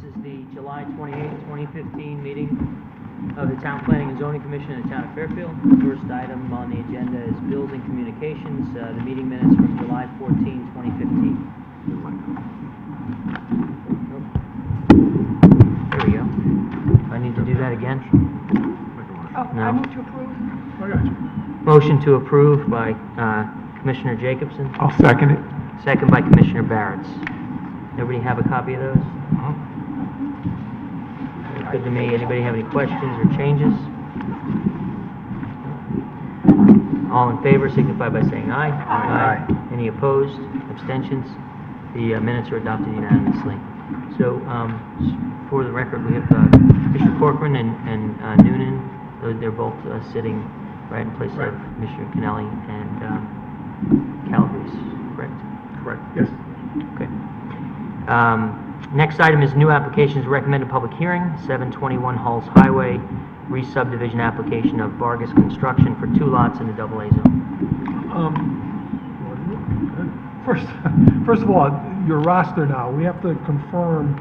This is the July 28, 2015 meeting of the Town Planning and Zoning Commission in the Town of Fairfield. The first item on the agenda is Bills and Communications, the meeting minutes from July 14, 2015. There we go. Do I need to do that again? No. I move to approve. I got you. Motion to approve by Commissioner Jacobson, I'll second it. second by Commissioner Barretts. Everybody have a copy of those? Good to me. Anybody have any questions or changes? All in favor signify by saying aye. Aye. Any opposed? Abstentions? The minutes are adopted unanimously. So, for the record, we have Mr. Corcoran and Noonan. They're both sitting right in place of Mr. Kennelly and Calabrese, correct? Correct, yes. Okay. Next item is new applications, recommended public hearing, 721 Halls Highway, re-subdivision application of Vargas Construction for 2 lots in the AA zone. First of all, your roster now, we have to confirm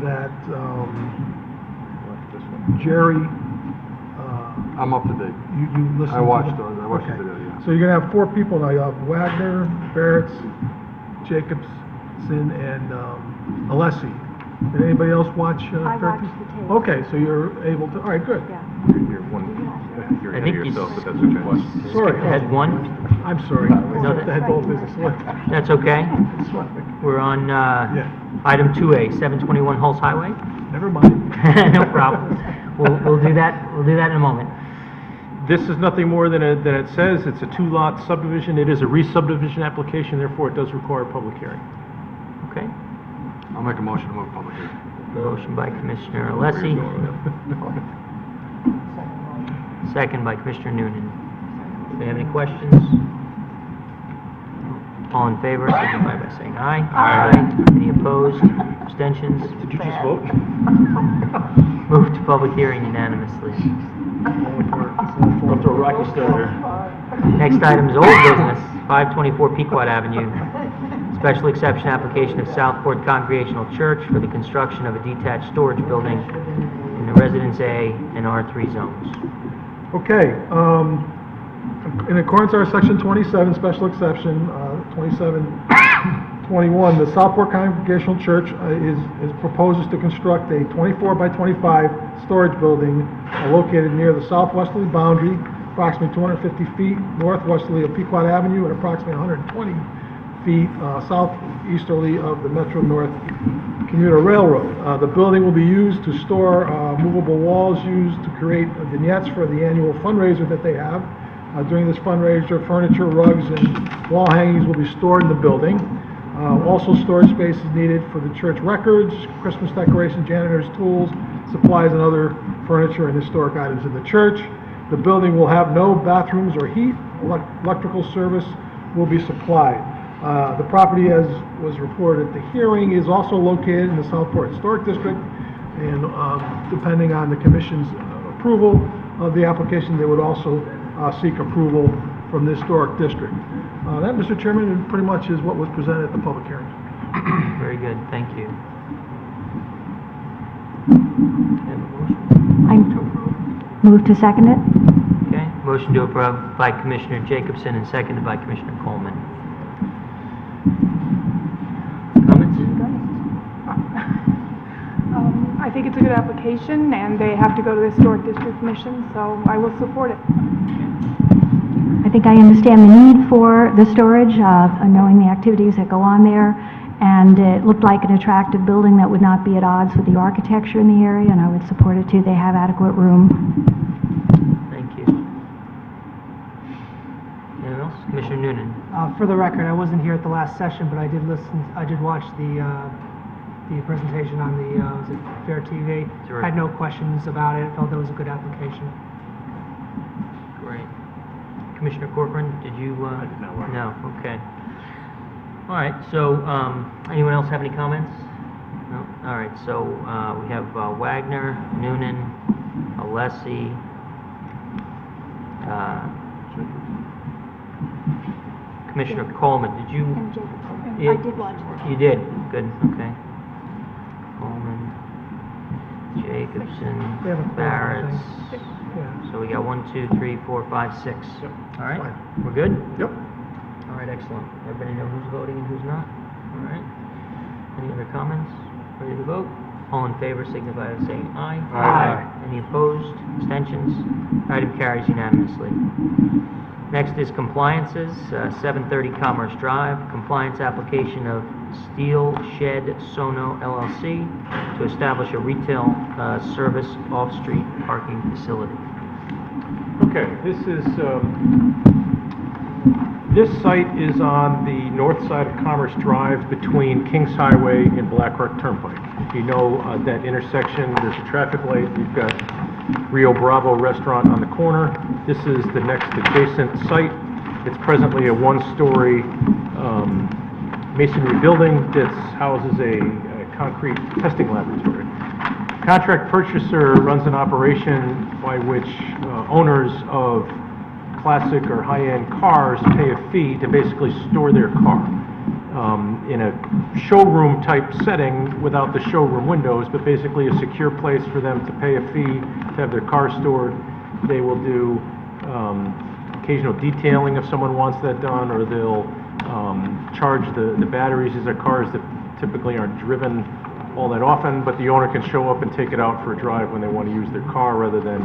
that Jerry, I'm up to date. you listened I watched to the okay. video, yeah. So you're going to have 4 people now. You have Wagner, Barretts, Jacobson, and Alessi. Did anybody else watch? I watched the tape. Okay, so you're able to, all right, good. Yeah. You're I ahead think of you yourself, but that's okay. Sorry. Had one? I'm sorry. No, I had both business. That's okay. We're on item 2A, 721 Halls Highway. Never mind. No problem. We'll do that. We'll do that in a moment. This is nothing more than it says. It's a 2-lot subdivision. It is a re-subdivision application, therefore it does require a public hearing. Okay. I'll make a motion to move public hearing. Motion by Commissioner Alessi, second by Commissioner Noonan. Do you have any questions? All in favor, signify by saying aye. Aye. Any opposed? Abstentions? Did you just vote? Moved to public hearing unanimously. Up to a rocky start here. Next item is old business, 524 Pequot Avenue. Special exception application of Southport Congregational Church for the construction of a detached storage building in the Residence A and R3 zones. Okay, in accordance with our section 27 special exception, 2721, the Southport Congregational Church proposes to construct a 24 by 25 storage building located near the southwesterly boundary, approximately 250 feet northwesterly of Pequot Avenue and approximately 120 feet southeasterly of the Metro North Commuter Railroad. The building will be used to store movable walls used to create vignettes for the annual fundraiser that they have. During this fundraiser, furniture, rugs, and wall hangings will be stored in the building. Also, storage space is needed for the church records, Christmas decorations, janitors' tools, supplies, and other furniture and historic items in the church. The building will have no bathrooms or heat. Electrical service will be supplied. The property, as was reported at the hearing, is also located in the Southport Historic District, and depending on the Commission's approval of the application, they would also seek approval from the Historic District. That, Mr. Chairman, pretty much is what was presented at the public hearing. Very good, thank you. I move to second it. Okay, motion to approve by Commissioner Jacobson and seconded by Commissioner Coleman. Comments? I think it's a good application, and they have to go to the Historic District Commission, so I will support it. I think I understand the need for the storage, knowing the activities that go on there, and it looked like an attractive building that would not be at odds with the architecture in the area, and I would support it too. They have adequate room. Thank you. Anyone else? Commissioner Noonan. For the record, I wasn't here at the last session, but I did watch the presentation on the, was it Fair TV? Sure. Had no questions about it, felt that was a good application. Great. Commissioner Corcoran, did you? I did not work. No, okay. All right, so, anyone else have any comments? No? All right, so, we have Wagner, Noonan, Alessi, Commissioner Coleman, did you? And Jacobson. Yeah. I did watch it. You did? Good, okay. Coleman. Jacobson, We have a quorum, I Barrett. think. Yeah. So we got 1, 2, 3, 4, 5, 6. Yep. All right, Fine. we're good? Yep. All right, excellent. Everybody know who's voting and who's not? All right. Any other comments? Ready to vote? All in favor signify by saying aye. Aye. Any opposed? Abstentions? Item carries unanimously. Next is compliances, 730 Commerce Drive, compliance application of Steel Shed Sono LLC to establish a retail service off-street parking facility. Okay, this site is on the north side of Commerce Drive between Kings Highway and Black Rock Turnpike. If you know that intersection, there's a traffic light. You've got Rio Bravo Restaurant on the corner. This is the next adjacent site. It's presently a one-story masonry building that houses a concrete testing laboratory. Contract purchaser runs an operation by which owners of classic or high-end cars pay a fee to basically store their car in a showroom-type setting without the showroom windows, but basically a secure place for them to pay a fee to have their car stored. They will do occasional detailing if someone wants that done, or they'll charge the batteries. These are cars that typically aren't driven all that often, but the owner can show up and take it out for a drive when they want to use their car rather than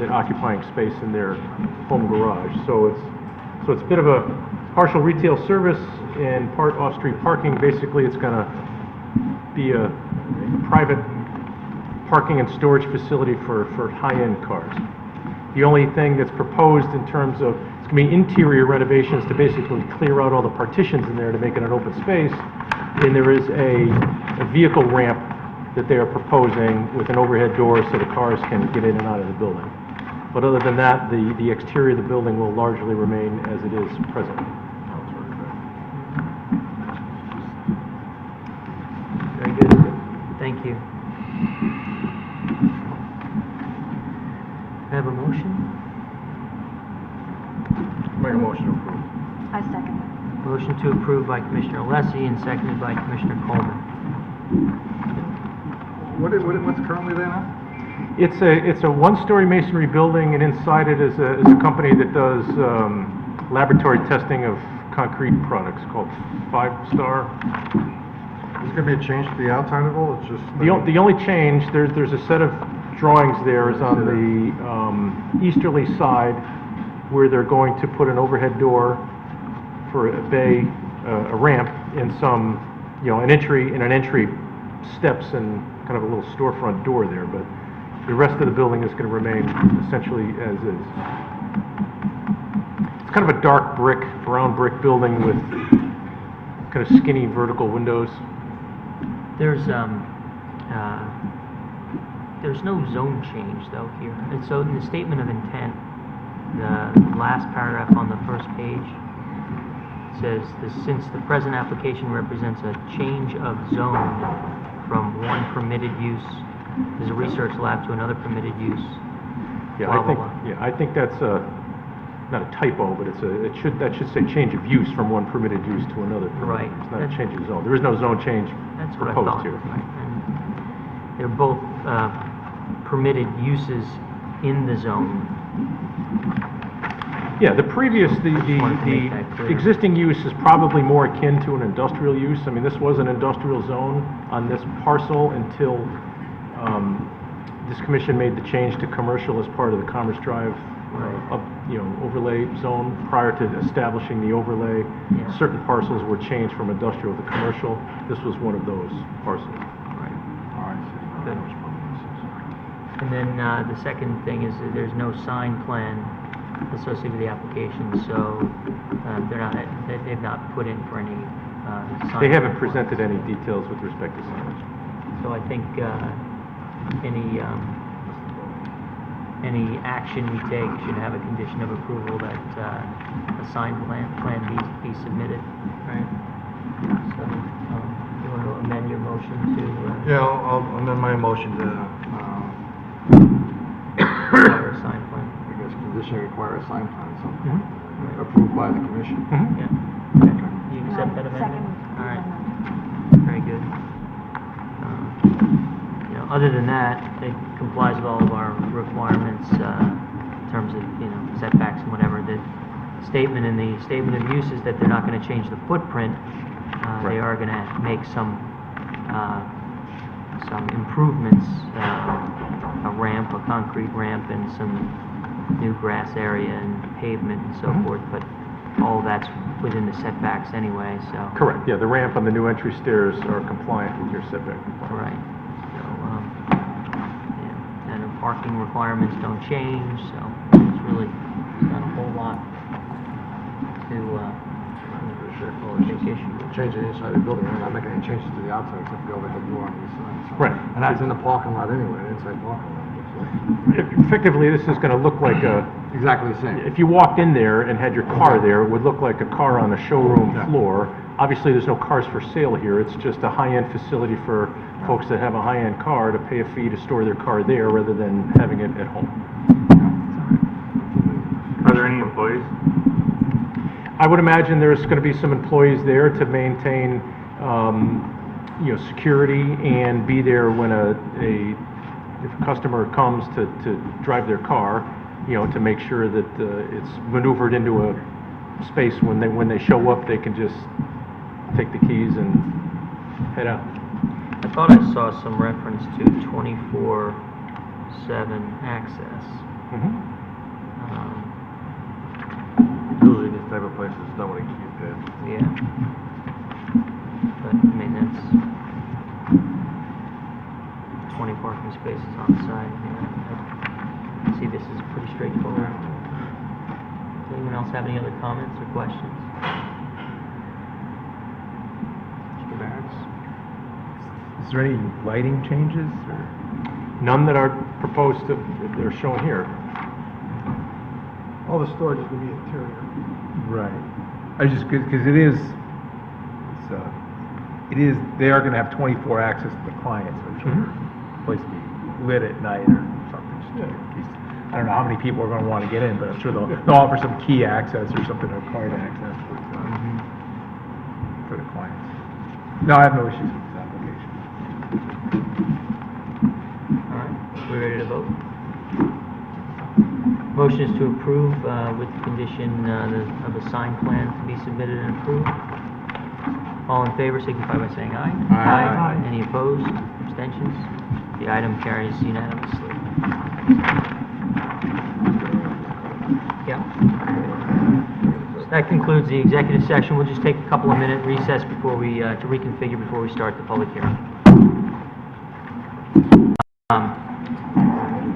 it occupying space in their home garage. So it's a bit of a partial retail service and part off-street parking. Basically, it's going to be a private parking and storage facility for high-end cars. The only thing that's proposed in terms of, it's going to be interior renovations to basically clear out all the partitions in there to make it an open space. And there is a vehicle ramp that they are proposing with an overhead door so the cars can get in and out of the building. But other than that, the exterior of the building will largely remain as it is presently. Very good. Thank you. I have a motion? Make a motion to approve. I second. Motion to approve by Commissioner Alessi and seconded by Commissioner Coleman. What's currently there now? It's a one-story masonry building, and inside it is a company that does laboratory testing of concrete products called 5 Star. Is there going to be a change to the outside of it, or it's just... The only change, there's a set of drawings there is on the easterly side where they're going to put an overhead door for a bay, a ramp, and some, an entry steps and kind of a little storefront door there, but the rest of the building is going to remain essentially as is. It's kind of a dark brown brick building with kind of skinny vertical windows. There's no zone change though here. And so in the statement of intent, the last paragraph on the first page says, since the present application represents a change of zone from one permitted use as a research lab to another permitted use. Yeah, blah, blah, blah. I think that's not a typo, but that should say change of use from one permitted use to another permitted Right. use, not a change of zone. There is no zone change That's what I proposed thought. here. Right. And they're both permitted uses in the zone. Yeah, the previous, wanted to make that the clear. existing use is probably more akin to an industrial use. I mean, this was an industrial zone on this parcel until this commission made the change to commercial as part of the Commerce Drive overlay zone. Prior to establishing the overlay, Yeah. certain parcels were changed from industrial to commercial. This was one of those parcels. Right. All right. Good. And then the second thing is that there's no sign plan associated with the application, so they've not put in for any sign. They haven't plan presented plans. any details with respect to signage. So I think any action we take should have a condition of approval that a sign plan be submitted, right? So, you want to amend your motion to? Yeah, I'll amend my motion to, Require a sign plan. I guess, condition require a sign plan, so Mhm. approved by the commission. Mhm. Yeah. Okay. You accept that amendment? Second. All right. Very good. Other than that, it complies with all of our requirements in terms of, setbacks and whatever. The statement in the statement of use is that they're not going to change the footprint. They are going to make some improvements, a ramp, a concrete ramp, and some new grass area and pavement and so forth, but all that's within the setbacks anyway, so. Correct, yeah, the ramp on the new entry stairs are compliant with your setback requirements. Right. So, yeah, and the parking requirements don't change, so it's really not a whole lot to, big issue. Changing the inside of the building, they're not making any changes to the outside except the overhead door on the inside. So- Right. And that's in the parking lot anyway, the inside parking lot. So- Effectively, this is going to look like a, Exactly the same. if you walked in there and had your car there, it would look like a car on a showroom Yeah. floor. Obviously, there's no cars for sale here, it's just a high-end facility for folks that have a high-end car to pay a fee to store their car there rather than having it at home. Are there any employees? I would imagine there's going to be some employees there to maintain, security and be there when if a customer comes to drive their car, to make sure that it's maneuvered into a space when they show up, they can just take the keys and head out. I thought I saw some reference to 24/7 access. Usually these type of places, nobody keep it. Yeah. But, I mean, that's 20 parking spaces on the side. I see this is pretty straightforward. Does anyone else have any other comments or questions? Mr. Barris? Is there any lighting changes, or? None that are proposed they're shown here. All the storage is going to be interior. Right. I just, because it is, they are going to have 24 access to the client, so it's a place to be lit at night or something. Just in case. I don't know how many people are going to want to get in, but I'm sure they'll offer some key access or something, or card access for the clients. No, I have no issues with this application. All right, we ready to vote? Motion is to approve with the condition of a sign plan to be submitted and approved. All in favor signify by saying aye. Aye. Any opposed? Abstentions? The item carries unanimously. Yeah. That concludes the executive session. We'll just take a couple of minute recess before we, to reconfigure before we start the public hearing. We're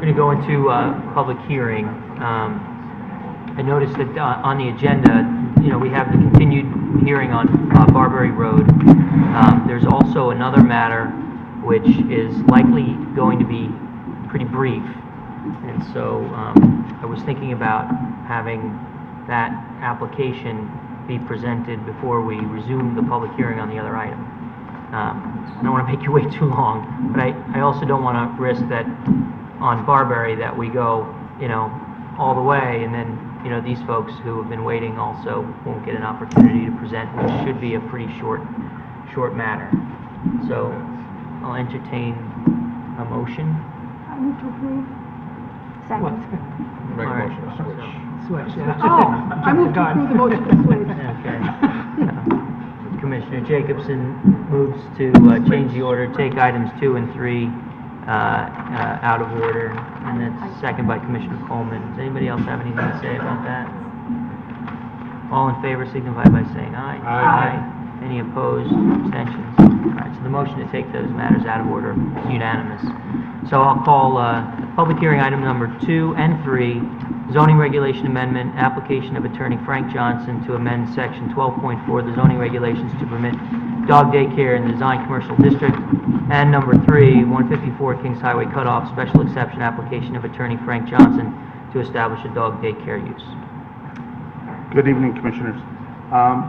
going to go into public hearing. I noticed that on the agenda, we have the continued hearing on Barberry Road. There's also another matter which is likely going to be pretty brief. And so I was thinking about having that application be presented before we resume the public hearing on the other item. I don't want to make you wait too long, but I also don't want to risk that on Barberry that we go, all the way, and then, these folks who have been waiting also won't get an opportunity to present, which should be a pretty short matter. So I'll entertain a motion. I move to approve. Second. Make a All right. motion to switch. Switch, yeah. Oh, I move to approve the motion to switch. Okay. Commissioner Jacobson moves to change the order, take items 2 and 3 out of order, and that's second by Commissioner Coleman. Does anybody else have anything to say about that? All in favor signify by saying aye. Aye. Any opposed? Abstentions? All right, so the motion to take those matters out of order is unanimous. So I'll call public hearing item number 2 and 3, zoning regulation amendment, application of Attorney Frank Johnson to amend section 12.4 of the zoning regulations to permit dog daycare in the design commercial district. And number 3, 154 Kings Highway cutoff, special exception application of Attorney Frank Johnson to establish a dog daycare use. Good evening, Commissioners.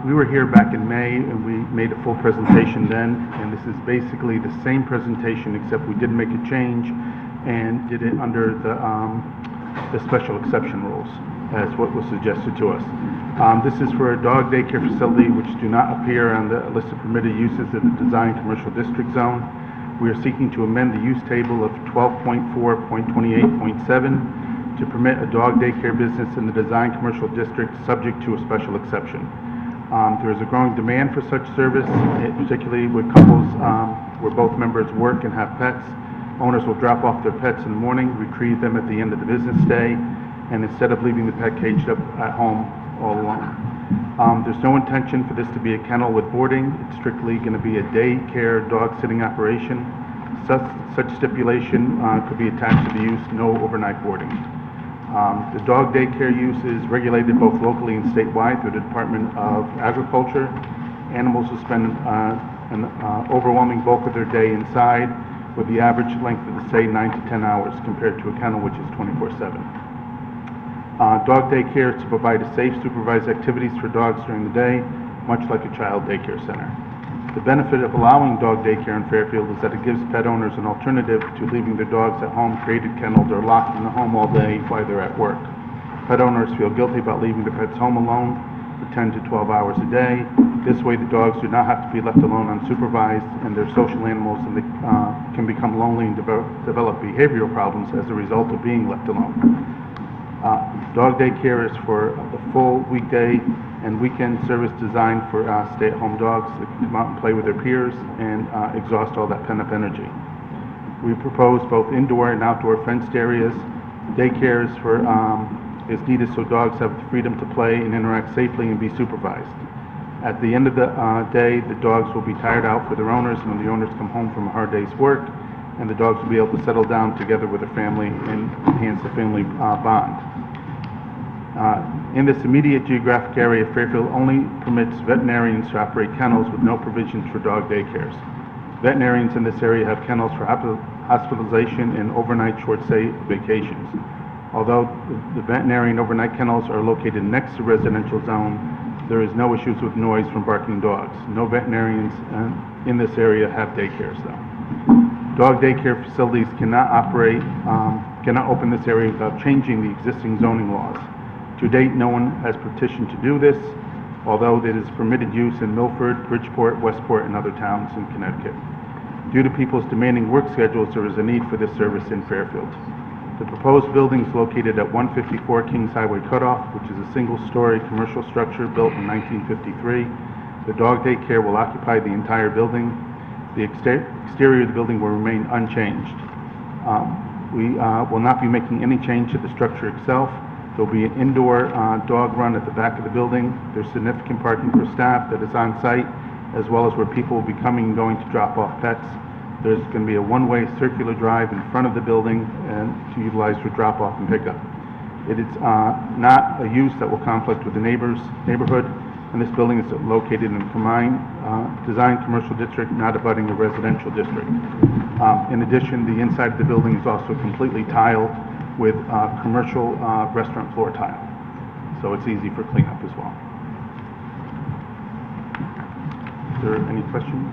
We were here back in May, and we made a full presentation then, and this is basically the same presentation, except we did make a change and did it under the special exception rules, as what was suggested to us. This is for a dog daycare facility which do not appear on the list of permitted uses in the design commercial district zone. We are seeking to amend the use table of 12.4.28.7 to permit a dog daycare business in the design commercial district subject to a special exception. There is a growing demand for such service, particularly with couples where both members work and have pets. Owners will drop off their pets in the morning, retrieve them at the end of the business day, and instead of leaving the pet caged up at home all alone. There's no intention for this to be a kennel with boarding. It's strictly going to be a daycare dog sitting operation. Such stipulation could be attached to the use, no overnight boarding. The dog daycare use is regulated both locally and statewide through the Department of Agriculture. Animals will spend an overwhelming bulk of their day inside, with the average length of the stay 9 to 10 hours compared to a kennel which is 24/7. Dog daycare is to provide a safe, supervised activities for dogs during the day, much like a child daycare center. The benefit of allowing dog daycare in Fairfield is that it gives pet owners an alternative to leaving their dogs at home, created kennels, or locked in the home all day while they're at work. Pet owners feel guilty about leaving their pets home alone for 10 to 12 hours a day. This way, the dogs do not have to be left alone unsupervised, and they're social animals, and they can become lonely and develop behavioral problems as a result of being left alone. Dog daycare is for a full weekday and weekend service designed for stay-at-home dogs that can come out and play with their peers and exhaust all that pent-up energy. We propose both indoor and outdoor fenced areas. Daycare is needed so dogs have the freedom to play and interact safely and be supervised. At the end of the day, the dogs will be tired out for their owners when the owners come home from a hard day's work, and the dogs will be able to settle down together with their family and enhance the family bond. In this immediate geographic area, Fairfield only permits veterinarians to operate kennels with no provisions for dog daycares. Veterinarians in this area have kennels for hospitalization and overnight short-stay vacations. Although the veterinarian overnight kennels are located next to residential zone, there is no issues with noise from barking dogs. No veterinarians in this area have daycares though. Dog daycare facilities cannot open this area without changing the existing zoning laws. To date, no one has petitioned to do this, although it is permitted use in Milford, Bridgeport, Westport, and other towns in Connecticut. Due to people's demanding work schedules, there is a need for this service in Fairfield. The proposed building is located at 154 Kings Highway Cutoff, which is a single-story commercial structure built in 1953. The dog daycare will occupy the entire building. The exterior of the building will remain unchanged. We will not be making any change to the structure itself. There will be an indoor dog run at the back of the building. There's significant parking for staff that is on site, as well as where people will be coming and going to drop off pets. There's going to be a one-way circular drive in front of the building and to utilize for drop-off and pickup. It is not a use that will conflict with the neighborhood, and this building is located in a design commercial district, not abutting a residential district. In addition, the inside of the building is also completely tiled with commercial restaurant floor tile, so it's easy for cleanup as well. Is there any questions?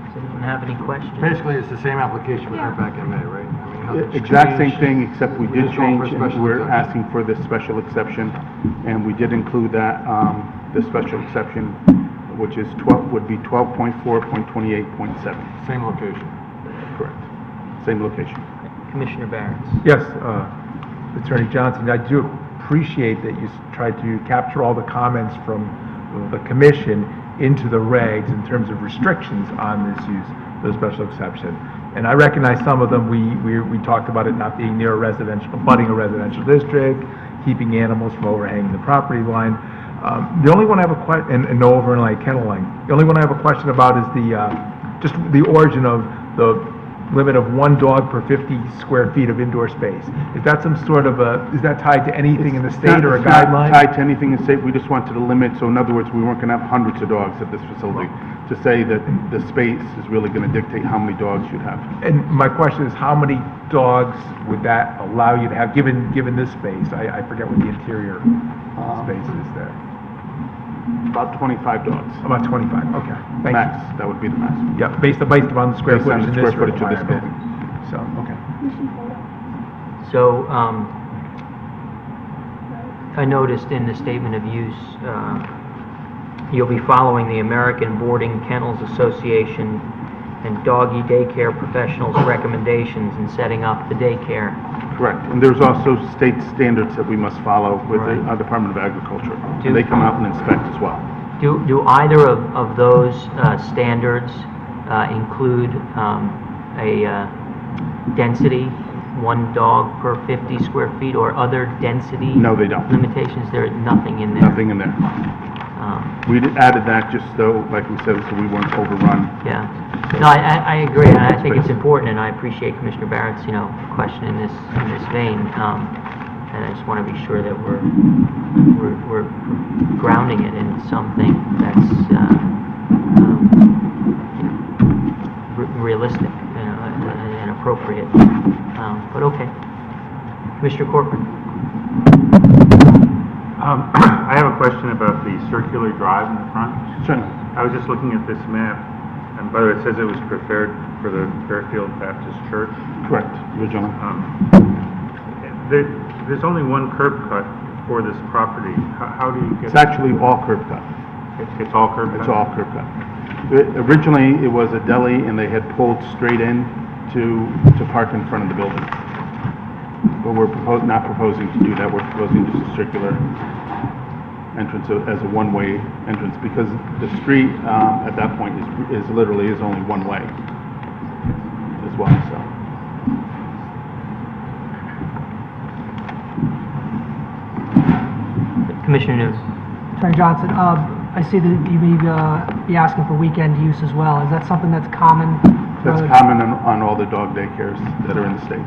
Does anyone have any questions? Basically, it's the same application we had back in May, right? I mean, nothing's Exact same changed. thing, except we did just going for a change, and special we're exception. asking for this special exception, and we did include that, the special exception, which is would be 12.4.28.7. Same location. Correct. Same location. Commissioner Barron's. Yes, Attorney Johnson, I do appreciate that you tried to capture all the comments from the commission into the regs in terms of restrictions on this use, the special exception. And I recognize some of them. We talked about it not being near a residential, abutting a residential district, keeping animals from overhanging the property line. The only one I have a question, and no overnight kennel line. The only one I have a question about is just the origin of the limit of one dog per 50 square feet of indoor space. Is that some sort of is that tied to anything in the state or a It's not guideline? tied to anything in the state, we just wanted to limit, so in other words, we weren't going to have hundreds of dogs at this facility. To say that the space is really going to dictate how many dogs you'd have. And my question is, how many dogs would that allow you to have, given this space? I forget what the interior space is there. About 25 dogs. About 25, okay. Thank you. Max, that would be the max. Yeah, based upon the square Based on footage the in this square footage of this requirement. So, okay. So, I noticed in the statement of use, you'll be following the American Boarding Kennels Association and doggy daycare professionals' recommendations in setting up the daycare. Correct. And there's also state standards that we must follow with the Right. Department of Agriculture. Do- And they come out and inspect as well. Do either of those standards include a density, one dog per 50 square feet, or other density? No, they don't. Limitations? There is nothing in there? Nothing in there. We added that just so, like we said, so we weren't overrun. Yeah. No, I agree, and I think it's important, and I appreciate Commissioner Barrett's, question in this vein. And I just want to be sure that we're grounding it in something that's realistic, and appropriate. But okay. Commissioner Corcoran. I have a question about the circular drive in the front. Certainly. I was just looking at this map, and by the way, it says it was prepared for the Fairfield Baptist Church. Correct, originally. There's only one curb cut for this property. How do you get? It's actually all curb cut. It's all curb cut? It's all curb cut. Originally, it was a deli, and they had pulled straight in to park in front of the building. But we're not proposing to do that. We're proposing just a circular entrance as a one-way entrance, because the street at that point is literally only one way as well. So Commissioner News. Attorney Johnson, I see that you may be asking for weekend use as well. Is that something that's common? that's common on all the dog daycares that are in the state.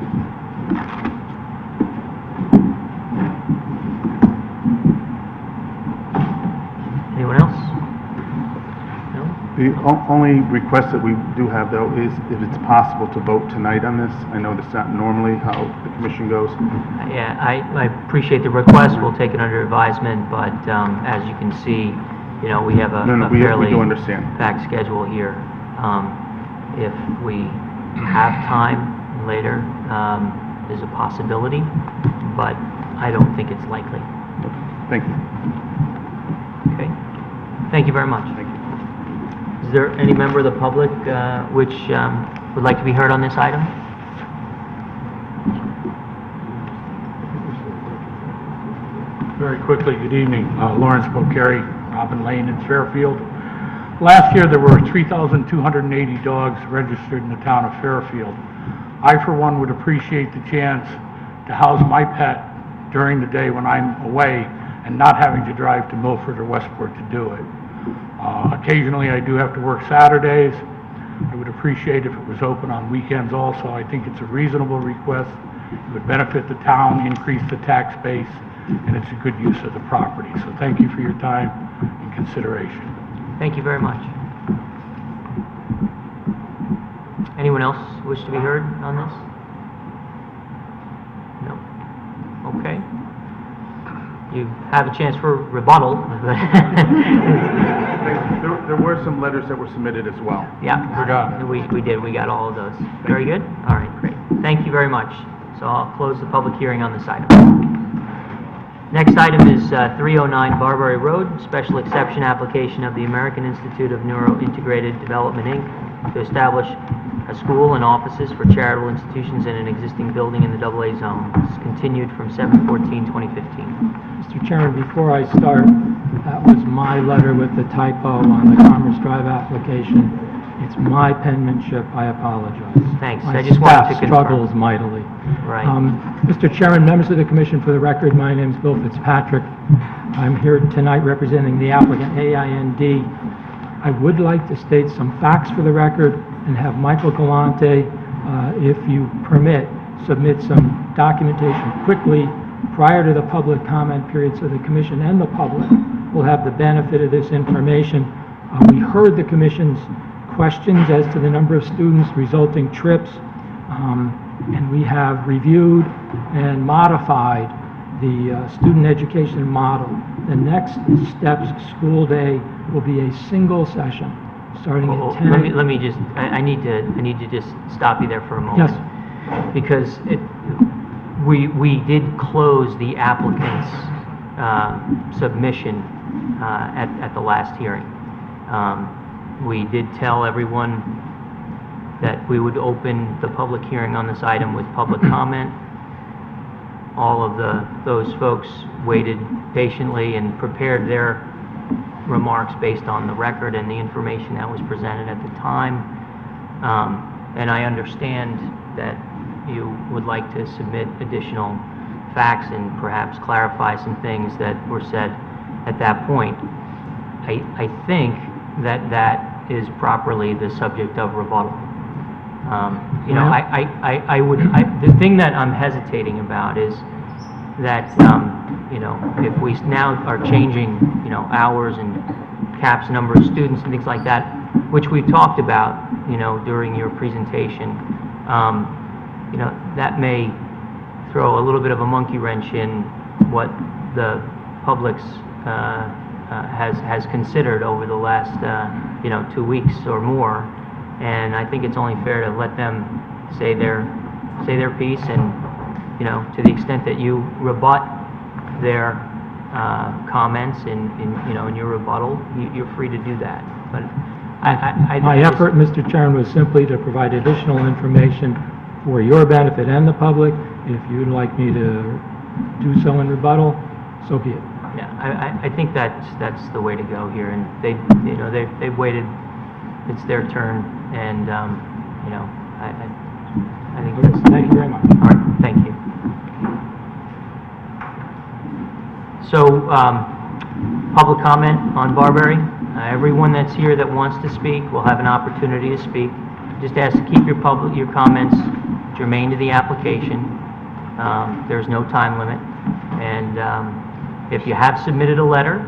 Anyone else? No? The only request that we do have, though, is if it's possible to vote tonight on this. I know that's not normally how the commission goes. Yeah, I appreciate the request. We'll take it under advisement, but as you can see, we have a No, we fairly do understand. packed schedule here. If we have time later, there's a possibility, but I don't think it's likely. Thank you. Okay? Thank you very much. Thank you. Is there any member of the public which would like to be heard on this item? Very quickly, good evening. Lawrence Bocari, Robin Lane in Fairfield. Last year, there were 3,280 dogs registered in the town of Fairfield. I, for one, would appreciate the chance to house my pet during the day when I'm away and not having to drive to Milford or Westport to do it. Occasionally, I do have to work Saturdays. I would appreciate if it was open on weekends also. I think it's a reasonable request. It would benefit the town, increase the tax base, and it's a good use of the property. So thank you for your time and consideration. Thank you very much. Anyone else wish to be heard on this? No? Okay. You have a chance for rebuttal. There were some letters that were submitted as well. Yeah, we did. We got all of those. Very good. All right, great. Thank you very much. So I'll close the public hearing on this item. Next item is 309 Barbary Road, special exception application of the American Institute of Neurointegrated Development, Inc. to establish a school and offices for charitable institutions in an existing building in the AA zone. This is continued from 7/14/2015. Mr. Chairman, before I start, that was my letter with the typo on the Commerce Drive application. It's my penmanship. I apologize. Thanks. My I just wanted to staff confirm. struggles mightily. Right. Mr. Chairman, members of the commission, for the record, my name is Bill Fitzpatrick. I'm here tonight representing the applicant AIND. I would like to state some facts for the record and have Michael Galante, if you permit, submit some documentation quickly prior to the public comment period so the commission and the public will have the benefit of this information. We heard the commission's questions as to the number of students, resulting trips, and we have reviewed and modified the student education model. The next steps school day will be a single session starting at 10 a.m. Let me just, I need to just stop you there for a moment. Yes. Because we did close the applicant's submission at the last hearing. We did tell everyone that we would open the public hearing on this item with public comment. All of those folks waited patiently and prepared their remarks based on the record and the information that was presented at the time. And I understand that you would like to submit additional facts and perhaps clarify some things that were said at that point. I think that is properly the subject of rebuttal. You know, the thing that I'm hesitating about is that, you know, if we now are changing, you know, hours and caps number of students and things like that, which we've talked about, you know, during your presentation, you know, that may throw a little bit of a monkey wrench in what the public's has considered over the last, you know, 2 weeks or more. And I think it's only fair to let them say their piece, and, you know, to the extent that you rebut their comments in you know, in your rebuttal, you're free to do that. But My effort, Mr. Chairman, was simply to provide additional information for your benefit and the public. If you'd like me to do so in rebuttal, so be it. Yeah, I think that's the way to go here, and you know, they've waited. It's their turn, and you know, I think that's... Thank you very much. All right, thank you. So, public comment on Barberry. Everyone that's here that wants to speak will have an opportunity to speak. Just ask to keep your comments germane to the application. There's no time limit, and if you have submitted a letter,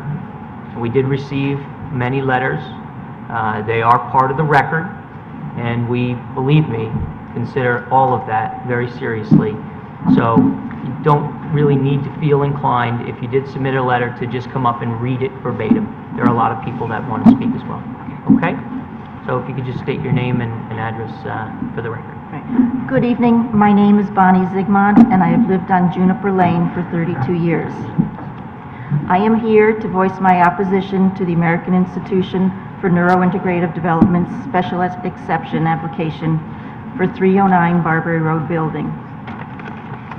we did receive many letters. They are part of the record, and we, believe me, consider all of that very seriously. So you don't really need to feel inclined, if you did submit a letter, to just come up and read it verbatim. There are a lot of people that want to speak as well. Okay? So if you could just state your name and address for the record. Good evening. My name is Bonnie Zigmond, and I have lived on Juniper Lane for 32 years. I am here to voice my opposition to the American Institution for Neurointegrative Development's special exception application for 309 Barberry Road building.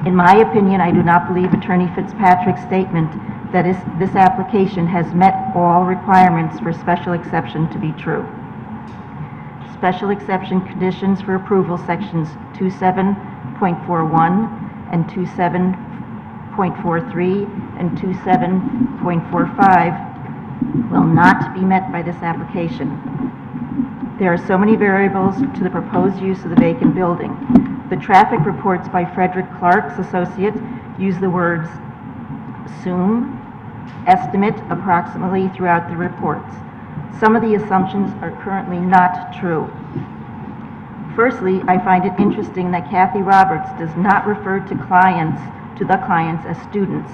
In my opinion, I do not believe Attorney Fitzpatrick's statement that this application has met all requirements for special exception to be true. Special exception conditions for approval sections 27.41 and 27.43 and 27.45 will not be met by this application. There are so many variables to the proposed use of the vacant building. The traffic reports by Frederick Clark's associate use the words assume, estimate, approximately throughout the reports. Some of the assumptions are currently not true. Firstly, I find it interesting that Kathy Roberts does not refer to the clients as students,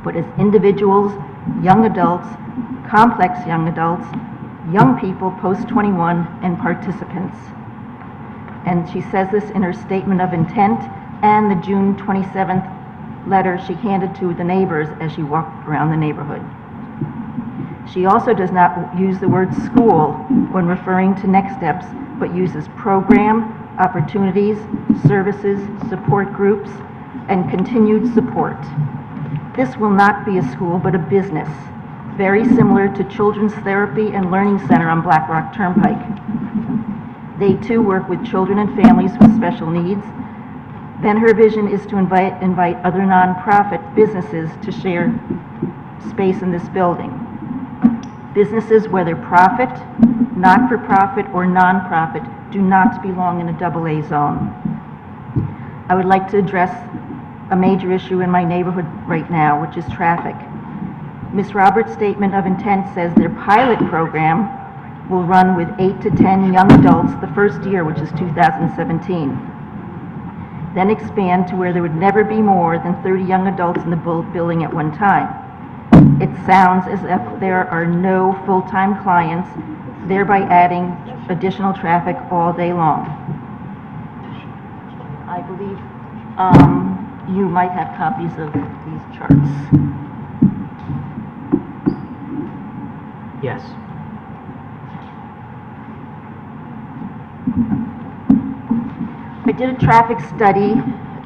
but as individuals, young adults, complex young adults, young people post-21, and participants. And she says this in her statement of intent and the June 27th letter she handed to the neighbors as she walked around the neighborhood. She also does not use the word school when referring to next steps, but uses program, opportunities, services, support groups, and continued support. This will not be a school, but a business, very similar to Children's Therapy and Learning Center on Black Rock Turnpike. They too work with children and families with special needs. Then her vision is to invite other nonprofit businesses to share space in this building. Businesses, whether profit, not-for-profit, or nonprofit, do not belong in a AA zone. I would like to address a major issue in my neighborhood right now, which is traffic. Ms. Roberts' statement of intent says their pilot program will run with 8 to 10 young adults the first year, which is 2017. Then expand to where there would never be more than 30 young adults in the building at one time. It sounds as if there are no full-time clients, thereby adding additional traffic all day long. I believe you might have copies of these charts. Yes. did a traffic study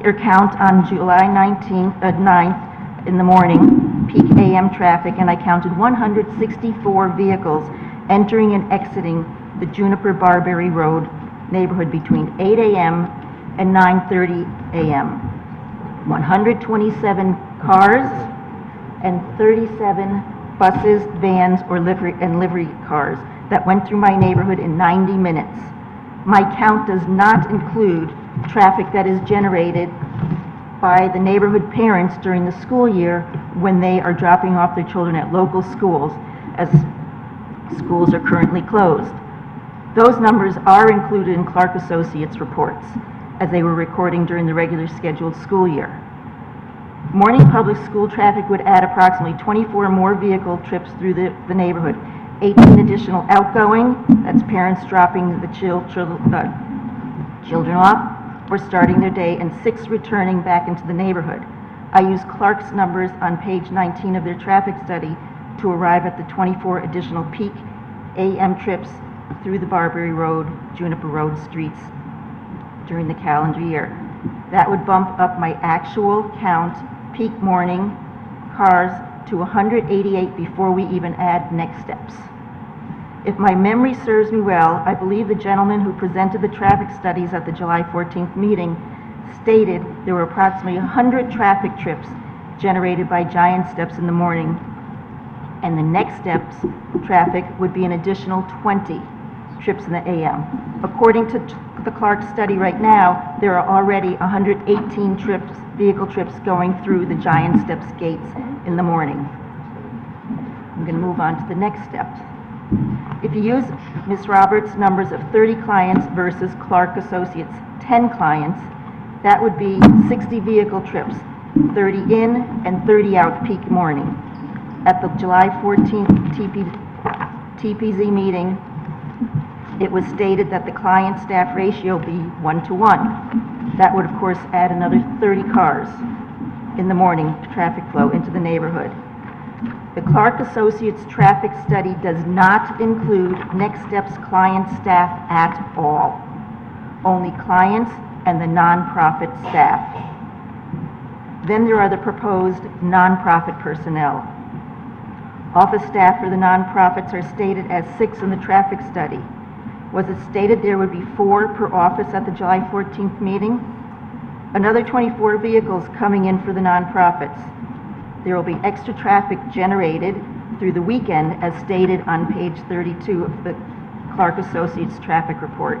or count on July 9th in the morning, peak AM traffic, and I counted 164 vehicles entering and exiting the Juniper Barberry Road neighborhood between 8 AM and 9:30 AM. 127 cars and 37 buses, vans, or livery cars that went through my neighborhood in 90 minutes. My count does not include traffic that is generated by the neighborhood parents during the school year when they are dropping off their children at local schools, as schools are currently closed. Those numbers are included in Clark Associates reports, as they were recording during the regular scheduled school year. Morning public school traffic would add approximately 24 more vehicle trips through the neighborhood, 18 additional outgoing, that's parents dropping the children off or starting their day, and 6 returning back into the neighborhood. I used Clark's numbers on page 19 of their traffic study to arrive at the 24 additional peak AM trips through the Barberry Road, Juniper Road streets during the calendar year. That would bump up my actual count, peak morning cars, to 188 before we even add next steps. If my memory serves me well, I believe the gentleman who presented the traffic studies at the July 14th meeting stated there were approximately 100 traffic trips generated by Giant Steps in the morning, and the next steps traffic would be an additional 20 trips in the AM. According to the Clark study right now, there are already 118 vehicle trips going through the Giant Steps gates in the morning. I'm going to move on to the next step. If you use Ms. Roberts' numbers of 30 clients versus Clark Associates' 10 clients, that would be 60 vehicle trips, 30 in and 30 out peak morning. At the July 14th TPZ meeting, it was stated that the client-staff ratio be 1-to-1. That would, of course, add another 30 cars in the morning traffic flow into the neighborhood. The Clark Associates traffic study does not include Next Steps client staff at all. Only clients and the nonprofit staff. Then there are the proposed nonprofit personnel. Office staff for the nonprofits are stated as 6 in the traffic study. Was it stated there would be 4 per office at the July 14th meeting? Another 24 vehicles coming in for the nonprofits. There will be extra traffic generated through the weekend as stated on page 32 of the Clark Associates traffic report.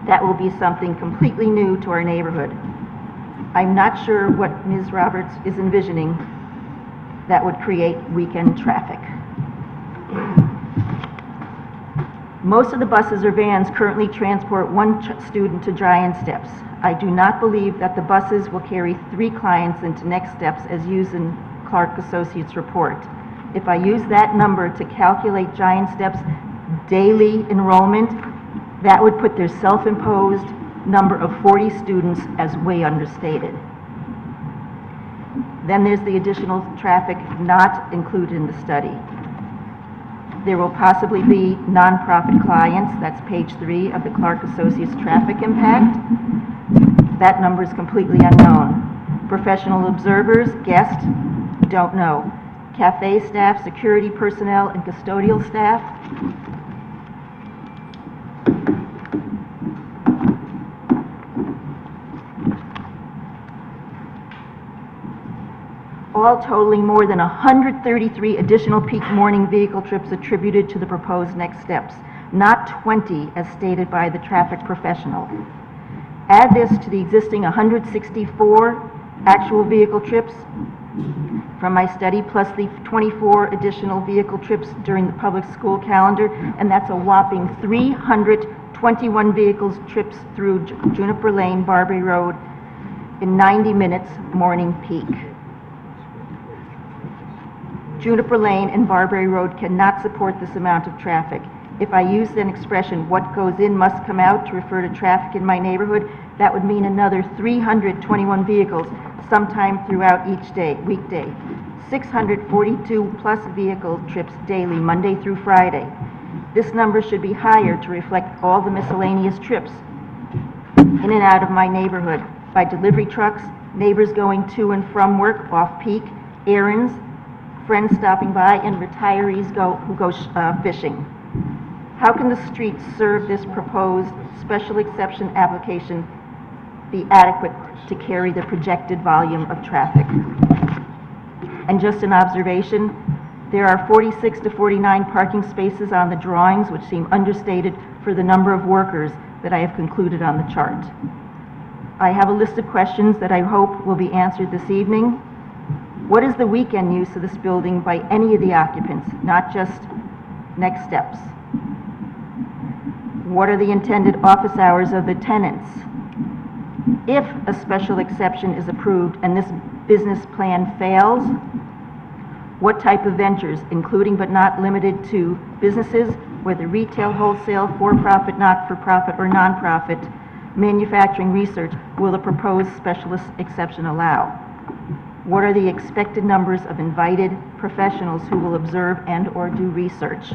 That will be something completely new to our neighborhood. I'm not sure what Ms. Roberts is envisioning that would create weekend traffic. Most of the buses or vans currently transport 1 student to Giant Steps. I do not believe that the buses will carry 3 clients into Next Steps as used in Clark Associates report. If I use that number to calculate Giant Steps daily enrollment, that would put their self-imposed number of 40 students as way understated. Then there's the additional traffic not included in the study. There will possibly be nonprofit clients, that's page 3 of the Clark Associates traffic impact. That number is completely unknown. Professional observers, guests, don't know. Cafe staff, security personnel, and custodial staff. All totaling more than 133 additional peak morning vehicle trips attributed to the proposed Next Steps, not 20 as stated by the traffic professional. Add this to the existing 164 actual vehicle trips from my study, plus the 24 additional vehicle trips during the public school calendar, and that's a whopping 321 vehicles trips through Juniper Lane, Barberry Road in 90 minutes morning peak. Juniper Lane and Barberry Road cannot support this amount of traffic. If I use an expression, what goes in must come out, to refer to traffic in my neighborhood, that would mean another 321 vehicles sometime throughout each weekday. 642 plus vehicle trips daily, Monday through Friday. This number should be higher to reflect all the miscellaneous trips. in and out of my neighborhood by delivery trucks, neighbors going to and from work off-peak, errands, friends stopping by, and retirees who go fishing. How can the street serve this proposed special exception application be adequate to carry the projected volume of traffic? And just an observation, there are 46 to 49 parking spaces on the drawings, which seem understated for the number of workers that I have concluded on the chart. I have a list of questions that I hope will be answered this evening. What is the weekend use of this building by any of the occupants, not just next steps? What are the intended office hours of the tenants? If a special exception is approved and this business plan fails, what type of ventures, including but not limited to businesses, whether retail, wholesale, for-profit, not-for-profit, or non-profit, manufacturing, research, will the proposed special exception allow? What are the expected numbers of invited professionals who will observe and/or do research?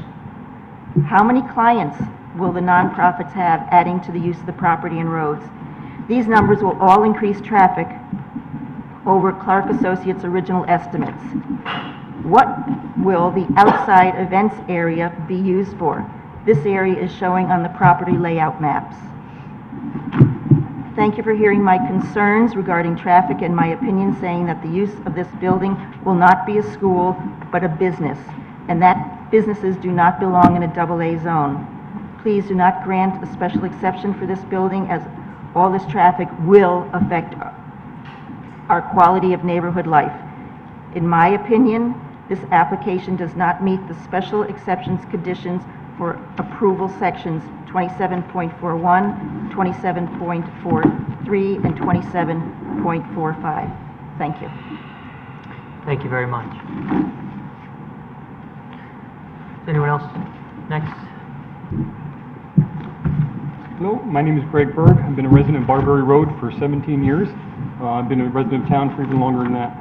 How many clients will the nonprofits have adding to the use of the property and roads? These numbers will all increase traffic over Clark Associates' original estimates. What will the outside events area be used for? This area is showing on the property layout maps. Thank you for hearing my concerns regarding traffic and my opinion saying that the use of this building will not be a school, but a business, and that businesses do not belong in a AA zone. Please do not grant a special exception for this building, as all this traffic will affect our quality of neighborhood life. In my opinion, this application does not meet the special exceptions conditions for approval sections 27.41, 27.43, and 27.45. Thank you. Thank you very much. Is anyone else? Next. Hello, my name is Greg Berg. I've been a resident of Barberry Road for 17 years. I've been a resident of town for even longer than that.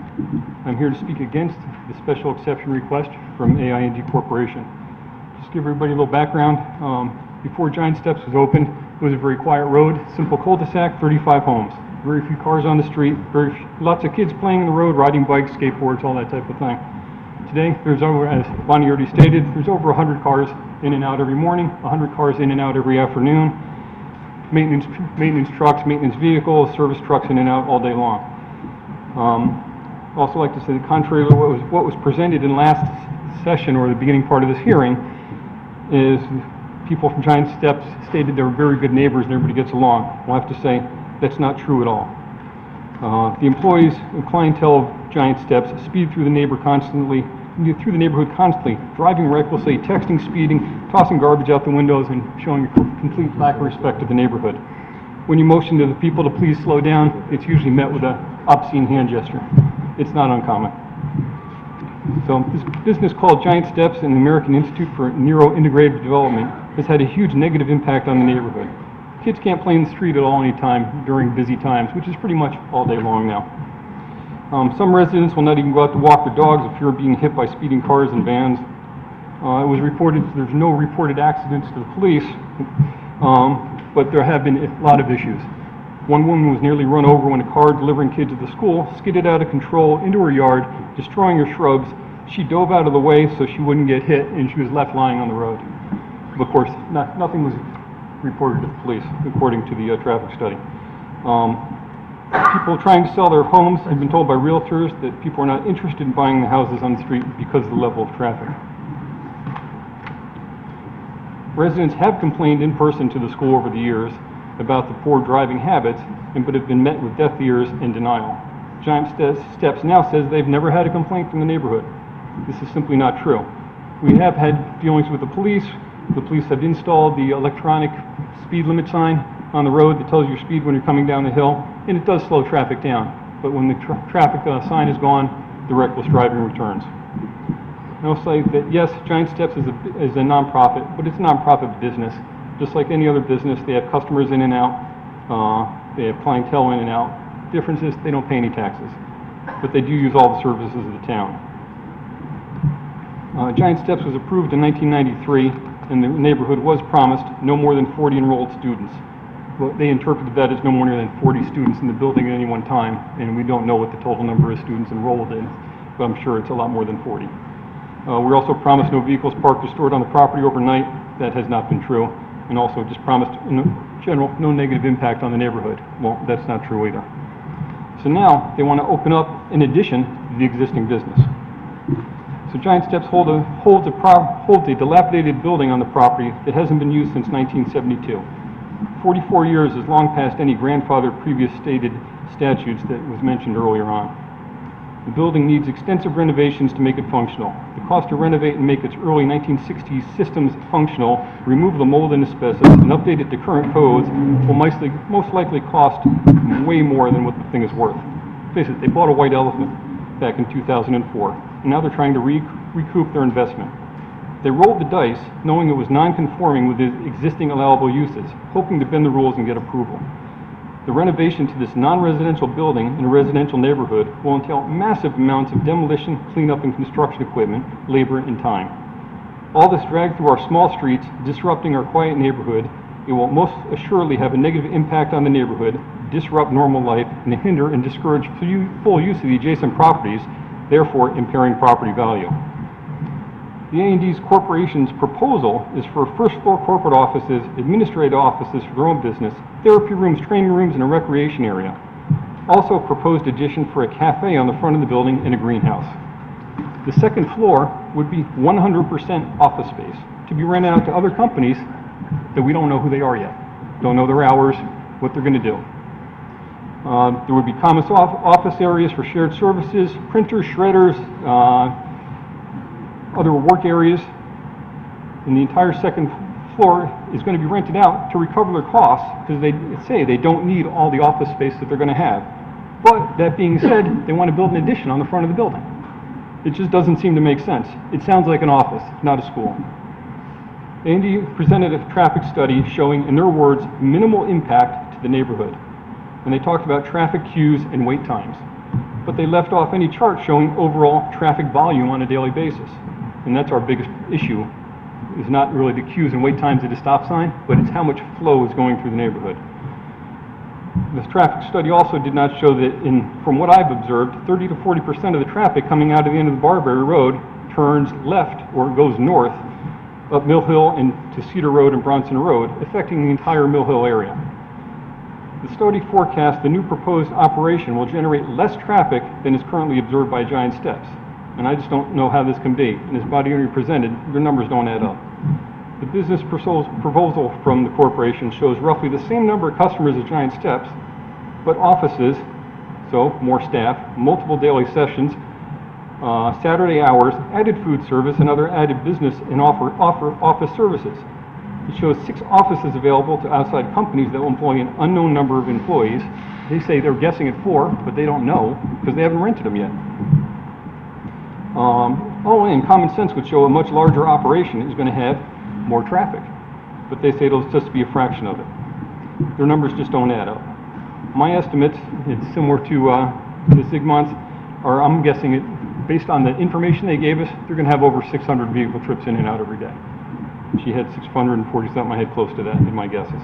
I'm here to speak against the special exception request from AING Corporation. Just give everybody a little background. Before Giant Steps was opened, it was a very quiet road, simple cul-de-sac, 35 homes. Very few cars on the street, lots of kids playing on the road, riding bikes, skateboards, all that type of thing. Today, there's over, as Bonnie already stated, there's over 100 cars in and out every morning, 100 cars in and out every afternoon. Maintenance trucks, maintenance vehicles, service trucks in and out all day long. Also like to say that contrary to what was presented in last session or the beginning part of this hearing is people from Giant Steps stated they were very good neighbors and everybody gets along. Well, I have to say that's not true at all. The employees and clientele of Giant Steps speed through the neighborhood constantly, driving recklessly, texting, speeding, tossing garbage out the windows, and showing a complete lack of respect to the neighborhood. When you motion to the people to please slow down, it's usually met with an obscene hand gesture. It's not uncommon. So this business called Giant Steps and the American Institute for Neuro-Integrative Development has had a huge negative impact on the neighborhood. Kids can't play in the street at all anytime during busy times, which is pretty much all day long now. Some residents will not even go out to walk their dogs if you're being hit by speeding cars and vans. It was reported there's no reported accidents to the police, but there have been a lot of issues. One woman was nearly run over when a car delivering kids to the school skidded out of control into her yard, destroying her shrubs. She dove out of the way so she wouldn't get hit, and she was left lying on the road. Of course, nothing was reported to the police, according to the traffic study. People trying to sell their homes have been told by realtors that people are not interested in buying the houses on the street because of the level of traffic. Residents have complained in person to the school over the years about the poor driving habits, but have been met with deaf ears and denial. Giant Steps now says they've never had a complaint from the neighborhood. This is simply not true. We have had dealings with the police. The police have installed the electronic speed limit sign on the road that tells your speed when you're coming down the hill, and it does slow traffic down. But when the traffic sign is gone, the reckless driving returns. I'll say that yes, Giant Steps is a nonprofit, but it's a nonprofit business. Just like any other business, they have customers in and out, they have clientele in and out. The difference is they don't pay any taxes, but they do use all the services of the town. Giant Steps was approved in 1993, and the neighborhood was promised no more than 40 enrolled students. well, they interpreted that as no more than 40 students in the building at any one time, and we don't know what the total number of students enrolled in, but I'm sure it's a lot more than 40. We also promised no vehicles parked or stored on the property overnight. That has not been true. And also just promised, in general, no negative impact on the neighborhood. Well, that's not true either. So now they want to open up in addition to the existing business. So Giant Steps holds a dilapidated building on the property that hasn't been used since 1972. 44 years is long past any grandfather previous stated statutes that was mentioned earlier on. The building needs extensive renovations to make it functional. The cost to renovate and make its early 1960s systems functional, remove the mold and asbestos, and update it to current codes will most likely cost way more than what the thing is worth. Face it, they bought a white elephant back in 2004, and now they're trying to recoup their investment. They rolled the dice knowing it was non-conforming with the existing allowable uses, hoping to bend the rules and get approval. The renovation to this non-residential building in a residential neighborhood will entail massive amounts of demolition, cleanup, and construction equipment, labor, and time. All this dragged through our small streets, disrupting our quiet neighborhood. It will most assuredly have a negative impact on the neighborhood, disrupt normal life, and hinder and discourage full use of the adjacent properties, therefore impairing property value. The A&D's corporation's proposal is for first-floor corporate offices, administrative offices for their own business, therapy rooms, training rooms, and a recreation area. Also proposed addition for a cafe on the front of the building and a greenhouse. The second floor would be 100% office space to be rented out to other companies that we don't know who they are yet. Don't know their hours, what they're going to do. There would be common office areas for shared services, printers, shredders, other work areas, and the entire second floor is going to be rented out to recover their costs because they say they don't need all the office space that they're going to have. But that being said, they want to build an addition on the front of the building. It just doesn't seem to make sense. It sounds like an office, not a school. A&D presented a traffic study showing, in their words, minimal impact to the neighborhood. And they talked about traffic queues and wait times. But they left off any chart showing overall traffic volume on a daily basis. And that's our biggest issue, is not really the queues and wait times at a stop sign, but it's how much flow is going through the neighborhood. This traffic study also did not show that, from what I've observed, 30 to 40% of the traffic coming out of the end of the Barberry Road turns left or goes north up Mill Hill and to Cedar Road and Bronson Road, affecting the entire Mill Hill area. The study forecasts the new proposed operation will generate less traffic than is currently observed by Giant Steps. And I just don't know how this can be. And as Body Owner presented, their numbers don't add up. The business proposal from the corporation shows roughly the same number of customers as Giant Steps, but offices, so more staff, multiple daily sessions, Saturday hours, added food service, and other added business and offer office services. It shows 6 offices available to outside companies that will employ an unknown number of employees. They say they're guessing at 4, but they don't know because they haven't rented them yet. All in, common sense would show a much larger operation is going to have more traffic, but they say it'll just be a fraction of it. Their numbers just don't add up. My estimates, it's similar to the Zigmon's, are, I'm guessing it, based on the information they gave us, they're going to have over 600 vehicle trips in and out every day. She had 640 something, I had close to that in my guesses.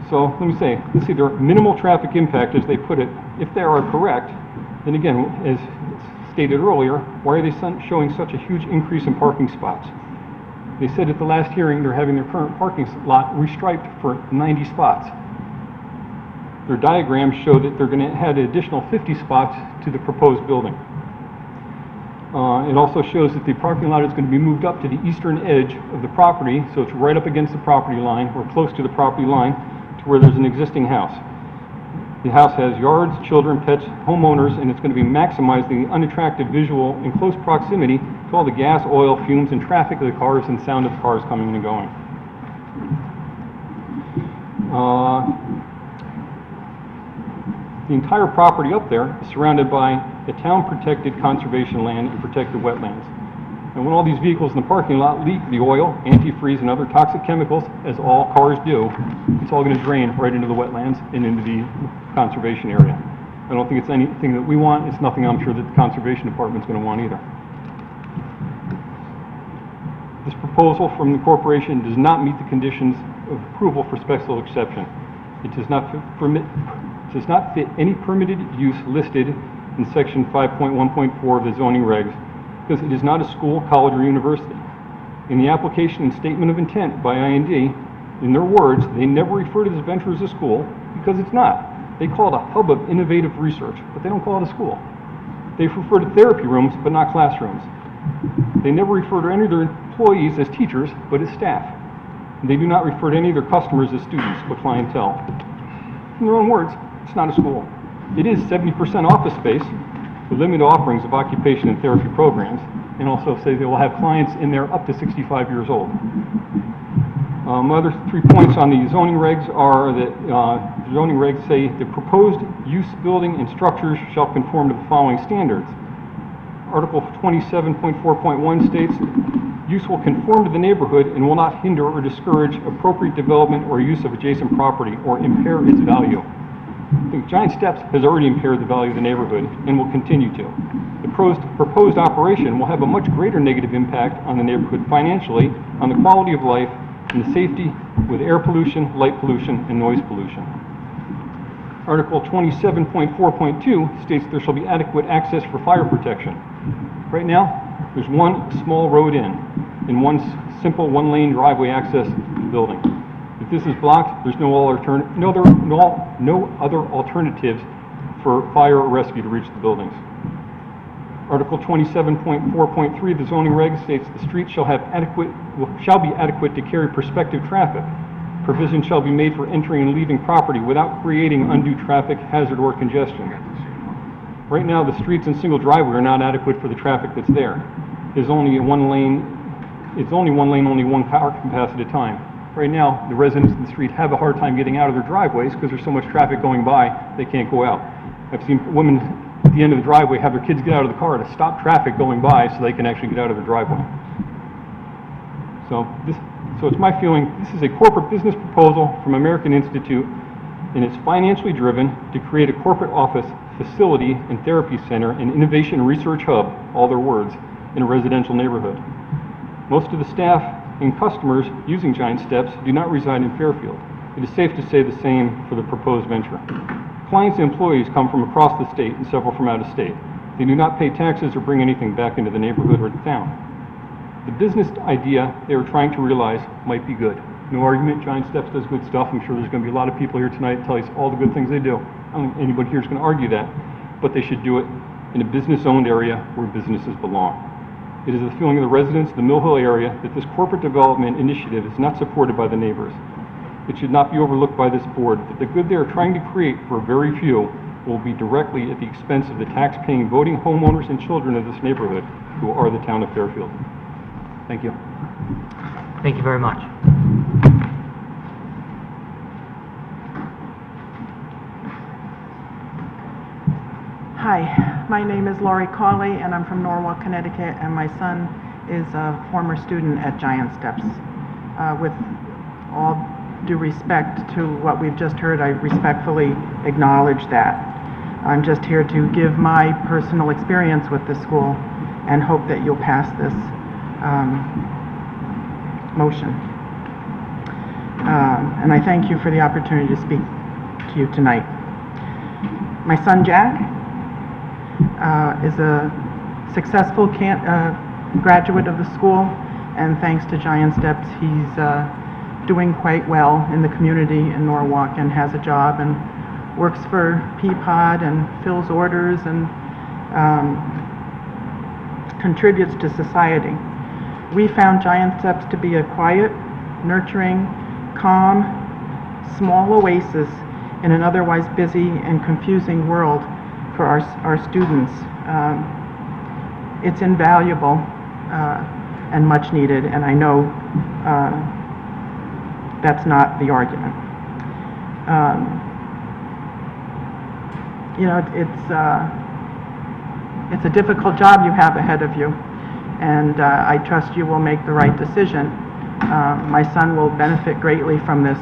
So let me say, let's see, their minimal traffic impact, as they put it, if they are correct, then again, as stated earlier, why are they showing such a huge increase in parking spots? They said at the last hearing they're having their current parking lot restriped for 90 spots. Their diagrams show that they're going to add an additional 50 spots to the proposed building. It also shows that the parking lot is going to be moved up to the eastern edge of the property, so it's right up against the property line, or close to the property line, to where there's an existing house. The house has yards, children, pets, homeowners, and it's going to be maximizing the unattractive visual in close proximity to all the gas, oil, fumes, and traffic of the cars and sound of the cars coming in and going. The entire property up there is surrounded by a town-protected conservation land and protected wetlands. And when all these vehicles in the parking lot leak the oil, antifreeze, and other toxic chemicals, as all cars do, it's all going to drain right into the wetlands and into the conservation area. I don't think it's anything that we want. It's nothing I'm sure that the Conservation Department's going to want either. This proposal from the corporation does not meet the conditions of approval for special exception. It does not fit any permitted use listed in section 5.1.4 of the zoning regs because it is not a school, college, or university. In the application and statement of intent by IND, in their words, they never refer to this venture as a school because it's not. They call it a hub of innovative research, but they don't call it a school. They refer to therapy rooms, but not classrooms. They never refer to any of their employees as teachers, but as staff. And they do not refer to any of their customers as students, but clientele. In their own words, it's not a school. It is 70% office space with limited offerings of occupation and therapy programs, and also say they will have clients in there up to 65 years old. Other 3 points on the zoning regs are that the zoning regs say the proposed use, building, and structures shall conform to the following standards. Article 27.4.1 states, use will conform to the neighborhood and will not hinder or discourage appropriate development or use of adjacent property or impair its value. The Giant Steps has already impaired the value of the neighborhood and will continue to. The proposed operation will have a much greater negative impact on the neighborhood financially, on the quality of life, and the safety with air pollution, light pollution, and noise pollution. Article 27.4.2 states there shall be adequate access for fire protection. Right now, there's one small road in and one simple one-lane driveway access to the building. If this is blocked, there's no other alternatives for fire or rescue to reach the buildings. Article 27.4.3 of the zoning regs states the street shall be adequate to carry prospective traffic. Provision shall be made for entering and leaving property without creating undue traffic hazard or congestion. Right now, the streets and single driveway are not adequate for the traffic that's there. There's only one lane, only one car can pass at a time. Right now, the residents of the street have a hard time getting out of their driveways because there's so much traffic going by, they can't go out. I've seen women at the end of the driveway have their kids get out of the car to stop traffic going by so they can actually get out of their driveway. So it's my feeling this is a corporate business proposal from American Institute, and it's financially driven to create a corporate office, facility, and therapy center, and innovation and research hub, all their words, in a residential neighborhood. Most of the staff and customers using Giant Steps do not reside in Fairfield. It is safe to say the same for the proposed venture. Clients and employees come from across the state and several from out of state. They do not pay taxes or bring anything back into the neighborhood or the town. The business idea they were trying to realize might be good. No argument, Giant Steps does good stuff. I'm sure there's going to be a lot of people here tonight to tell you all the good things they do. I don't think anybody here is going to argue that, but they should do it in a business-owned area where businesses belong. It is the feeling of the residents of the Mill Hill area that this corporate development initiative is not supported by the neighbors. It should not be overlooked by this board that the good they are trying to create for very few will be directly at the expense of the tax-paying voting homeowners and children of this neighborhood who are the town of Fairfield. Thank you. Thank you very much. Hi, my name is Lori Cawley, and I'm from Norwalk, Connecticut, and my son is a former student at Giant Steps. With all due respect to what we've just heard, I respectfully acknowledge that. I'm just here to give my personal experience with the school and hope that you'll pass this motion. And I thank you for the opportunity to speak to you tonight. My son Jack is a successful graduate of the school, and thanks to Giant Steps, he's doing quite well in the community in Norwalk and has a job and works for Peapod and fills orders and contributes to society. We found Giant Steps to be a quiet, nurturing, calm, small oasis in an otherwise busy and confusing world for our students. It's invaluable and much needed, and I know that's not the argument. You know, it's a difficult job you have ahead of you, and I trust you will make the right decision. My son will benefit greatly from this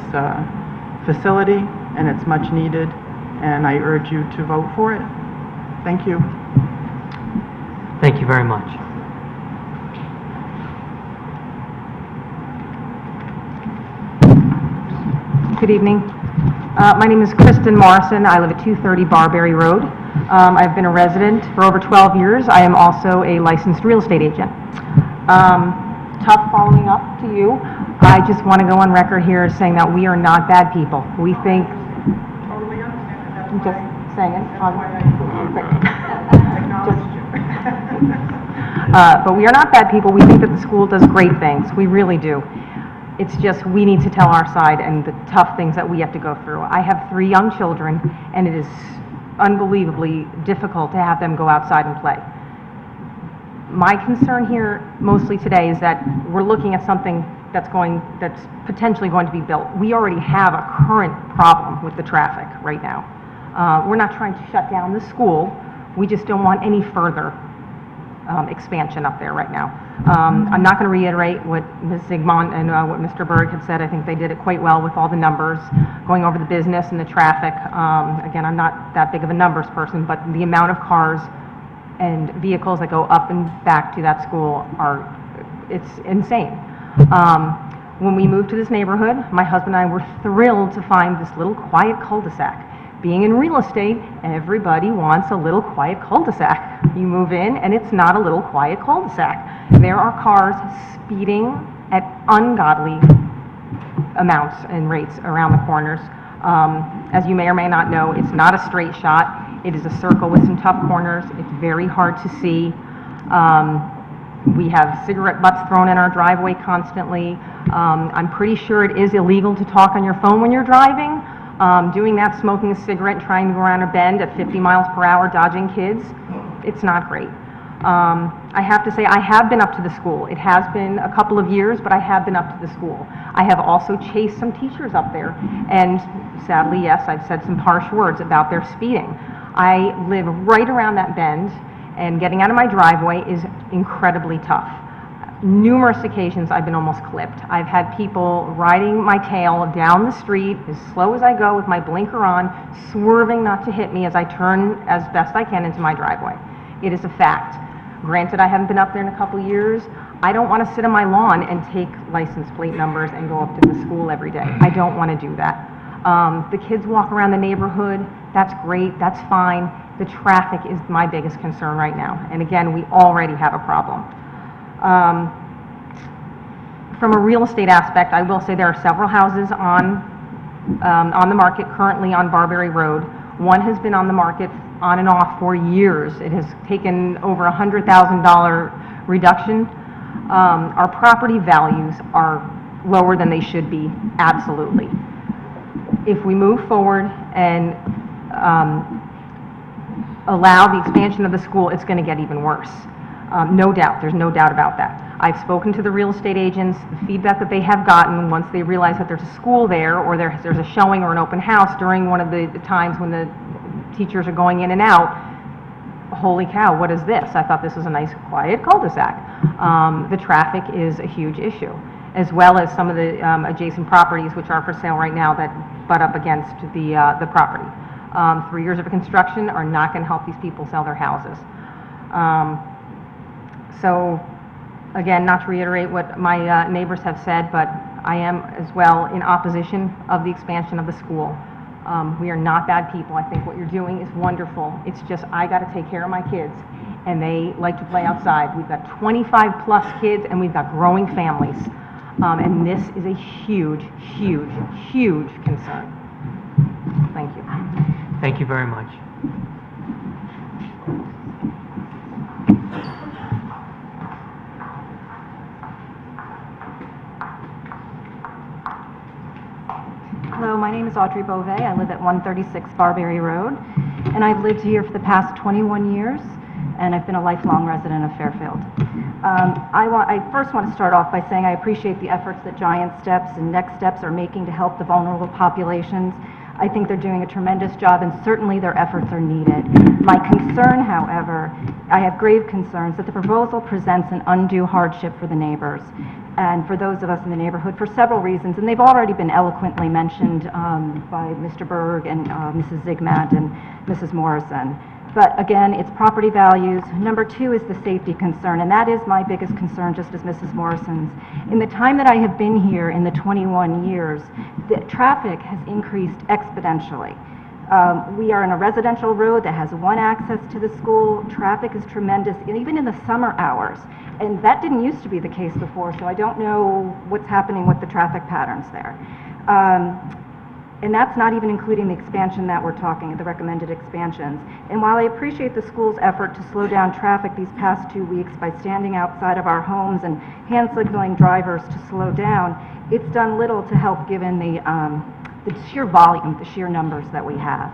facility, and it's much needed, and I urge you to vote for it. Thank you. Thank you very much. Good evening. My name is Kristen Morrison. I live at 230 Barberry Road. I've been a resident for over 12 years. I am also a licensed real estate agent. Tough following up to you. I just want to go on record here saying that we are not bad people. We think... Totally understand that. I'm just saying it. But we are not bad people. We think that the school does great things. We really do. It's just we need to tell our side and the tough things that we have to go through. I have 3 young children, and it is unbelievably difficult to have them go outside and play. My concern here mostly today is that we're looking at something that's potentially going to be built. We already have a current problem with the traffic right now. We're not trying to shut down the school. We just don't want any further expansion up there right now. I'm not going to reiterate what Ms. Zigmont and what Mr. Berg had said. I think they did it quite well with all the numbers, going over the business and the traffic. Again, I'm not that big of a numbers person, but the amount of cars and vehicles that go up and back to that school it's insane. When we moved to this neighborhood, my husband and I were thrilled to find this little quiet cul-de-sac. Being in real estate, everybody wants a little quiet cul-de-sac. You move in and it's not a little quiet cul-de-sac. There are cars speeding at ungodly amounts and rates around the corners. As you may or may not know, it's not a straight shot. It is a circle with some tough corners. It's very hard to see. We have cigarette butts thrown in our driveway constantly. I'm pretty sure it is illegal to talk on your phone when you're driving. Doing that, smoking a cigarette, trying to go around a bend at 50 miles per hour, dodging kids, it's not great. I have to say, I have been up to the school. It has been a couple of years, but I have been up to the school. I have also chased some teachers up there, and sadly, yes, I've said some harsh words about their speeding. I live right around that bend, and getting out of my driveway is incredibly tough. Numerous occasions I've been almost clipped. I've had people riding my tail down the street as slow as I go with my blinker on, swerving not to hit me as I turn as best I can into my driveway. It is a fact. Granted, I haven't been up there in a couple years. I don't want to sit on my lawn and take license plate numbers and go up to the school every day. I don't want to do that. The kids walk around the neighborhood. That's great. That's fine. The traffic is my biggest concern right now. And again, we already have a problem. From a real estate aspect, I will say there are several houses on the market currently on Barberry Road. One has been on the market on and off for years. It has taken over $100,000 reduction. Our property values are lower than they should be, absolutely. If we move forward and allow the expansion of the school, it's going to get even worse. No doubt, there's no doubt about that. I've spoken to the real estate agents. The feedback that they have gotten once they realize that there's a school there, or there's a showing or an open house during one of the times when the teachers are going in and out, holy cow, what is this? I thought this was a nice quiet cul-de-sac. The traffic is a huge issue, as well as some of the adjacent properties which are for sale right now that butt up against the property. 3 years of construction are not going to help these people sell their houses. So, again, not to reiterate what my neighbors have said, but I am as well in opposition of the expansion of the school. We are not bad people. I think what you're doing is wonderful. It's just I got to take care of my kids, and they like to play outside. We've got 25 plus kids, and we've got growing families. And this is a huge, huge, huge concern. Thank you. Thank you very much. Hello, my name is Audrey Beauvais. I live at 136 Barberry Road, and I've lived here for the past 21 years, and I've been a lifelong resident of Fairfield. I first want to start off by saying I appreciate the efforts that Giant Steps and Next Steps are making to help the vulnerable populations. I think they're doing a tremendous job, and certainly their efforts are needed. My concern, however, I have grave concerns that the proposal presents an undue hardship for the neighbors and for those of us in the neighborhood for several reasons, and they've already been eloquently mentioned by Mr. Berg and Mrs. Zigmant and Mrs. Morrison. But again, it's property values. Number two is the safety concern, and that is my biggest concern, just as Mrs. Morrison's. In the time that I have been here, in the 21 years, the traffic has increased exponentially. We are on a residential road that has one access to the school. Traffic is tremendous, and even in the summer hours. And that didn't used to be the case before, so I don't know what's happening with the traffic patterns there. And that's not even including the expansion that we're talking, the recommended expansions. And while I appreciate the school's effort to slow down traffic these past 2 weeks by standing outside of our homes and hand signaling drivers to slow down, it's done little to help given the sheer volume, the sheer numbers that we have.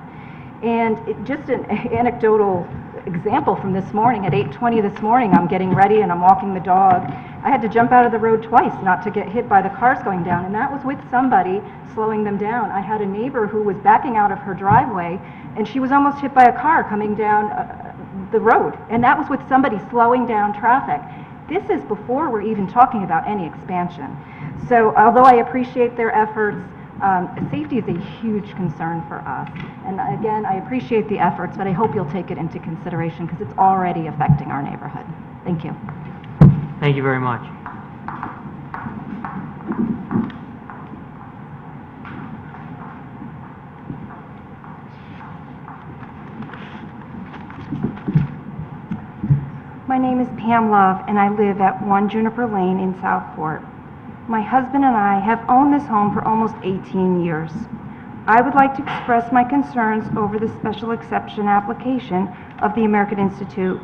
And just an anecdotal example from this morning, at 8:20 this morning, I'm getting ready and I'm walking the dog. I had to jump out of the road twice not to get hit by the cars going down, and that was with somebody slowing them down. I had a neighbor who was backing out of her driveway, and she was almost hit by a car coming down the road, and that was with somebody slowing down traffic. This is before we're even talking about any expansion. So although I appreciate their efforts, safety is a huge concern for us. And again, I appreciate the efforts, but I hope you'll take it into consideration because it's already affecting our neighborhood. Thank you. Thank you very much. My name is Pam Love, and I live at 1 Juniper Lane in Southport. My husband and I have owned this home for almost 18 years. I would like to express my concerns over the special exception application of the American Institute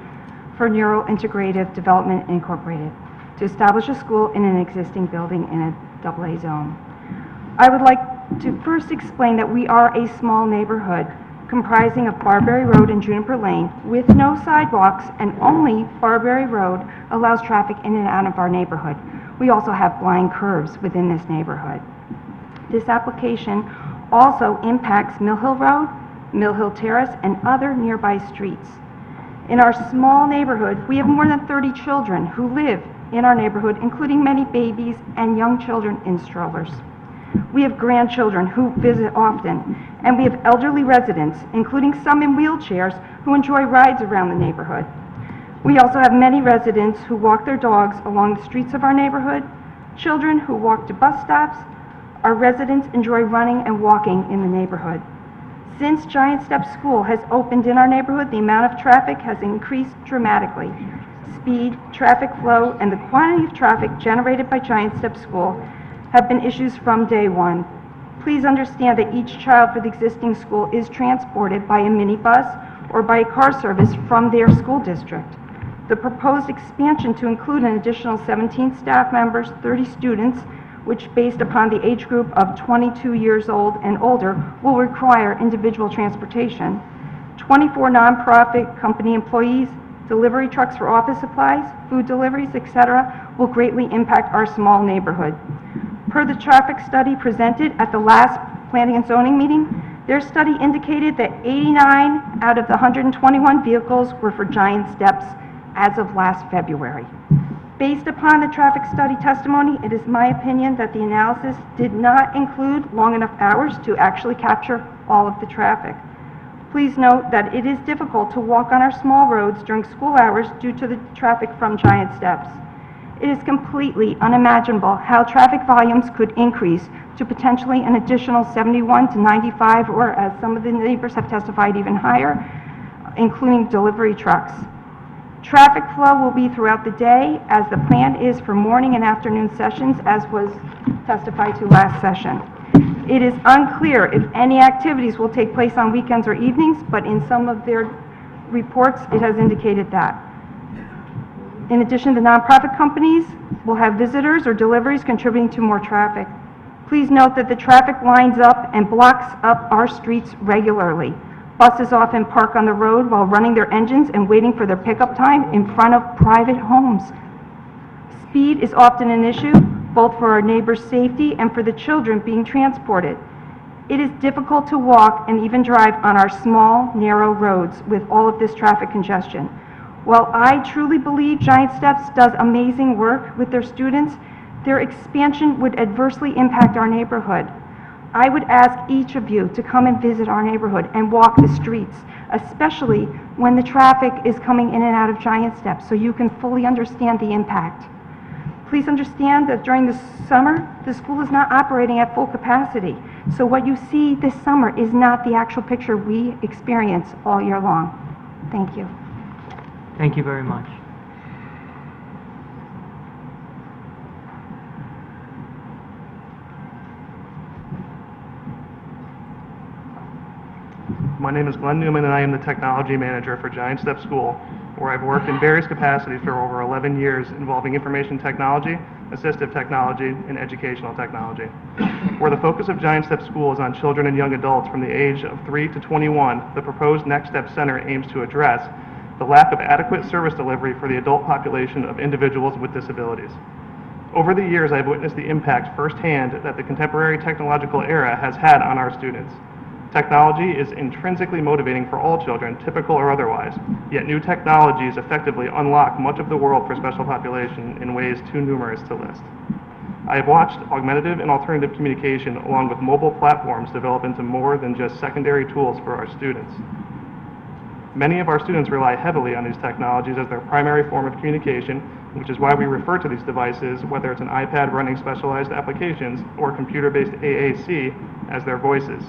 for Neurointegrative Development Incorporated to establish a school in an existing building in a AA zone. I would like to first explain that we are a small neighborhood comprising of Barberry Road and Juniper Lane with no sidewalks, and only Barberry Road allows traffic in and out of our neighborhood. We also have blind curves within this neighborhood. This application also impacts Mill Hill Road, Mill Hill Terrace, and other nearby streets. In our small neighborhood, we have more than 30 children who live in our neighborhood, including many babies and young children in strollers. We have grandchildren who visit often, and we have elderly residents, including some in wheelchairs, who enjoy rides around the neighborhood. We also have many residents who walk their dogs along the streets of our neighborhood, children who walk to bus stops. Our residents enjoy running and walking in the neighborhood. Since Giant Steps School has opened in our neighborhood, the amount of traffic has increased dramatically. Speed, traffic flow, and the quantity of traffic generated by Giant Steps School have been issues from day one. Please understand that each child for the existing school is transported by a minibus or by a car service from their school district. The proposed expansion to include an additional 17 staff members, 30 students, which based upon the age group of 22 years old and older will require individual transportation. 24 nonprofit company employees, delivery trucks for office supplies, food deliveries, etc., will greatly impact our small neighborhood. Per the traffic study presented at the last Planning and Zoning meeting, their study indicated that 89 out of the 121 vehicles were for Giant Steps as of last February. Based upon the traffic study testimony, it is my opinion that the analysis did not include long enough hours to actually capture all of the traffic. Please note that it is difficult to walk on our small roads during school hours due to the traffic from Giant Steps. It is completely unimaginable how traffic volumes could increase to potentially an additional 71 to 95, or as some of the neighbors have testified, even higher, including delivery trucks. Traffic flow will be throughout the day, as the plan is for morning and afternoon sessions, as was testified to last session. It is unclear if any activities will take place on weekends or evenings, but in some of their reports, it has indicated that. In addition, the nonprofit companies will have visitors or deliveries contributing to more traffic. Please note that the traffic lines up and blocks up our streets regularly. Buses often park on the road while running their engines and waiting for their pickup time in front of private homes. Speed is often an issue, both for our neighbors' safety and for the children being transported. It is difficult to walk and even drive on our small, narrow roads with all of this traffic congestion. While I truly believe Giant Steps does amazing work with their students, their expansion would adversely impact our neighborhood. I would ask each of you to come and visit our neighborhood and walk the streets, especially when the traffic is coming in and out of Giant Steps, so you can fully understand the impact. Please understand that during the summer, the school is not operating at full capacity. So what you see this summer is not the actual picture we experience all year long. Thank you. Thank you very much. My name is Glenn Newman, and I am the technology manager for Giant Step School, where I've worked in various capacities for over 11 years involving information technology, assistive technology, and educational technology. Where the focus of Giant Step School is on children and young adults from the age of 3 to 21, the proposed Next Step Center aims to address the lack of adequate service delivery for the adult population of individuals with disabilities. Over the years, I've witnessed the impact firsthand that the contemporary technological era has had on our students. Technology is intrinsically motivating for all children, typical or otherwise, yet new technologies effectively unlock much of the world for special population in ways too numerous to list. I have watched augmentative and alternative communication along with mobile platforms develop into more than just secondary tools for our students. Many of our students rely heavily on these technologies as their primary form of communication, which is why we refer to these devices, whether it's an iPad running specialized applications or computer-based AAC, as their voices.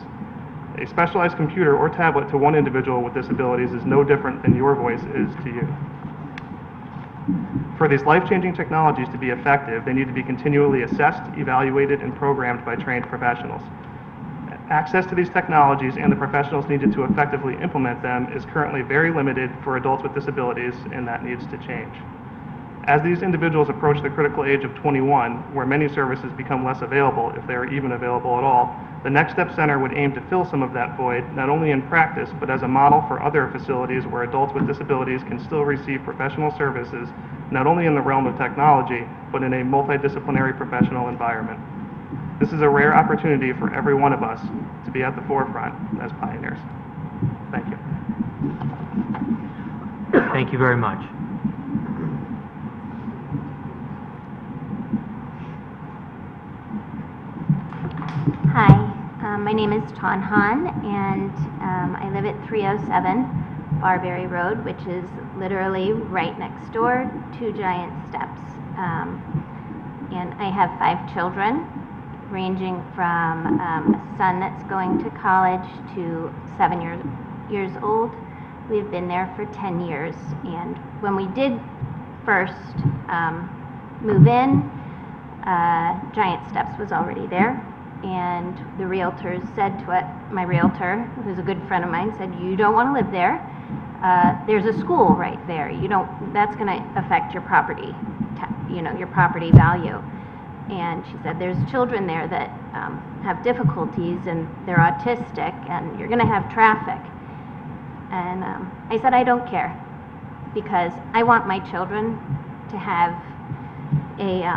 A specialized computer or tablet to one individual with disabilities is no different than your voice is to you. For these life-changing technologies to be effective, they need to be continually assessed, evaluated, and programmed by trained professionals. Access to these technologies and the professionals needed to effectively implement them is currently very limited for adults with disabilities, and that needs to change. As these individuals approach the critical age of 21, where many services become less available, if they are even available at all, the Next Step Center would aim to fill some of that void, not only in practice, but as a model for other facilities where adults with disabilities can still receive professional services, not only in the realm of technology, but in a multidisciplinary professional environment. This is a rare opportunity for every one of us to be at the forefront as pioneers. Thank you. Thank you very much. Hi, my name is Ton Han, and I live at 307 Barberry Road, which is literally right next door to Giant Steps. And I have 5 children, ranging from a son that's going to college to 7 years old. We've been there for 10 years, and when we did first move in, Giant Steps was already there. And the realtors said to it, my realtor, who's a good friend of mine, said, "You don't want to live there. There's a school right there. That's going to affect your property, your property value." And she said, "There's children there that have difficulties, and they're autistic, and you're going to have traffic." And I said, "I don't care, because I want my children to have a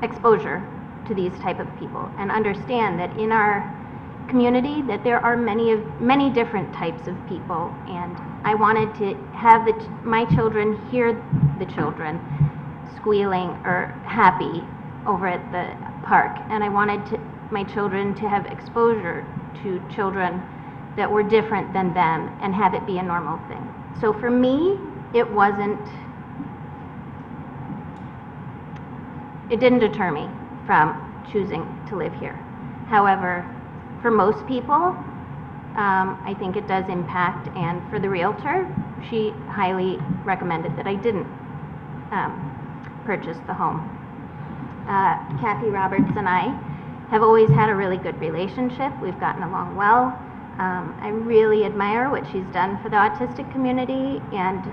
exposure to these type of people, and understand that in our community that there are many different types of people, and I wanted to have my children hear the children squealing or happy over at the park, and I wanted my children to have exposure to children that were different than them and have it be a normal thing." So for me, it didn't deter me from choosing to live here. However, for most people, I think it does impact, and for the realtor, she highly recommended that I didn't purchase the home. Kathy Roberts and I have always had a really good relationship. We've gotten along well. I really admire what she's done for the autistic community and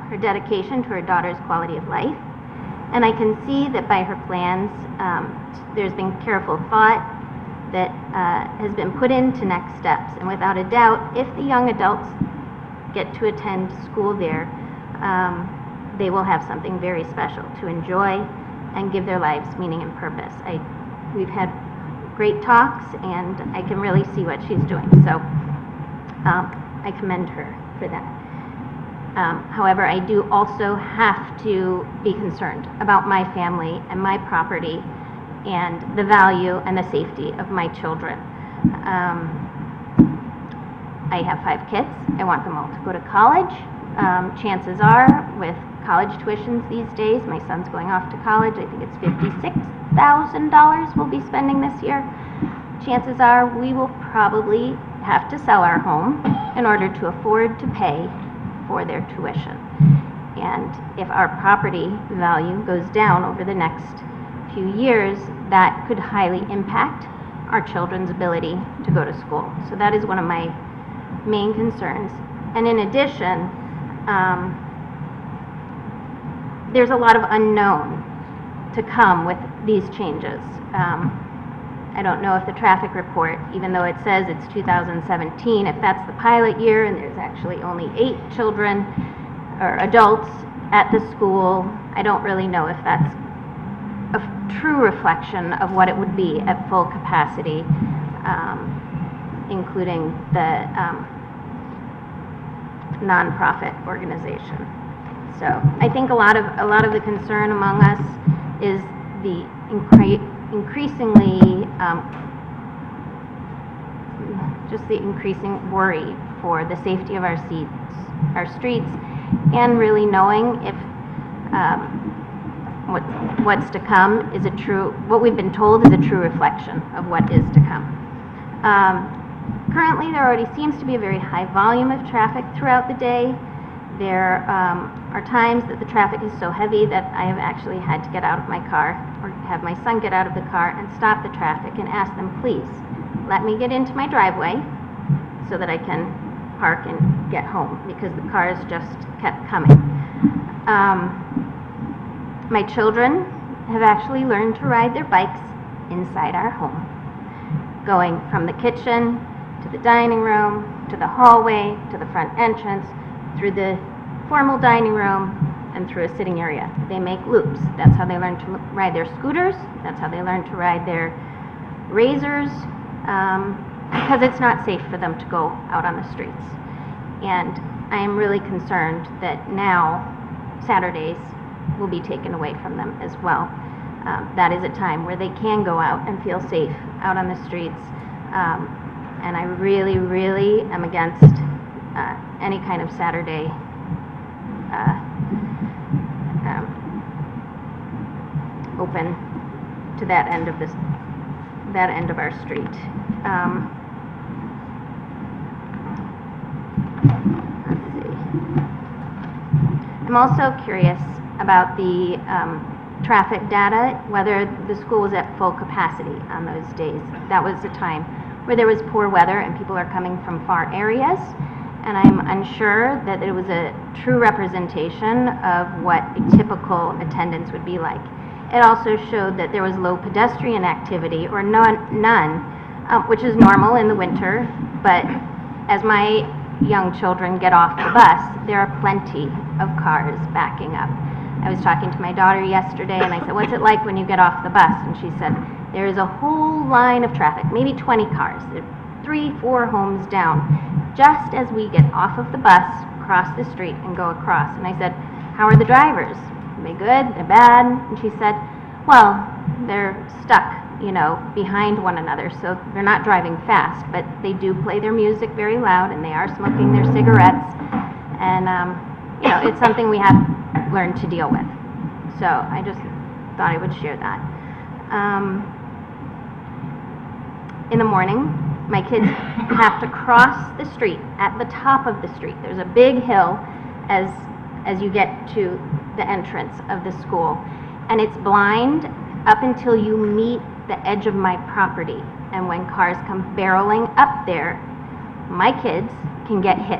her dedication to her daughter's quality of life. And I can see that by her plans, there's been careful thought that has been put into Next Steps. And without a doubt, if the young adults get to attend school there, they will have something very special to enjoy and give their lives meaning and purpose. We've had great talks, and I can really see what she's doing. So I commend her for that. However, I do also have to be concerned about my family and my property and the value and the safety of my children. I have 5 kids. I want them all to go to college. Chances are, with college tuitions these days. My son's going off to college. I think it's $56,000 we'll be spending this year. Chances are we will probably have to sell our home in order to afford to pay for their tuition. And if our property value goes down over the next few years, that could highly impact our children's ability to go to school. So that is one of my main concerns. And in addition, there's a lot of unknown to come with these changes. I don't know if the traffic report, even though it says it's 2017, if that's the pilot year and there's actually only 8 children or adults at the school, I don't really know if that's a true reflection of what it would be at full capacity, including the nonprofit organization. So I think a lot of the concern among us is the increasingly just the increasing worry for the safety of our streets, and really knowing if what's to come is what we've been told is a true reflection of what is to come. Currently, there already seems to be a very high volume of traffic throughout the day. There are times that the traffic is so heavy that I have actually had to get out of my car or have my son get out of the car and stop the traffic and ask them, please, let me get into my driveway so that I can park and get home, because the cars just kept coming. My children have actually learned to ride their bikes inside our home, going from the kitchen to the dining room, to the hallway, to the front entrance, through the formal dining room, and through a sitting area. They make loops. That's how they learn to ride their scooters. That's how they learn to ride their razors, because it's not safe for them to go out on the streets. And I am really concerned that now Saturdays will be taken away from them as well. That is a time where they can go out and feel safe out on the streets. And I really, really am against any kind of Saturday open to that end of our street. Let's see. I'm also curious about the traffic data, whether the school was at full capacity on those days. That was a time where there was poor weather and people are coming from far areas, and I'm unsure that it was a true representation of what a typical attendance would be like. It also showed that there was low pedestrian activity, or none, which is normal in the winter, but as my young children get off the bus, there are plenty of cars backing up. I was talking to my daughter yesterday, and I said, what's it like when you get off the bus? And she said, there is a whole line of traffic, maybe 20 cars, 3-4 homes down, just as we get off of the bus, cross the street, and go across. And I said, how are the drivers? Are they good? They're bad? And she said, well, they're stuck, behind one another, so they're not driving fast, but they do play their music very loud, and they are smoking their cigarettes, and, it's something we have learned to deal with. So I just thought I would share that. In the morning, my kids have to cross the street at the top of the street. There's a big hill as you get to the entrance of the school, and it's blind up until you meet the edge of my property. And when cars come barreling up there, my kids can get hit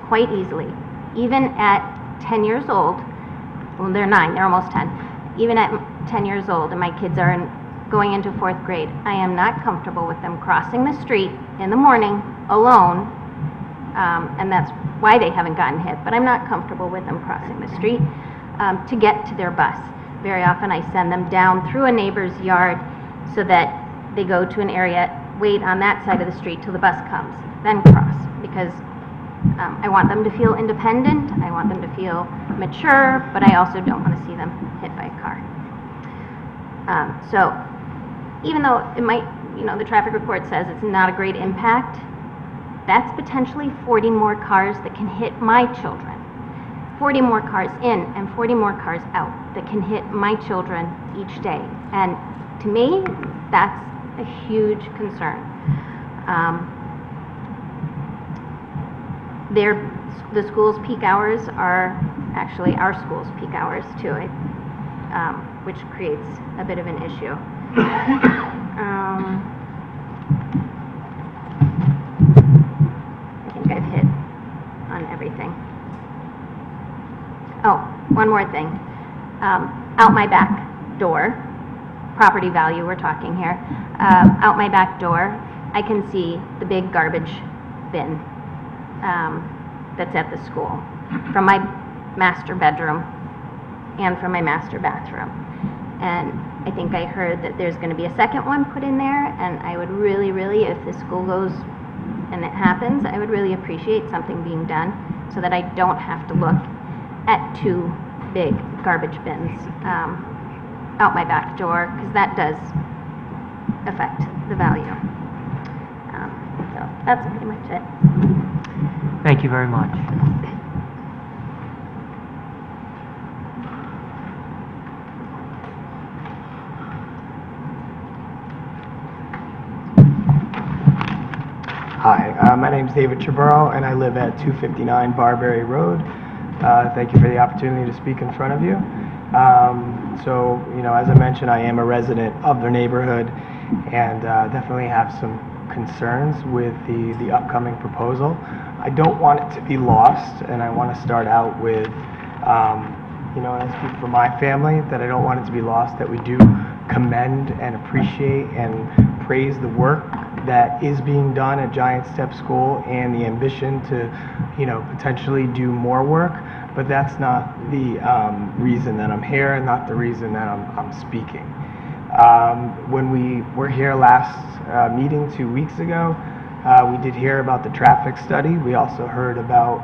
quite easily. Even at 10 years old, well, they're 9, they're almost 10. Even at 10 years old, and my kids are going into 4th grade, I am not comfortable with them crossing the street in the morning alone, and that's why they haven't gotten hit, but I'm not comfortable with them crossing the street to get to their bus. Very often I send them down through a neighbor's yard so that they go to an area, wait on that side of the street till the bus comes, then cross, because I want them to feel independent, I want them to feel mature, but I also don't want to see them hit by a car. So even though it might, the traffic report says it's not a great impact, that's potentially 40 more cars that can hit my children. 40 more cars in and 40 more cars out that can hit my children each day. And to me, that's a huge concern. The school's peak hours are actually our school's peak hours too, which creates a bit of an issue. I think I've hit on everything. Oh, one more thing. Out my back door, property value we're talking here, out my back door, I can see the big garbage bin that's at the school from my master bedroom and from my master bathroom. And I think I heard that there's going to be a second one put in there, and I would really, really, if the school goes and it happens, I would really appreciate something being done so that I don't have to look at two big garbage bins out my back door, because that does affect the value. So that's pretty much it. Thank you very much. Hi, my name is David Chaburo, and I live at 259 Barberry Road. Thank you for the opportunity to speak in front of you. So, as I mentioned, I am a resident of the neighborhood, and definitely have some concerns with the upcoming proposal. I don't want it to be lost, and I want to start out with, and I speak for my family, that I don't want it to be lost, that we do commend and appreciate and praise the work that is being done at Giant Step School and the ambition to, potentially do more work. But that's not the reason that I'm here, and not the reason that I'm speaking. When we were here last meeting 2 weeks ago, we did hear about the traffic study. We also heard about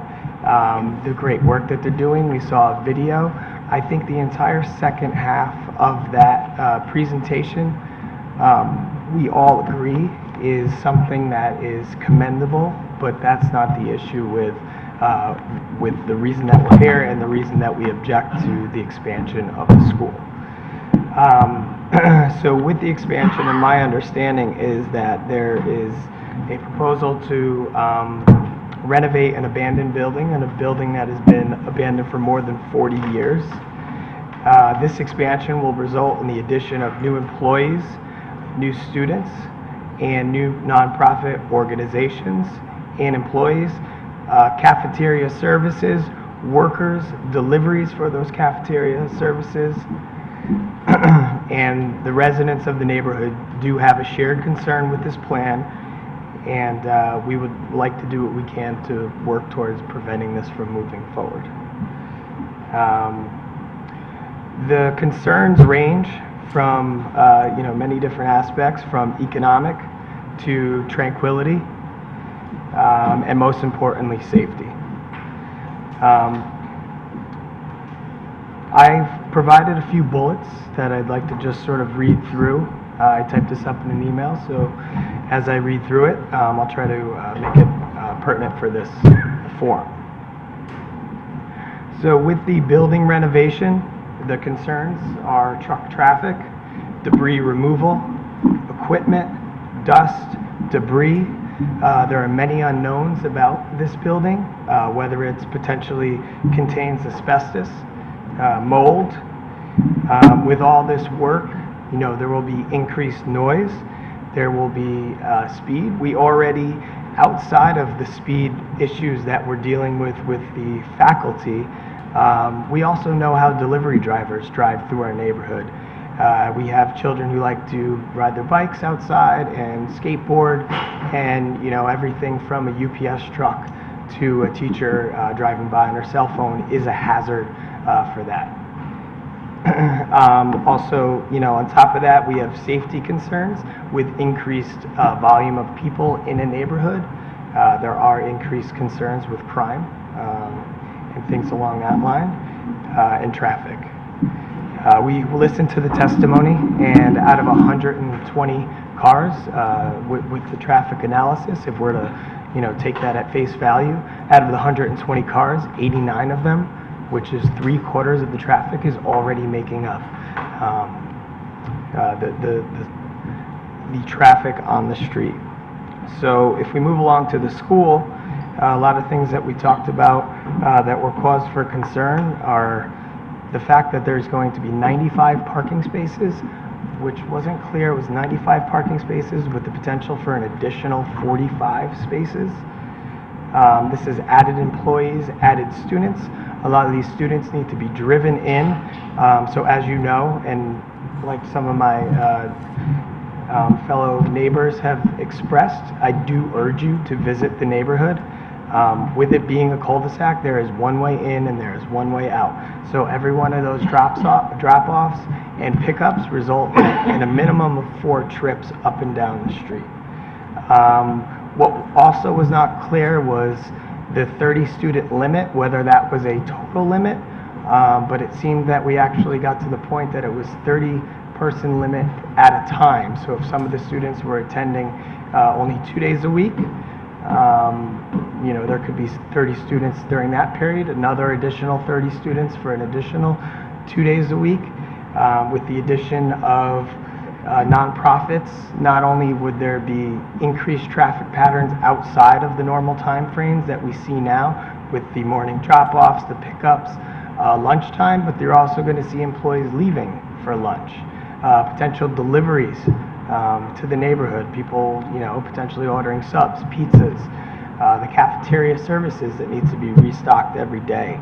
the great work that they're doing. We saw a video. I think the entire second half of that presentation, we all agree is something that is commendable, but that's not the issue with the reason that we're here and the reason that we object to the expansion of the school. So with the expansion, and my understanding is that there is a proposal to renovate an abandoned building, and a building that has been abandoned for more than 40 years. This expansion will result in the addition of new employees, new students, and new nonprofit organizations and employees, cafeteria services, workers, deliveries for those cafeteria services, and the residents of the neighborhood do have a shared concern with this plan, and we would like to do what we can to work towards preventing this from moving forward. The concerns range from many different aspects, from economic to tranquility, and most importantly, safety. I've provided a few bullets that I'd like to just sort of read through. I typed this up in an email, so as I read through it, I'll try to make it pertinent for this forum. So with the building renovation, the concerns are truck traffic, debris removal, equipment, dust, debris. There are many unknowns about this building, whether it's potentially contains asbestos, mold. With all this work, there will be increased noise, there will be speed. We already, outside of the speed issues that we're dealing with the faculty, we also know how delivery drivers drive through our neighborhood. We have children who like to ride their bikes outside and skateboard, and everything from a UPS truck to a teacher driving by on her cell phone is a hazard for that. Also, on top of that, we have safety concerns with increased volume of people in a neighborhood. There are increased concerns with crime and things along that line, and traffic. We listened to the testimony, and out of 120 cars with the traffic analysis, if we're to take that at face value, out of the 120 cars, 89 of them which is 3/4 of the traffic, is already making up the traffic on the street. So if we move along to the school, a lot of things that we talked about that were cause for concern are the fact that there's going to be 95 parking spaces, which wasn't clear. It was 95 parking spaces with the potential for an additional 45 spaces. This is added employees, added students. A lot of these students need to be driven in. So as you know, and like some of my fellow neighbors have expressed, I do urge you to visit the neighborhood. With it being a cul-de-sac, there is one way in and there is one way out. So every one of those drop-offs and pickups result in a minimum of 4 trips up and down the street. What also was not clear was the 30-student limit, whether that was a total limit, but it seemed that we actually got to the point that it was 30-person limit at a time. So if some of the students were attending only 2 days a week, there could be 30 students during that period, another additional 30 students for an additional 2 days a week. With the addition of nonprofits, not only would there be increased traffic patterns outside of the normal timeframes that we see now with the morning drop-offs, the pickups, lunchtime, but you're also going to see employees leaving for lunch. Potential deliveries to the neighborhood, people, potentially ordering subs, pizzas, the cafeteria services that needs to be restocked every day.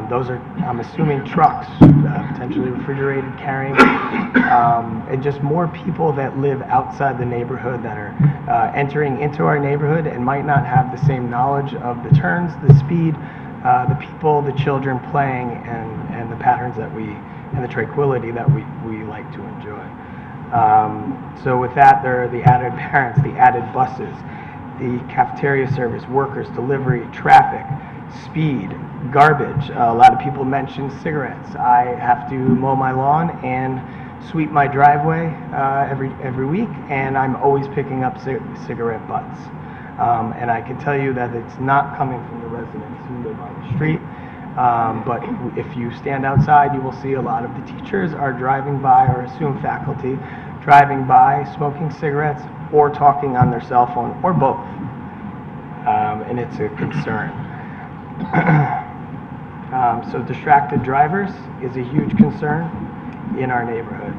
Those are, I'm assuming, trucks, potentially refrigerated carrying, and just more people that live outside the neighborhood that are entering into our neighborhood and might not have the same knowledge of the turns, the speed, the people, the children playing, and the patterns that and the tranquility that we like to enjoy. So with that, there are the added parents, the added buses, the cafeteria service, workers, delivery, traffic, speed, garbage. A lot of people mention cigarettes. I have to mow my lawn and sweep my driveway every week, and I'm always picking up cigarette butts. And I can tell you that it's not coming from the residents who live on the street. But if you stand outside, you will see a lot of the teachers are driving by, or assume faculty, driving by, smoking cigarettes, or talking on their cell phone, or both. And it's a concern. So distracted drivers is a huge concern in our neighborhood.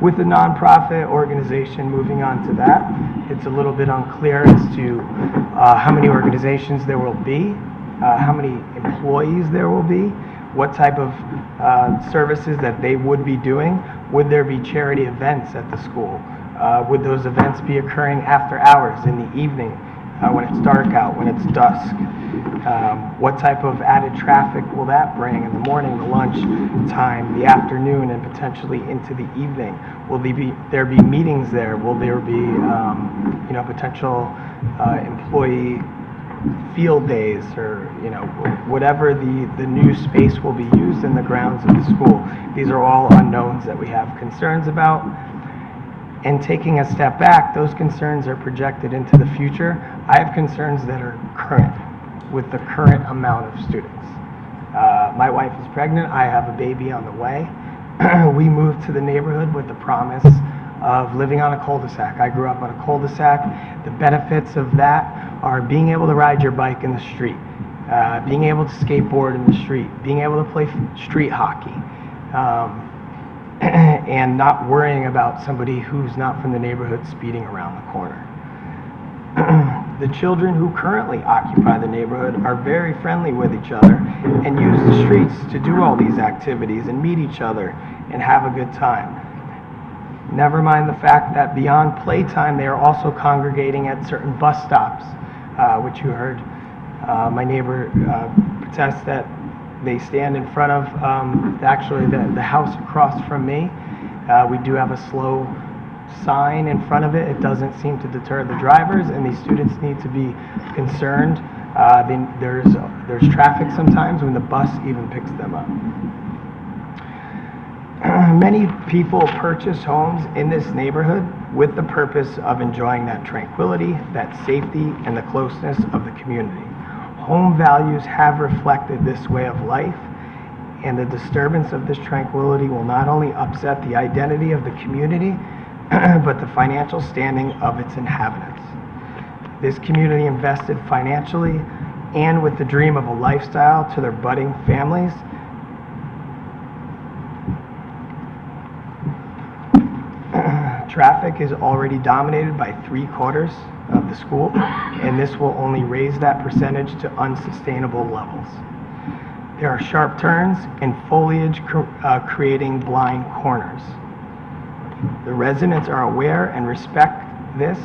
With the nonprofit organization, moving on to that, it's a little bit unclear as to how many organizations there will be, how many employees there will be, what type of services that they would be doing. Would there be charity events at the school? Would those events be occurring after hours, in the evening, when it's dark out, when it's dusk? What type of added traffic will that bring in the morning, the lunch time, the afternoon, and potentially into the evening? Will there be meetings there? Will there be potential employee field days, or whatever the new space will be used in the grounds of the school? These are all unknowns that we have concerns about. And taking a step back, those concerns are projected into the future. I have concerns that are current, with the current amount of students. My wife is pregnant. I have a baby on the way. We moved to the neighborhood with the promise of living on a cul-de-sac. I grew up on a cul-de-sac. The benefits of that are being able to ride your bike in the street, being able to skateboard in the street, being able to play street hockey, and not worrying about somebody who's not from the neighborhood speeding around the corner. The children who currently occupy the neighborhood are very friendly with each other and use the streets to do all these activities and meet each other and have a good time. Never mind the fact that beyond playtime, they are also congregating at certain bus stops, which you heard my neighbor protest that they stand in front of actually the house across from me. We do have a slow sign in front of it. It doesn't seem to deter the drivers, and these students need to be concerned. There's traffic sometimes when the bus even picks them up. Many people purchase homes in this neighborhood with the purpose of enjoying that tranquility, that safety, and the closeness of the community. home values have reflected this way of life, and the disturbance of this tranquility will not only upset the identity of the community, but the financial standing of its inhabitants. This community invested financially and with the dream of a lifestyle to their budding families. Traffic is already dominated by 3/4 of the school, and this will only raise that percentage to unsustainable levels. There are sharp turns and foliage creating blind corners. The residents are aware and respect this,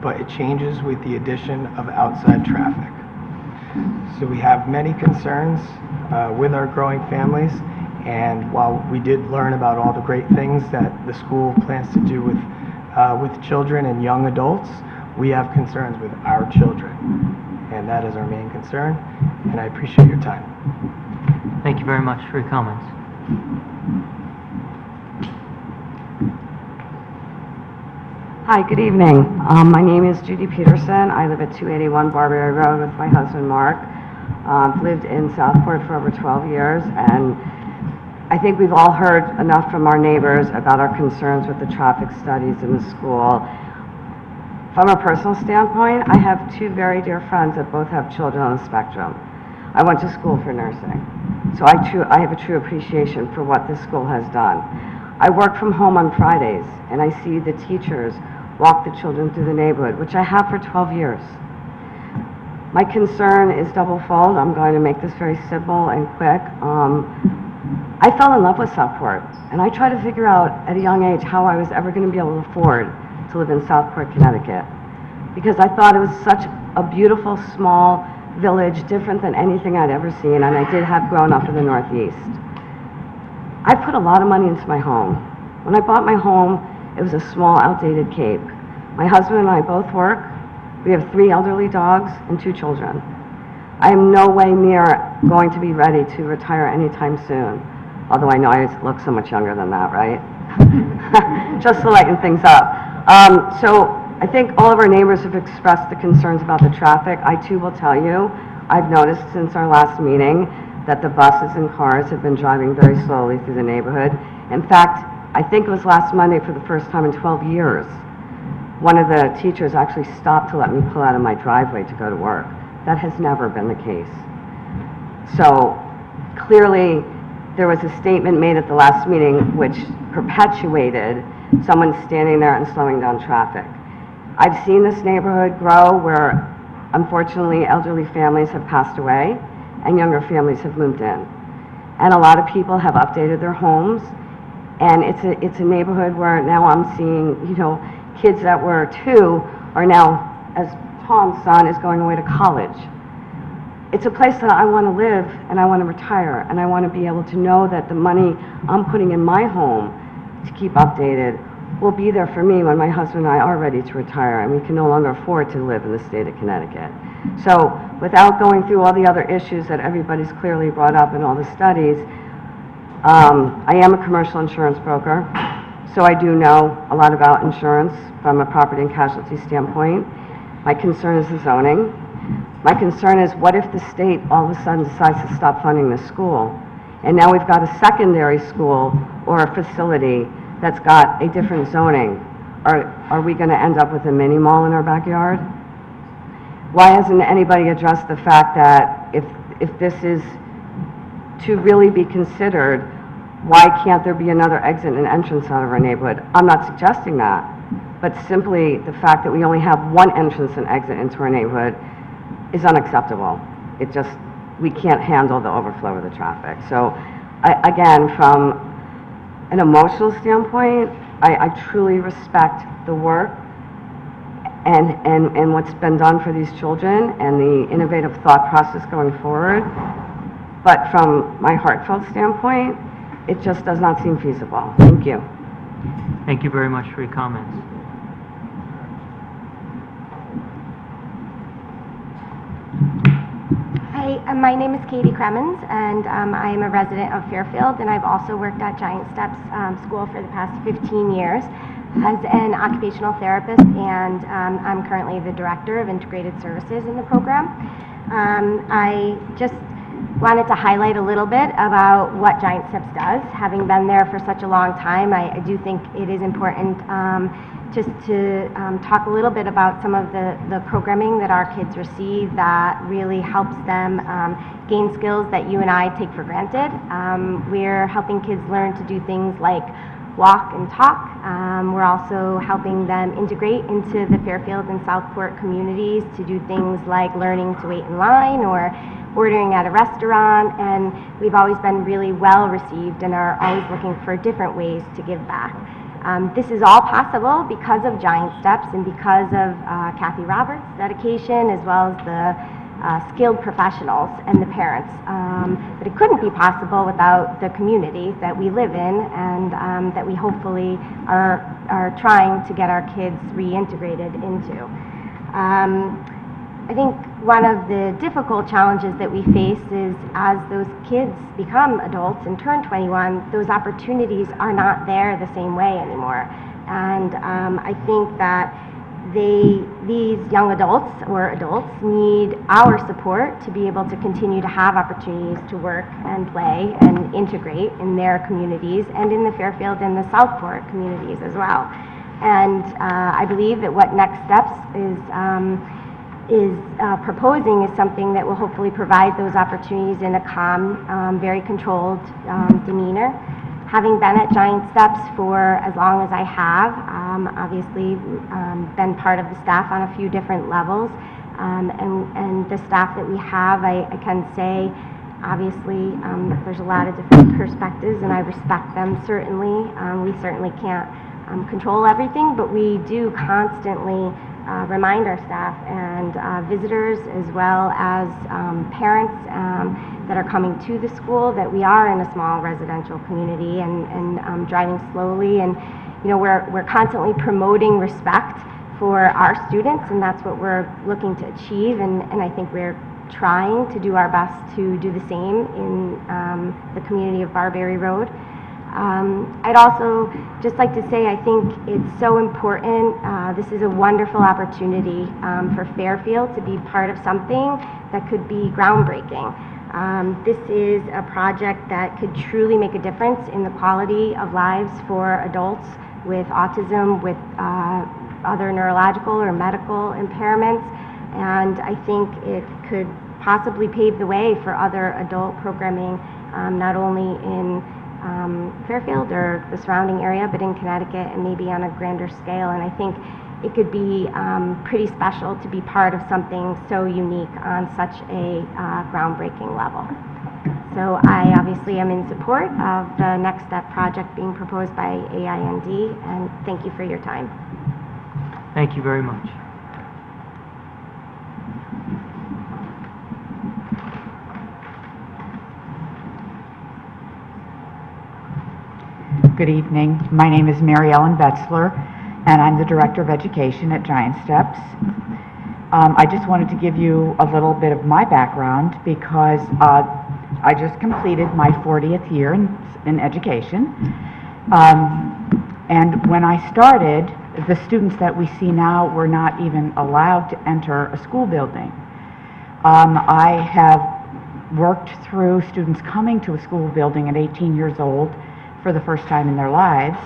but it changes with the addition of outside traffic. So we have many concerns with our growing families, and while we did learn about all the great things that the school plans to do with children and young adults, we have concerns with our children, and that is our main concern, and I appreciate your time. Thank you very much for your comments. Hi, good evening. My name is Judy Peterson. I live at 281 Barbary Road with my husband, Mark. I've lived in Southport for over 12 years, and I think we've all heard enough from our neighbors about our concerns with the traffic studies in the school. From a personal standpoint, I have two very dear friends that both have children on the spectrum. I went to school for nursing, so I have a true appreciation for what this school has done. I work from home on Fridays, and I see the teachers walk the children through the neighborhood, which I have for 12 years. My concern is double-fold. I'm going to make this very simple and quick. I fell in love with Southport, and I tried to figure out at a young age how I was ever going to be able to afford to live in Southport, Connecticut, because I thought it was such a beautiful, small village, different than anything I'd ever seen, and I did have grown up in the Northeast. I put a lot of money into my home. When I bought my home, it was a small, outdated Cape. My husband and I both work. We have 3 elderly dogs and 2 children. I am no way near going to be ready to retire anytime soon, although I know I look so much younger than that, right? Just to lighten things up. So I think all of our neighbors have expressed the concerns about the traffic. I too will tell you, I've noticed since our last meeting that the buses and cars have been driving very slowly through the neighborhood. In fact, I think it was last Monday for the first time in 12 years, one of the teachers actually stopped to let me pull out of my driveway to go to work. That has never been the case. So clearly, there was a statement made at the last meeting which perpetuated someone standing there and slowing down traffic. I've seen this neighborhood grow where, unfortunately, elderly families have passed away and younger families have moved in. And a lot of people have updated their homes, and it's a neighborhood where now I'm seeing, kids that were 2 are now, as Tom's son is going away to college. It's a place that I want to live, and I want to retire, and I want to be able to know that the money I'm putting in my home to keep updated will be there for me when my husband and I are ready to retire, and we can no longer afford to live in the state of Connecticut. So without going through all the other issues that everybody's clearly brought up in all the studies, I am a commercial insurance broker, so I do know a lot about insurance from a property and casualty standpoint. My concern is the zoning. My concern is, what if the state all of a sudden decides to stop funding the school? And now we've got a secondary school or a facility that's got a different zoning. Are we going to end up with a mini mall in our backyard? Why hasn't anybody addressed the fact that if this is to really be considered, why can't there be another exit and entrance out of our neighborhood? I'm not suggesting that, but simply the fact that we only have one entrance and exit into our neighborhood is unacceptable. We can't handle the overflow of the traffic. So, again, from an emotional standpoint, I truly respect the work and what's been done for these children and the innovative thought process going forward. But from my heartfelt standpoint, it just does not seem feasible. Thank you. Thank you very much for your comments. Hi, my name is Katie Cremens, and I am a resident of Fairfield, and I've also worked at Giant Steps School for the past 15 years as an occupational therapist, and I'm currently the Director of Integrated Services in the program. I just wanted to highlight a little bit about what Giant Steps does. Having been there for such a long time, I do think it is important just to talk a little bit about some of the programming that our kids receive that really helps them gain skills that you and I take for granted. We're helping kids learn to do things like walk and talk. We're also helping them integrate into the Fairfield and Southport communities to do things like learning to wait in line or ordering at a restaurant, and we've always been really well received and are always looking for different ways to give back. This is all possible because of Giant Steps and because of Kathy Roberts' dedication, as well as the skilled professionals and the parents. But it couldn't be possible without the community that we live in and that we hopefully are trying to get our kids reintegrated into. I think one of the difficult challenges that we face is as those kids become adults and turn 21, those opportunities are not there the same way anymore. And I think that these young adults or adults need our support to be able to continue to have opportunities to work and play and integrate in their communities and in the Fairfield and the Southport communities as well. And I believe that what Next Steps is proposing is something that will hopefully provide those opportunities in a calm, very controlled demeanor. Having been at Giant Steps for as long as I have, obviously been part of the staff on a few different levels, and the staff that we have, I can say, obviously, there's a lot of different perspectives, and I respect them certainly. We certainly can't control everything, but we do constantly remind our staff and visitors, as well as parents that are coming to the school, that we are in a small residential community and driving slowly. And you know, we're constantly promoting respect for our students, and that's what we're looking to achieve. And I think we're trying to do our best to do the same in the community of Barberry Road. I'd also just like to say I think it's so important. This is a wonderful opportunity for Fairfield to be part of something that could be groundbreaking. This is a project that could truly make a difference in the quality of lives for adults with autism, with other neurological or medical impairments, and I think it could possibly pave the way for other adult programming, not only in Fairfield or the surrounding area, but in Connecticut and maybe on a grander scale. And I think it could be pretty special to be part of something so unique on such a groundbreaking level. So I obviously am in support of the Next Step project being proposed by AIND, and thank you for your time. Thank you very much. Good evening. My name is Mary Ellen Betzler, and I'm the Director of Education at Giant Steps. I just wanted to give you a little bit of my background because I just completed my 40th year in education. And when I started, the students that we see now were not even allowed to enter a school building. I have worked through students coming to a school building at 18 years old for the first time in their lives.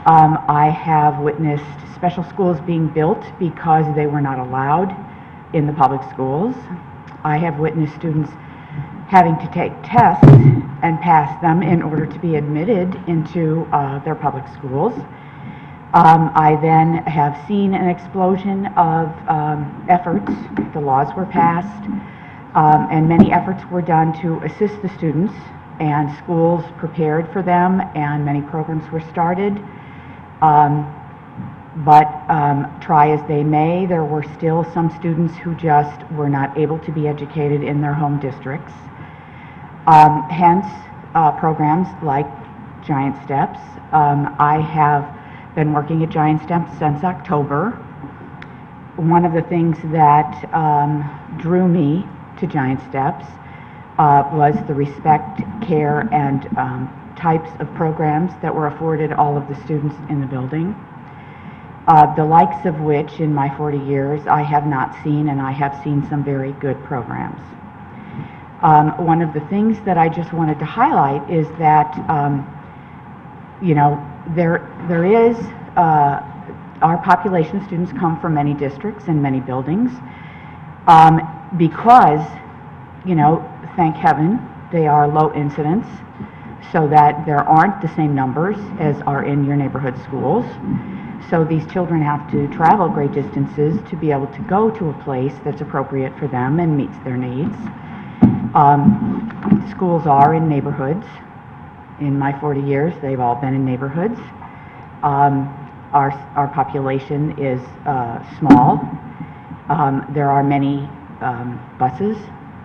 I have witnessed special schools being built because they were not allowed in the public schools. I have witnessed students having to take tests and pass them in order to be admitted into their public schools. I then have seen an explosion of efforts. The laws were passed, and many efforts were done to assist the students, and schools prepared for them, and many programs were started. But try as they may, there were still some students who just were not able to be educated in their home districts. Hence, programs like Giant Steps. I have been working at Giant Steps since October. One of the things that drew me to Giant Steps was the respect, care, and types of programs that were afforded all of the students in the building. the likes of which in my 40 years I have not seen, and I have seen some very good programs. One of the things that I just wanted to highlight is that, you know, there is, our population of students come from many districts and many buildings, because, you know, thank heaven, they are low incidence, so that there aren't the same numbers as are in your neighborhood schools. So these children have to travel great distances to be able to go to a place that's appropriate for them and meets their needs. Schools are in neighborhoods. In my 40 years, they've all been in neighborhoods. Our population is small. There are many buses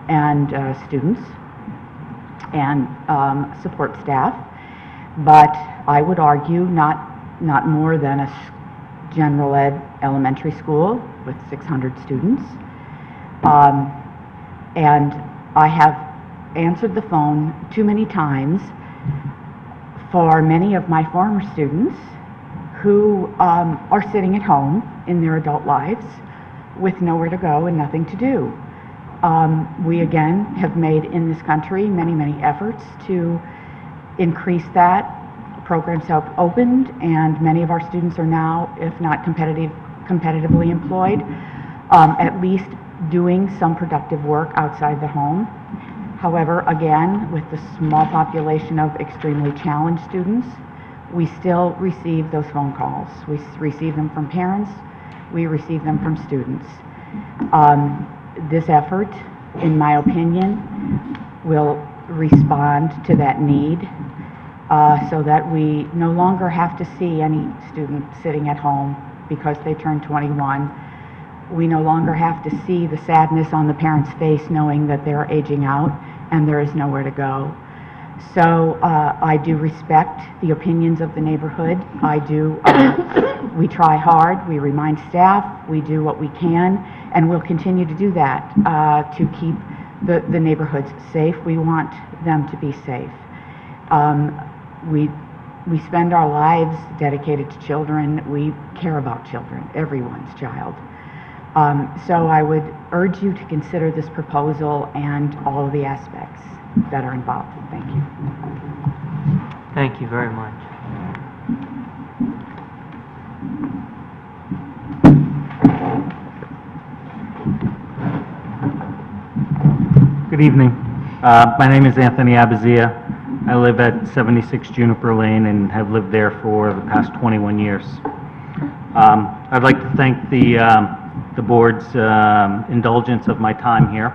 and students and support staff, but I would argue not more than a general ed elementary school with 600 students. And I have answered the phone too many times for many of my former students who are sitting at home in their adult lives with nowhere to go and nothing to do. We again have made in this country many efforts to increase that. Programs have opened, and many of our students are now, if not competitively employed, at least doing some productive work outside the home. However, again, with the small population of extremely challenged students, we still receive those phone calls. We receive them from parents, we receive them from students. This effort, in my opinion, will respond to that need, so that we no longer have to see any student sitting at home because they turned 21. We no longer have to see the sadness on the parent's face knowing that they're aging out and there is nowhere to go. So I do respect the opinions of the neighborhood. I do, we try hard, we remind staff, we do what we can, and we'll continue to do that to keep the neighborhoods safe. We want them to be safe. We spend our lives dedicated to children. We care about children, everyone's child. So I would urge you to consider this proposal and all of the aspects that are involved. Thank you. Thank you very much. Good evening. My name is Anthony Abazia. I live at 76 Juniper Lane and have lived there for the past 21 years. I'd like to thank the board's indulgence of my time here.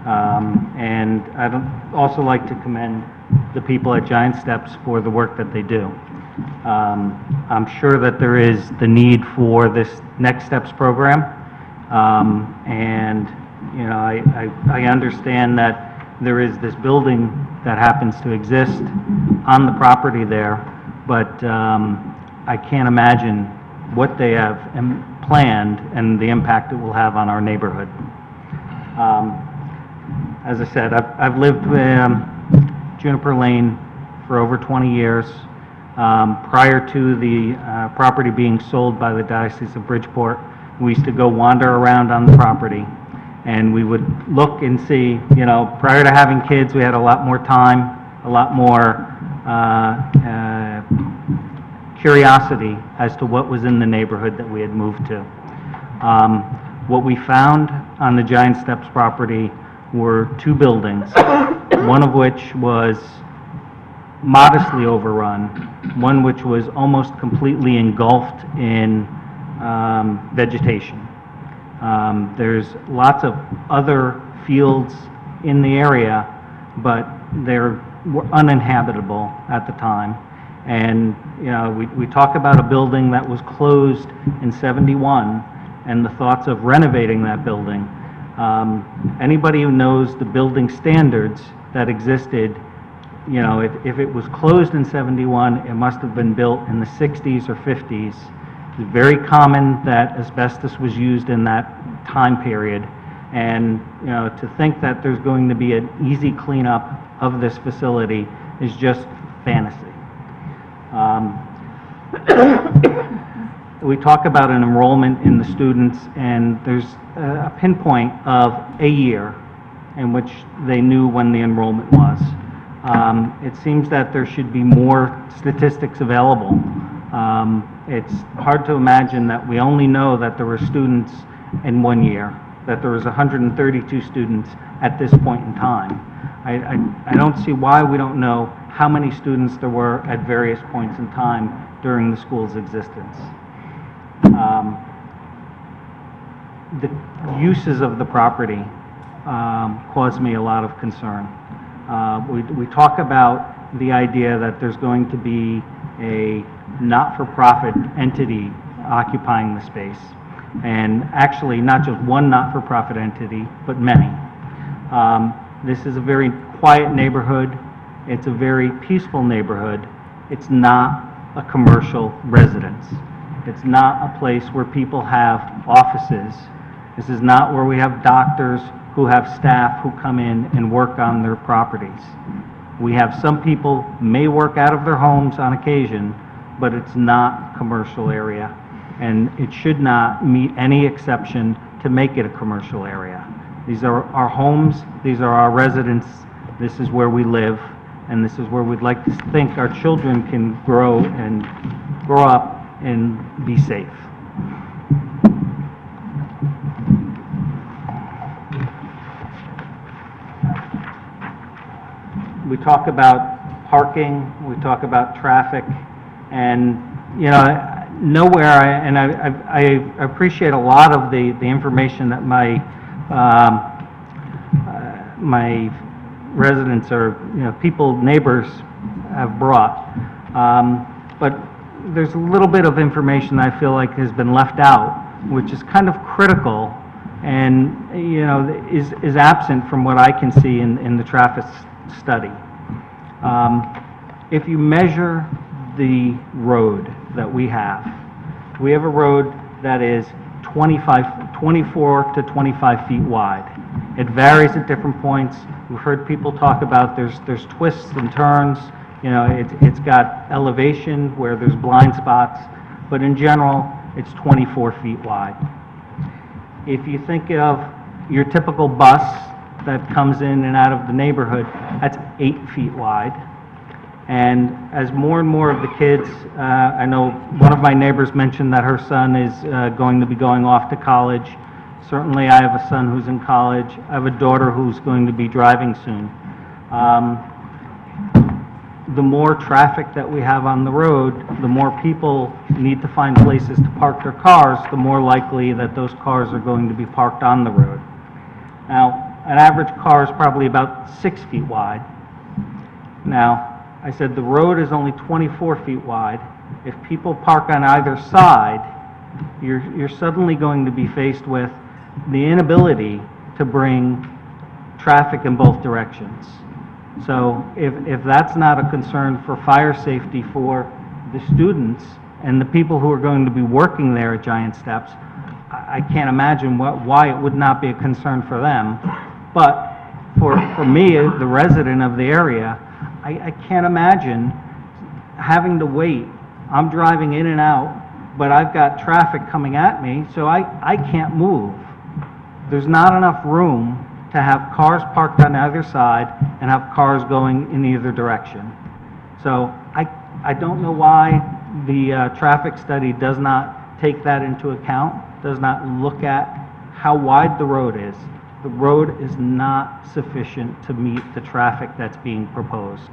And I'd also like to commend the people at Giant Steps for the work that they do. I'm sure that there is the need for this Next Steps program. And, you know, I understand that there is this building that happens to exist on the property there, but I can't imagine what they have planned and the impact it will have on our neighborhood. As I said, I've lived Juniper Lane for over 20 years. Prior to the property being sold by the Diocese of Bridgeport, we used to go wander around on the property, and we would look and see, you know, prior to having kids, we had a lot more time, a lot more curiosity as to what was in the neighborhood that we had moved to. What we found on the Giant Steps property were two buildings, one of which was modestly overrun, one which was almost completely engulfed in vegetation. There's lots of other fields in the area, but they were uninhabitable at the time. And, you know, we talk about a building that was closed in '71 and the thoughts of renovating that building. Anybody who knows the building standards that existed, you know, if it was closed in '71, it must have been built in the '60s or '50s. It's very common that asbestos was used in that time period. And, you know, to think that there's going to be an easy cleanup of this facility is just fantasy. we talk about an enrollment in the students, and there's a pinpoint of a year in which they knew when the enrollment was. It seems that there should be more statistics available. It's hard to imagine that we only know that there were students in 1 year, that there was 132 students at this point in time. I don't see why we don't know how many students there were at various points in time during the school's existence. The uses of the property cause me a lot of concern. We talk about the idea that there's going to be a not-for-profit entity occupying the space, and actually not just one not-for-profit entity, but many. This is a very quiet neighborhood. It's a very peaceful neighborhood. It's not a commercial residence. It's not a place where people have offices. This is not where we have doctors who have staff who come in and work on their properties. We have some people may work out of their homes on occasion, but it's not a commercial area, and it should not meet any exception to make it a commercial area. These are our homes, these are our residents, this is where we live, and this is where we'd like to think our children can grow up and be safe. We talk about parking, we talk about traffic, and, you know, nowhere, I appreciate a lot of the information that my residents or, you know, neighbors have brought. But there's a little bit of information I feel like has been left out, which is kind of critical and, you know, is absent from what I can see in the traffic study. If you measure the road that we have a road that is 24 to 25 feet wide. It varies at different points. We've heard people talk about there's twists and turns. You know, it's got elevation where there's blind spots, but in general, it's 24 feet wide. If you think of your typical bus that comes in and out of the neighborhood, that's 8 feet wide. And as more and more of the kids, I know one of my neighbors mentioned that her son is going to be going off to college. Certainly I have a son who's in college. I have a daughter who's going to be driving soon. The more traffic that we have on the road, the more people need to find places to park their cars, the more likely that those cars are going to be parked on the road. Now, an average car is probably about 6 feet wide. Now, I said the road is only 24 feet wide. If people park on either side, you're suddenly going to be faced with the inability to bring traffic in both directions. So if that's not a concern for fire safety for the students and the people who are going to be working there at Giant Steps, I can't imagine why it would not be a concern for them. But for me, the resident of the area, I can't imagine having to wait. I'm driving in and out, but I've got traffic coming at me, so I can't move. There's not enough room to have cars parked on either side and have cars going in either direction. So I don't know why the traffic study does not take that into account, does not look at how wide the road is. The road is not sufficient to meet the traffic that's being proposed.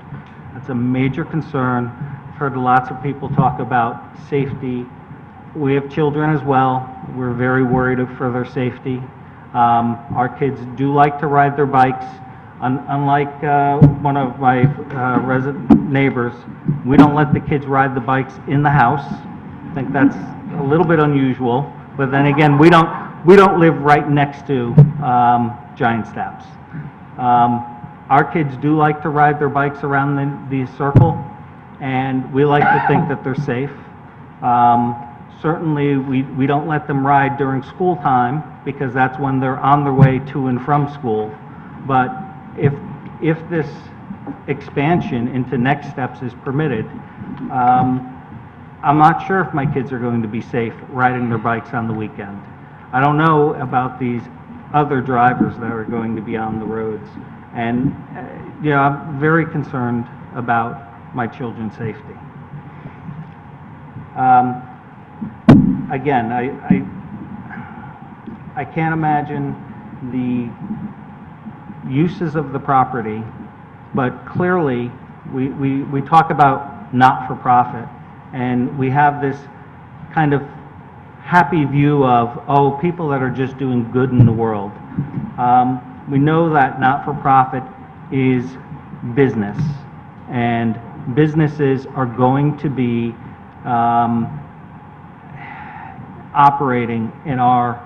That's a major concern. I've heard lots of people talk about safety. We have children as well. We're very worried for their safety. Our kids do like to ride their bikes. Unlike one of my resident neighbors, we don't let the kids ride the bikes in the house. I think that's a little bit unusual. But then again, we don't live right next to Giant Steps. Our kids do like to ride their bikes around the circle, and we like to think that they're safe. Certainly, we don't let them ride during school time because that's when they're on their way to and from school. But if this expansion into Next Steps is permitted, I'm not sure if my kids are going to be safe riding their bikes on the weekend. I don't know about these other drivers that are going to be on the roads. And, I'm very concerned about my children's safety. Again, I can't imagine the uses of the property, but clearly, we talk about not-for-profit, and we have this kind of happy view of, oh, people that are just doing good in the world. We know that not-for-profit is business, and businesses are going to be operating in our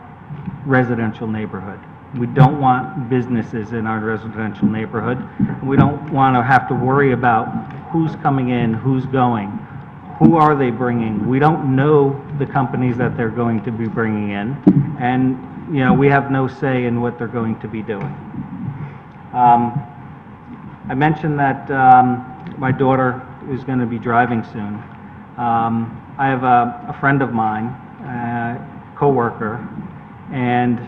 residential neighborhood. We don't want businesses in our residential neighborhood. We don't want to have to worry about who's coming in, who's going, who are they bringing. We don't know the companies that they're going to be bringing in, and we have no say in what they're going to be doing. I mentioned that my daughter is going to be driving soon. I have a friend of mine, co-worker, and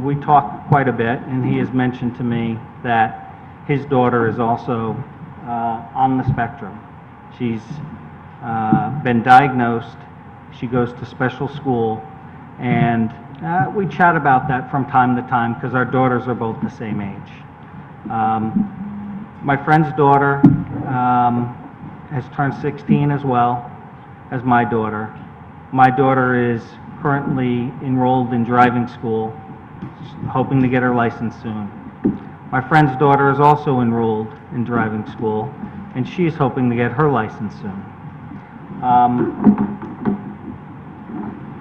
we talk quite a bit, and he has mentioned to me that his daughter is also on the spectrum. She's been diagnosed, she goes to special school, and we chat about that from time to time because our daughters are both the same age. My friend's daughter has turned 16 as well as my daughter. My daughter is currently enrolled in driving school, hoping to get her license soon. My friend's daughter is also enrolled in driving school, and she's hoping to get her license soon.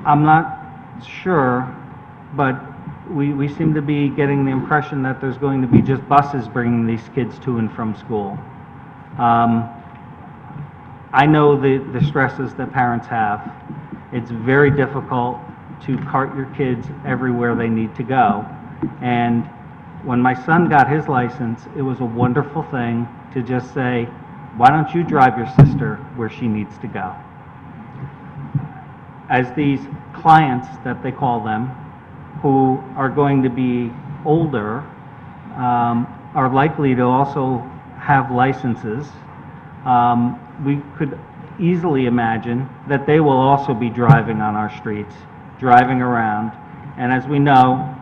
I'm not sure, but we seem to be getting the impression that there's going to be just buses bringing these kids to and from school. I know the stresses that parents have. It's very difficult to cart your kids everywhere they need to go. And when my son got his license, it was a wonderful thing to just say, why don't you drive your sister where she needs to go? As these clients, that they call them, who are going to be older, are likely to also have licenses, we could easily imagine that they will also be driving on our streets, driving around. And as we know,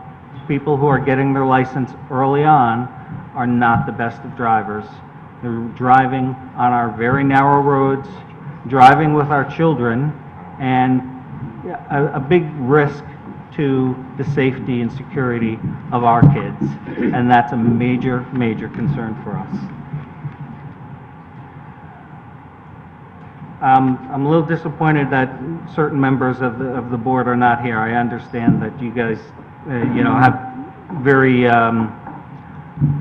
people who are getting their license early on are not the best of drivers. They're driving on our very narrow roads, driving with our children, and a big risk to the safety and security of our kids. And that's a major, major concern for us. I'm a little disappointed that certain members of the board are not here. I understand that you guys, have very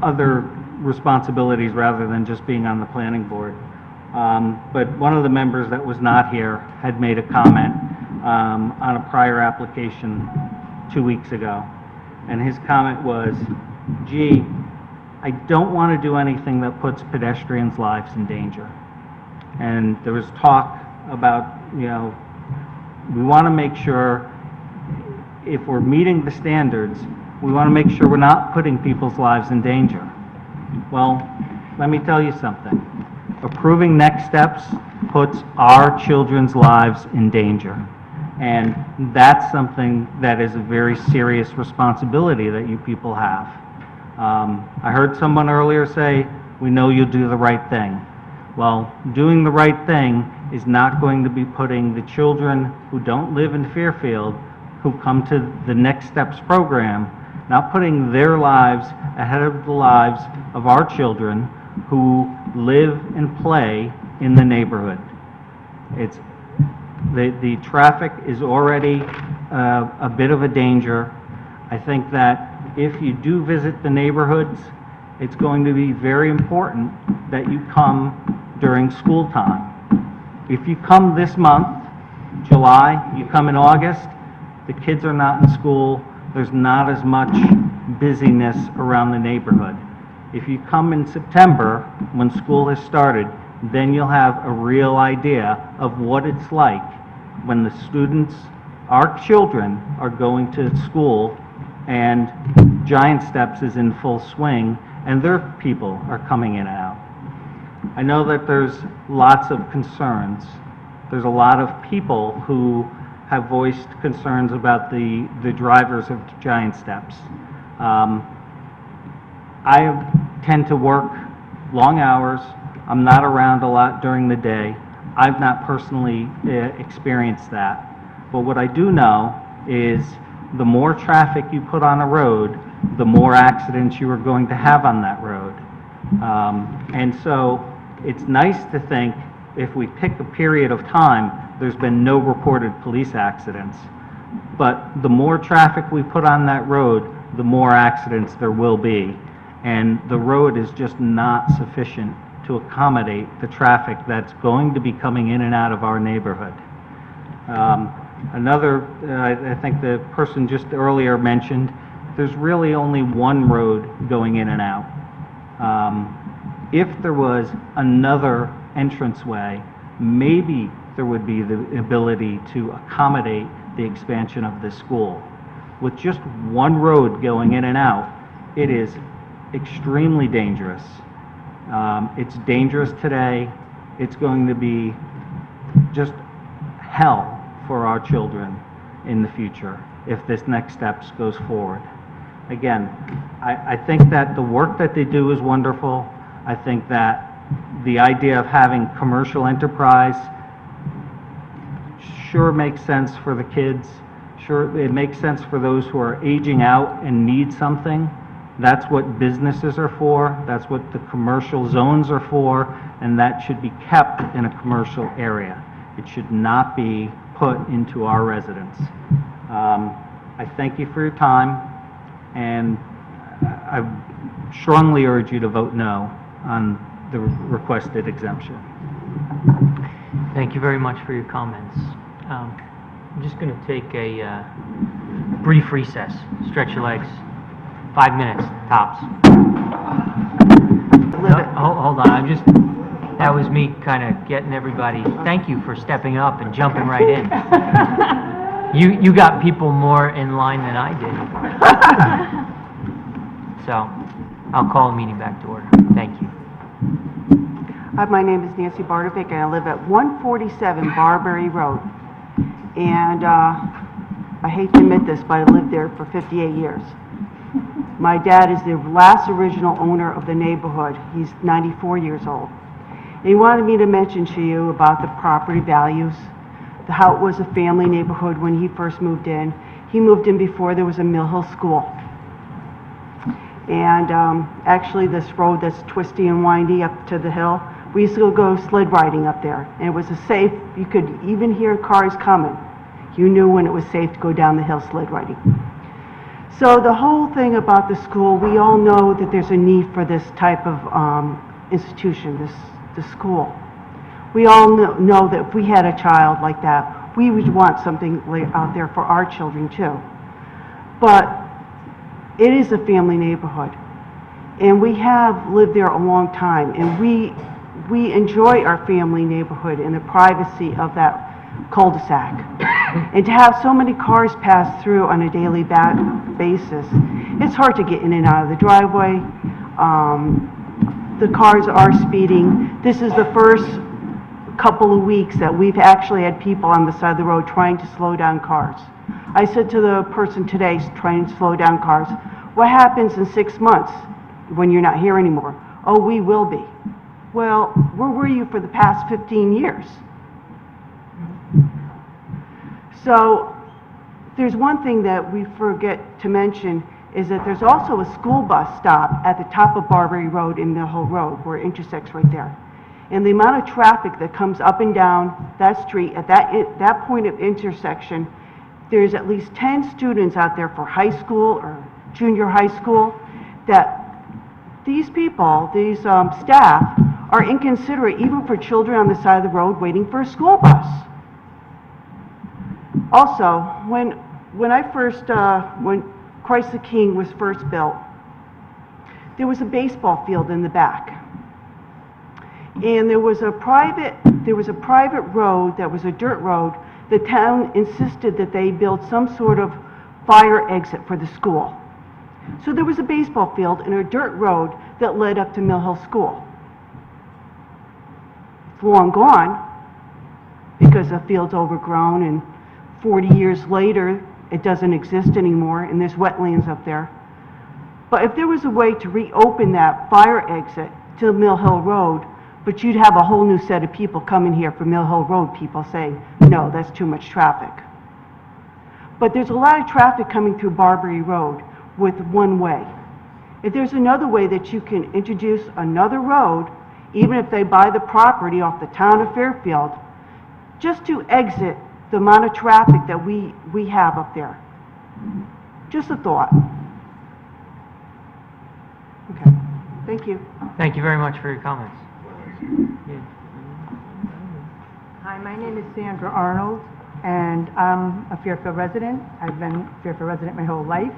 other responsibilities rather than just being on the planning board. But one of the members that was not here had made a comment on a prior application 2 weeks ago. And his comment was, gee, I don't want to do anything that puts pedestrians' lives in danger. And there was talk about, we want to make sure if we're meeting the standards, we want to make sure we're not putting people's lives in danger. Well, let me tell you something. Approving Next Steps puts our children's lives in danger. And that's something that is a very serious responsibility that you people have. I heard someone earlier say, we know you'll do the right thing. Well, doing the right thing is not going to be putting the children who don't live in Fairfield, who come to the Next Steps program, not putting their lives ahead of the lives of our children who live and play in the neighborhood. It's the traffic is already a bit of a danger. I think that if you do visit the neighborhoods, it's going to be very important that you come during school time. If you come this month, July, you come in August, the kids are not in school, there's not as much busyness around the neighborhood. If you come in September, when school has started, then you'll have a real idea of what it's like when the students, our children, are going to school and Giant Steps is in full swing and their people are coming in and out. I know that there's lots of concerns. There's a lot of people who have voiced concerns about the drivers of Giant Steps. I tend to work long hours. I'm not around a lot during the day. I've not personally experienced that. But what I do know is the more traffic you put on a road, the more accidents you are going to have on that road. And so it's nice to think if we pick a period of time, there's been no reported police accidents. But the more traffic we put on that road, the more accidents there will be. And the road is just not sufficient to accommodate the traffic that's going to be coming in and out of our neighborhood. I think the person just earlier mentioned, there's really only one road going in and out. If there was another entranceway, maybe there would be the ability to accommodate the expansion of the school. With just one road going in and out, it is extremely dangerous. It's dangerous today. It's going to be just hell for our children in the future if this next steps goes forward. Again, I think that the work that they do is wonderful. I think that the idea of having commercial enterprise sure makes sense for the kids. Sure, it makes sense for those who are aging out and need something. That's what businesses are for. That's what the commercial zones are for, and that should be kept in a commercial area. It should not be put into our residence. I thank you for your time, and I strongly urge you to vote no on the requested exemption. Thank you very much for your comments. I'm just going to take a brief recess. Stretch your legs. 5 minutes, tops. Hold on, that was me kind of getting everybody, thank you for stepping up and jumping right in. You got people more in line than I did. So, I'll call the meeting back to order. Thank you. My name is Nancy Bartovic, and I live at 147 Barberry Road. And I hate to admit this, but I lived there for 58 years. My dad is the last original owner of the neighborhood. He's 94 years old. And he wanted me to mention to you about the property values, how it was a family neighborhood when he first moved in. He moved in before there was a Mill Hill School. And actually this road that's twisty and windy up to the hill, we used to go sled riding up there. And it was a safe, you could even hear cars coming. You knew when it was safe to go down the hill sled riding. So the whole thing about the school, we all know that there's a need for this type of institution, the school. We all know that if we had a child like that, we would want something out there for our children too. But it is a family neighborhood, and we have lived there a long time, and we enjoy our family neighborhood and the privacy of that cul-de-sac. And to have so many cars pass through on a daily basis, it's hard to get in and out of the driveway. The cars are speeding. This is the first couple of weeks that we've actually had people on the side of the road trying to slow down cars. I said to the person today trying to slow down cars, what happens in 6 months when you're not here anymore? Oh, we will be. Well, where were you for the past 15 years? So there's one thing that we forget to mention is that there's also a school bus stop at the top of Barberry Road in Mill Hill Road where it intersects right there. And the amount of traffic that comes up and down that street at that point of intersection, there's at least 10 students out there for high school or junior high school that these people, these staff, are inconsiderate even for children on the side of the road waiting for a school bus. Also, when Christ the King was first built, there was a baseball field in the back. And there was a private road that was a dirt road. The town insisted that they build some sort of fire exit for the school. So there was a baseball field and a dirt road that led up to Mill Hill School. It's long gone because the field's overgrown, and 40 years later, it doesn't exist anymore, and there's wetlands up there. But if there was a way to reopen that fire exit to Mill Hill Road, but you'd have a whole new set of people coming here for Mill Hill Road, people saying, no, that's too much traffic. But there's a lot of traffic coming through Barbary Road with one way. If there's another way that you can introduce another road, even if they buy the property off the town of Fairfield, just to exit the amount of traffic that we have up there. Just a thought. Okay, thank you. Thank you very much for your comments. Yeah. Hi, my name is Sandra Arnold, and I'm a Fairfield resident. I've been a Fairfield resident my whole life,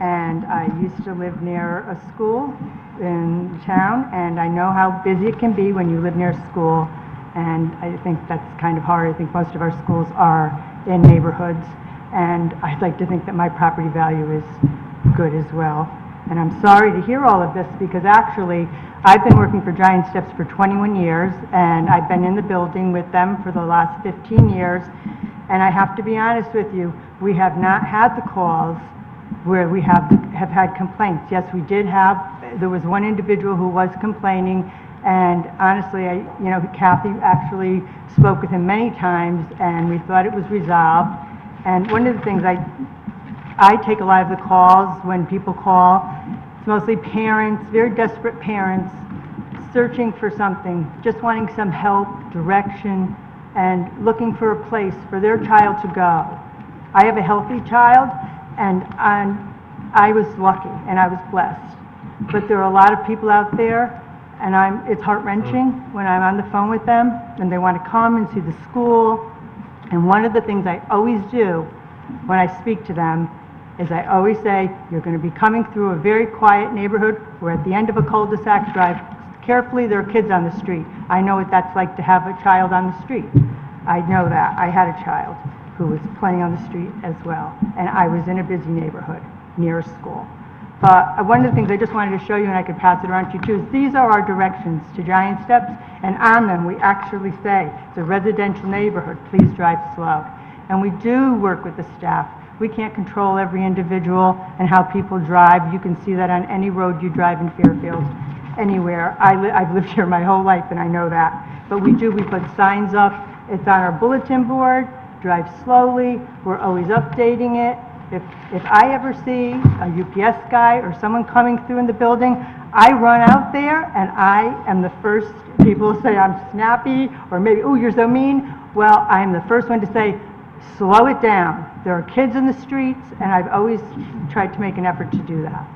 and I used to live near a school in town, and I know how busy it can be when you live near a school, and I think that's kind of hard. I think most of our schools are in neighborhoods, and I'd like to think that my property value is good as well. And I'm sorry to hear all of this, because actually, I've been working for Giant Steps for 21 years, and I've been in the building with them for the last 15 years, and I have to be honest with you, we have not had the calls where we have had complaints. Yes, we did have, there was one individual who was complaining, and honestly, Kathy actually spoke with him many times, and we thought it was resolved. And one of the things I take a lot of the calls when people call. It's mostly parents, very desperate parents, searching for something, just wanting some help, direction, and looking for a place for their child to go. I have a healthy child, and I was lucky, and I was blessed. But there are a lot of people out there, and it's heart-wrenching when I'm on the phone with them, and they want to come and see the school. And one of the things I always do when I speak to them is I always say, you're going to be coming through a very quiet neighborhood. We're at the end of a cul-de-sac. Drive carefully. There are kids on the street. I know what that's like to have a child on the street. I know that. I had a child who was playing on the street as well, and I was in a busy neighborhood near a school. But one of the things I just wanted to show you, and I could pass it around to you too, is these are our directions to Giant Steps, and on them we actually say, it's a residential neighborhood, please drive slow. And we do work with the staff. We can't control every individual and how people drive. You can see that on any road you drive in Fairfield, anywhere. I've lived here my whole life, and I know that. But we put signs up. It's on our bulletin board, drive slowly. We're always updating it. If I ever see a UPS guy or someone coming through in the building, I run out there, and I am the first. People say I'm snappy, or maybe, oh, you're so mean. Well, I am the first one to say, slow it down. There are kids in the streets, and I've always tried to make an effort to do that.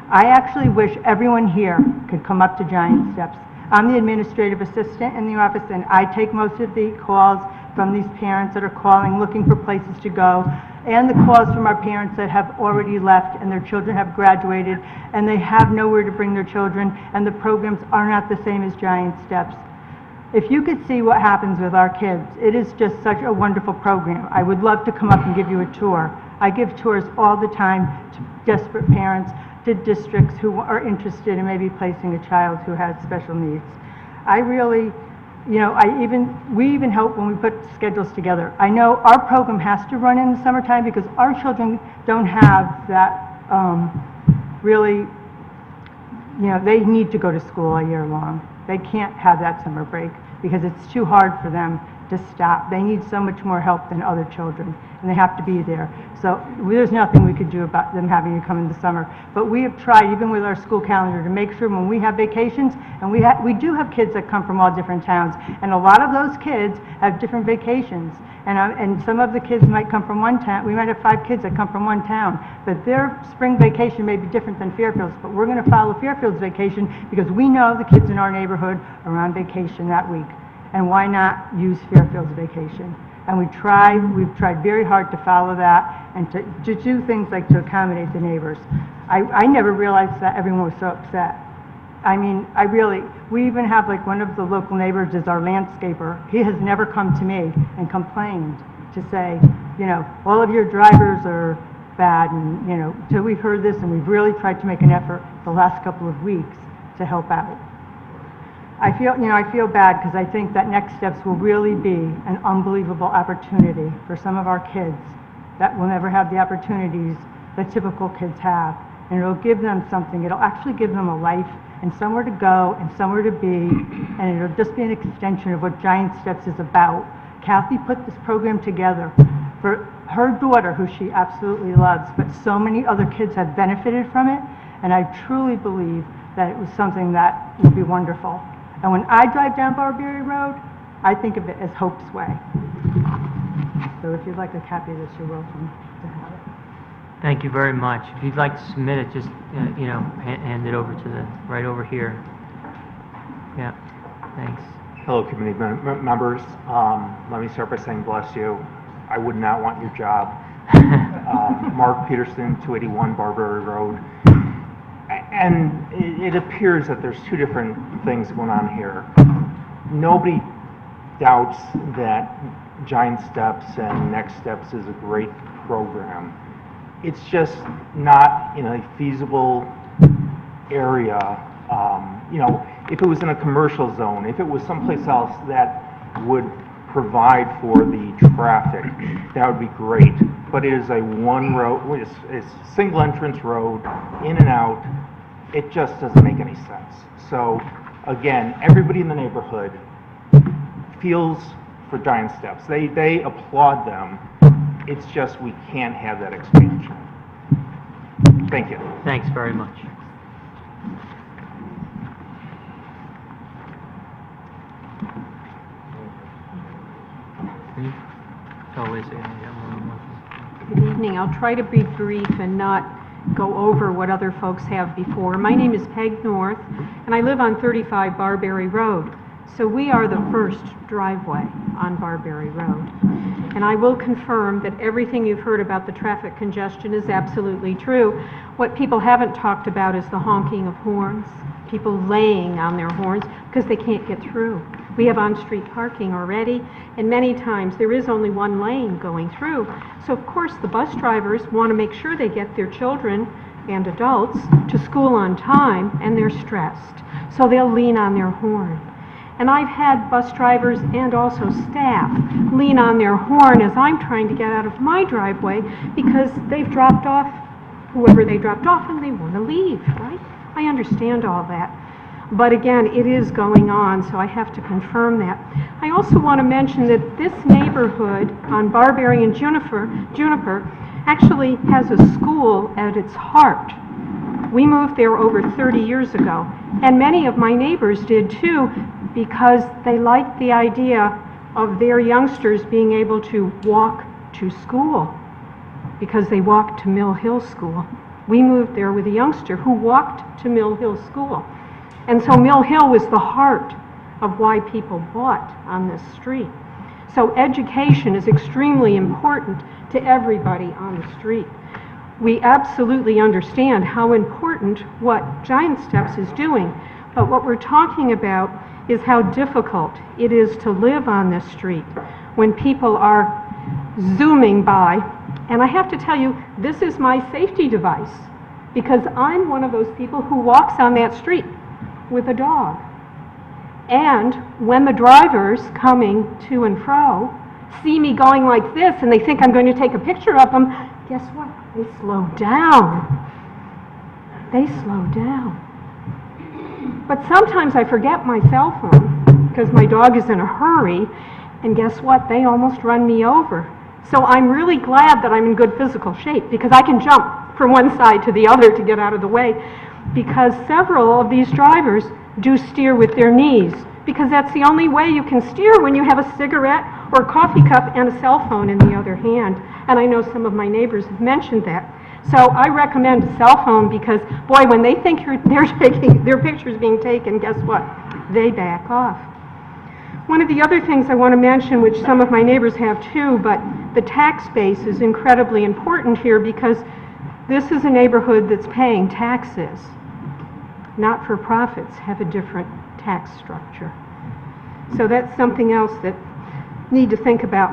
I actually wish everyone here could come up to Giant Steps. I'm the administrative assistant in the office, and I take most of the calls from these parents that are calling, looking for places to go, and the calls from our parents that have already left and their children have graduated, and they have nowhere to bring their children, and the programs are not the same as Giant Steps. If you could see what happens with our kids, it is just such a wonderful program. I would love to come up and give you a tour. I give tours all the time to desperate parents, to districts who are interested in maybe placing a child who has special needs. I really, we even help when we put schedules together. I know our program has to run in the summertime because our children don't have that they need to go to school all year long. They can't have that summer break because it's too hard for them to stop. They need so much more help than other children, and they have to be there. So there's nothing we could do about them having to come in the summer. But we have tried, even with our school calendar, to make sure when we have vacations, and we do have kids that come from all different towns, and a lot of those kids have different vacations. And some of the kids might come from one town. We might have 5 kids that come from one town, but their spring vacation may be different than Fairfield's. But we're going to follow Fairfield's vacation because we know the kids in our neighborhood are on vacation that week. And why not use Fairfield's vacation? And we've tried very hard to follow that and to do things like to accommodate the neighbors. I never realized that everyone was so upset. I mean, we even have like one of the local neighbors is our landscaper. He has never come to me and complained to say, you know, all of your drivers are bad and, you know, so we've heard this and we've really tried to make an effort the last couple of weeks to help out. I feel bad because I think that Next Steps will really be an unbelievable opportunity for some of our kids that will never have the opportunities that typical kids have. And it'll give them something, it'll actually give them a life and somewhere to go and somewhere to be, and it'll just be an extension of what Giant Steps is about. Kathy put this program together for her daughter, who she absolutely loves, but so many other kids have benefited from it, and I truly believe that it was something that would be wonderful. And when I drive down Barberry Road, I think of it as Hope's Way. So if you'd like a copy of this, you're welcome to have it. Thank you very much. If you'd like to submit it, just, hand it over to right over here. Yeah, thanks. Hello, committee members. Let me start by saying bless you. I would not want your job. Mark Peterson, 281 Barberry Road. And it appears that there's two different things going on here. Nobody doubts that Giant Steps and Next Steps is a great program. It's just not in a feasible area. If it was in a commercial zone, if it was someplace else that would provide for the traffic, that would be great. But it is a one road, it's a single entrance road, in and out. It just doesn't make any sense. So again, everybody in the neighborhood feels for Giant Steps. They applaud them. It's just we can't have that expansion. Thank you. Thanks very much. Good evening. I'll try to be brief and not go over what other folks have before. My name is Peg North, and I live on 35 Barberry Road. So we are the first driveway on Barberry Road. And I will confirm that everything you've heard about the traffic congestion is absolutely true. What people haven't talked about is the honking of horns, people laying on their horns because they can't get through. We have on-street parking already, and many times there is only one lane going through. So of course the bus drivers want to make sure they get their children and adults to school on time, and they're stressed. So they'll lean on their horn. And I've had bus drivers and also staff lean on their horn as I'm trying to get out of my driveway because they've dropped off whoever they dropped off and they want to leave, right? I understand all that. But again, it is going on, so I have to confirm that. I also want to mention that this neighborhood on Barberry and Juniper actually has a school at its heart. We moved there over 30 years ago, and many of my neighbors did too, because they liked the idea of their youngsters being able to walk to school, because they walked to Mill Hill School. We moved there with a youngster who walked to Mill Hill School. And so Mill Hill was the heart of why people bought on this street. So education is extremely important to everybody on the street. We absolutely understand how important what Giant Steps is doing, but what we're talking about is how difficult it is to live on this street when people are zooming by. And I have to tell you, this is my safety device, because I'm one of those people who walks on that street with a dog. And when the drivers coming to and fro see me going like this and they think I'm going to take a picture of them, guess what? They slow down. They slow down. But sometimes I forget my cell phone because my dog is in a hurry, and guess what? They almost run me over. So I'm really glad that I'm in good physical shape because I can jump from one side to the other to get out of the way, because several of these drivers do steer with their knees, because that's the only way you can steer when you have a cigarette or a coffee cup and a cell phone in the other hand. And I know some of my neighbors have mentioned that. So I recommend a cell phone because, boy, when they think they're taking their pictures being taken, guess what? They back off. One of the other things I want to mention, which some of my neighbors have too, but the tax base is incredibly important here because this is a neighborhood that's paying taxes. not-for-profits have a different tax structure. So that's something else that need to think about.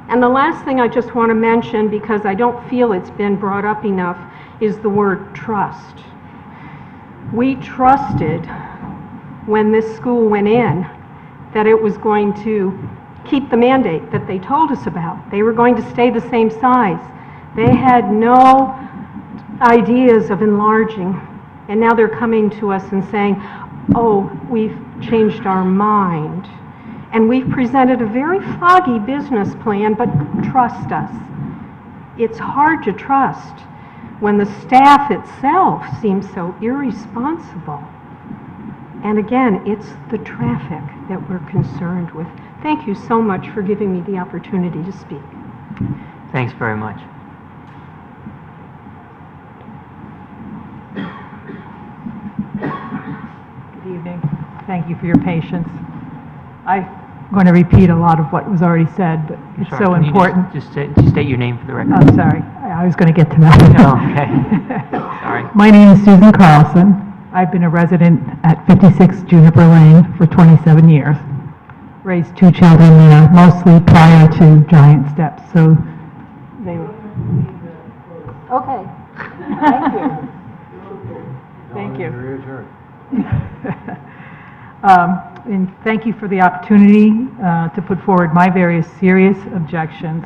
And the last thing I just want to mention, because I don't feel it's been brought up enough, is the word trust. We trusted when this school went in that it was going to keep the mandate that they told us about. They were going to stay the same size. They had no ideas of enlarging, and now they're coming to us and saying, oh, we've changed our mind. And we've presented a very foggy business plan, but trust us. It's hard to trust when the staff itself seems so irresponsible. And again, it's the traffic that we're concerned with. Thank you so much for giving me the opportunity to speak. Thanks very much. Good evening. Thank you for your patience. I'm going to repeat a lot of what was already said, but it's Sorry, so can you important. Just state your name for the record. I'm sorry. I was going to get to that. Oh, okay. Sorry. My name is Susan Carlson. I've been a resident at 56 Juniper Lane for 27 years. Raised 2 children there, mostly prior to Giant Steps, so they were... Okay. Thank you. Thank you. And thank you for the opportunity to put forward my various serious objections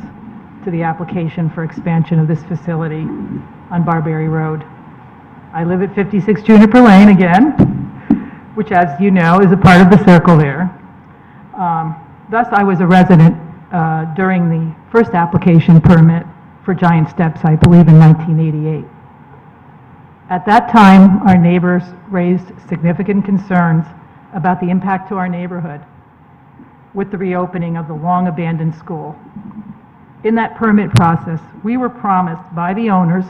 to the application for expansion of this facility on Barberry Road. I live at 56 Juniper Lane again, which, as you know, is a part of the circle there. Thus, I was a resident during the first application permit for Giant Steps, I believe in 1988. At that time, our neighbors raised significant concerns about the impact to our neighborhood with the reopening of the long-abandoned school. In that permit process, we were promised by the owners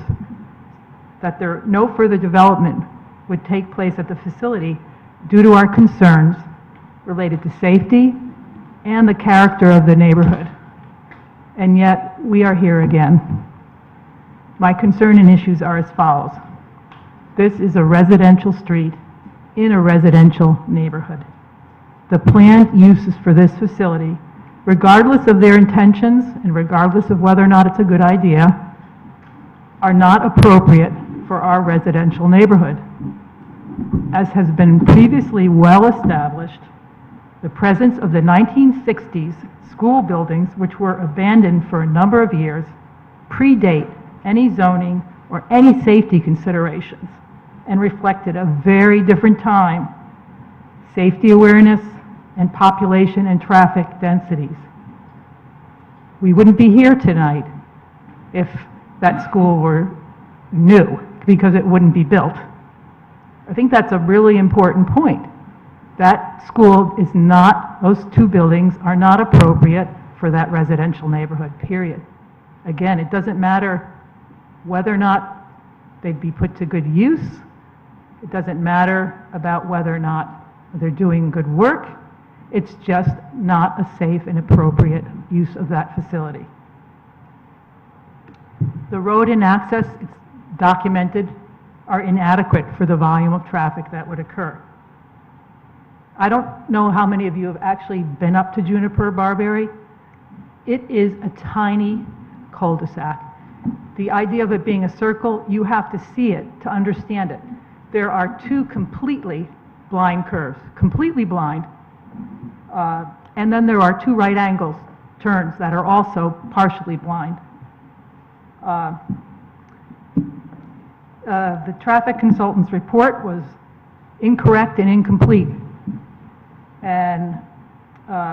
that no further development would take place at the facility due to our concerns related to safety and the character of the neighborhood. And yet, we are here again. My concern and issues are as follows. This is a residential street in a residential neighborhood. The planned uses for this facility, regardless of their intentions and regardless of whether or not it's a good idea, are not appropriate for our residential neighborhood. As has been previously well established, the presence of the 1960s school buildings, which were abandoned for a number of years, predate any zoning or any safety considerations and reflected a very different time, safety awareness, and population and traffic densities. We wouldn't be here tonight if that school were new, because it wouldn't be built. I think that's a really important point. That school is not, those 2 buildings are not appropriate for that residential neighborhood, period. Again, it doesn't matter whether or not they'd be put to good use. It doesn't matter about whether or not they're doing good work. It's just not a safe and appropriate use of that facility. The road and access, it's documented, are inadequate for the volume of traffic that would occur. I don't know how many of you have actually been up to Juniper Barberry. It is a tiny cul-de-sac. The idea of it being a circle, you have to see it to understand it. There are 2 completely blind curves, completely blind, and then there are 2 right angles turns that are also partially blind. The traffic consultant's report was incorrect and incomplete, and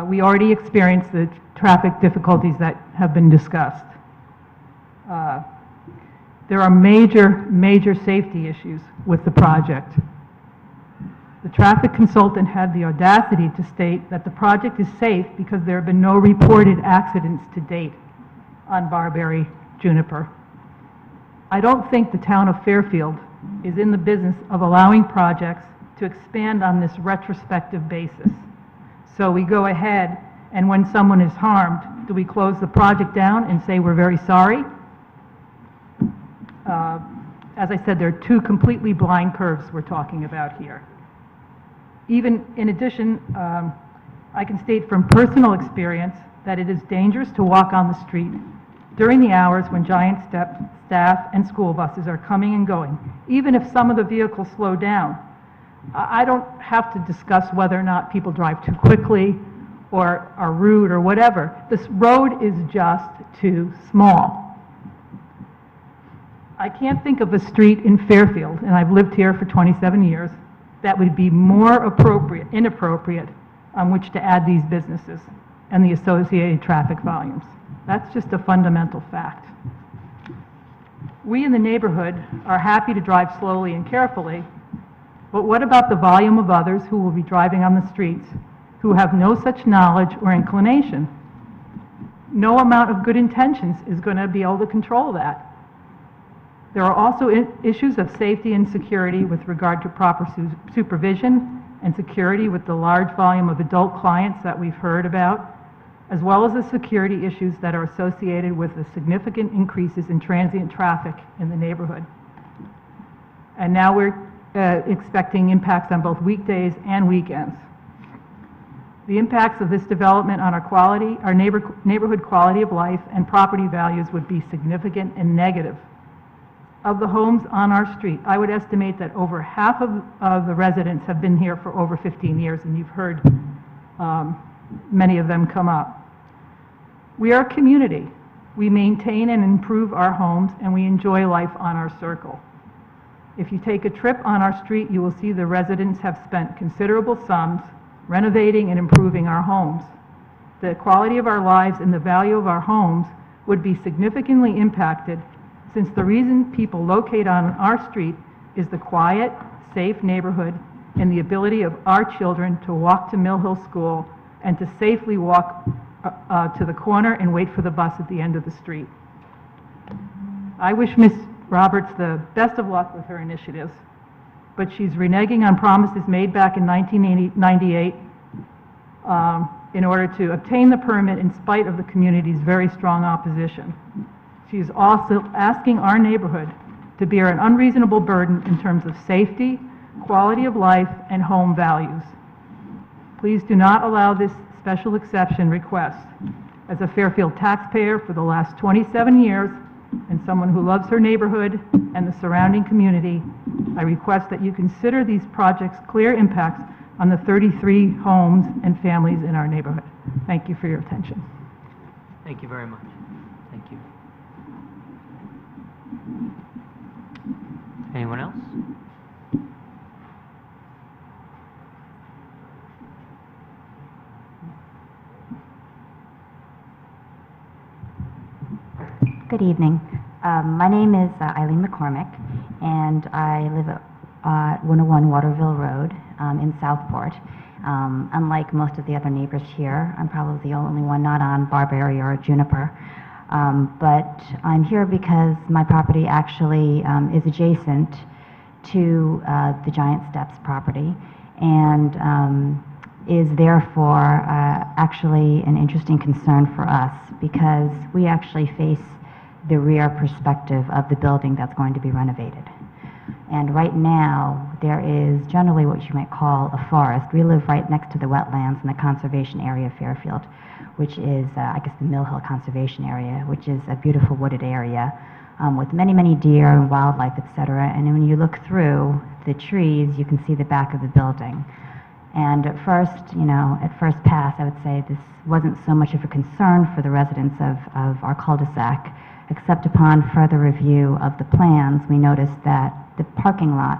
we already experienced the traffic difficulties that have been discussed. There are major safety issues with the project. The traffic consultant had the audacity to state that the project is safe because there have been no reported accidents to date on Barberry Juniper. I don't think the town of Fairfield is in the business of allowing projects to expand on this retrospective basis. So we go ahead, and when someone is harmed, do we close the project down and say we're very sorry? as I said, there are two completely blind curves we're talking about here. Even in addition, I can state from personal experience that it is dangerous to walk on the street during the hours when Giant Steps staff and school buses are coming and going, even if some of the vehicles slow down. I don't have to discuss whether or not people drive too quickly or are rude or whatever. This road is just too small. I can't think of a street in Fairfield, and I've lived here for 27 years, that would be more inappropriate on which to add these businesses and the associated traffic volumes. That's just a fundamental fact. We in the neighborhood are happy to drive slowly and carefully, but what about the volume of others who will be driving on the streets who have no such knowledge or inclination? No amount of good intentions is going to be able to control that. There are also issues of safety and security with regard to proper supervision and security with the large volume of adult clients that we've heard about, as well as the security issues that are associated with the significant increases in transient traffic in the neighborhood. And now we're expecting impacts on both weekdays and weekends. The impacts of this development on our neighborhood quality of life and property values would be significant and negative. Of the homes on our street, I would estimate that over half of the residents have been here for over 15 years, and you've heard many of them come up. We are a community. We maintain and improve our homes, and we enjoy life on our circle. If you take a trip on our street, you will see the residents have spent considerable sums renovating and improving our homes. The quality of our lives and the value of our homes would be significantly impacted, since the reason people locate on our street is the quiet, safe neighborhood and the ability of our children to walk to Mill Hill School and to safely walk to the corner and wait for the bus at the end of the street. I wish Ms. Roberts the best of luck with her initiatives, but she's reneging on promises made back in 1998 in order to obtain the permit in spite of the community's very strong opposition. She's also asking our neighborhood to bear an unreasonable burden in terms of safety, quality of life, and home values. Please do not allow this special exception request. As a Fairfield taxpayer for the last 27 years, and someone who loves her neighborhood and the surrounding community, I request that you consider these projects' clear impacts on the 33 homes and families in our neighborhood. Thank you for your attention. Thank you very much. Thank you. Anyone else? Good evening. My name is Eileen McCormick, and I live at 101 Waterville Road in Southport. Unlike most of the other neighbors here, I'm probably the only one not on Barberry or Juniper. But I'm here because my property actually is adjacent to the Giant Steps property, and is therefore actually an interesting concern for us, because we actually face the rear perspective of the building that's going to be renovated. And right now, there is generally what you might call a forest. We live right next to the wetlands in the conservation area of Fairfield, which is, I guess, the Mill Hill Conservation Area, which is a beautiful wooded area with many, many deer and wildlife, etc. And when you look through the trees, you can see the back of the building. And at first, at first pass, I would say this wasn't so much of a concern for the residents of our cul-de-sac, except upon further review of the plans, we noticed that the parking lot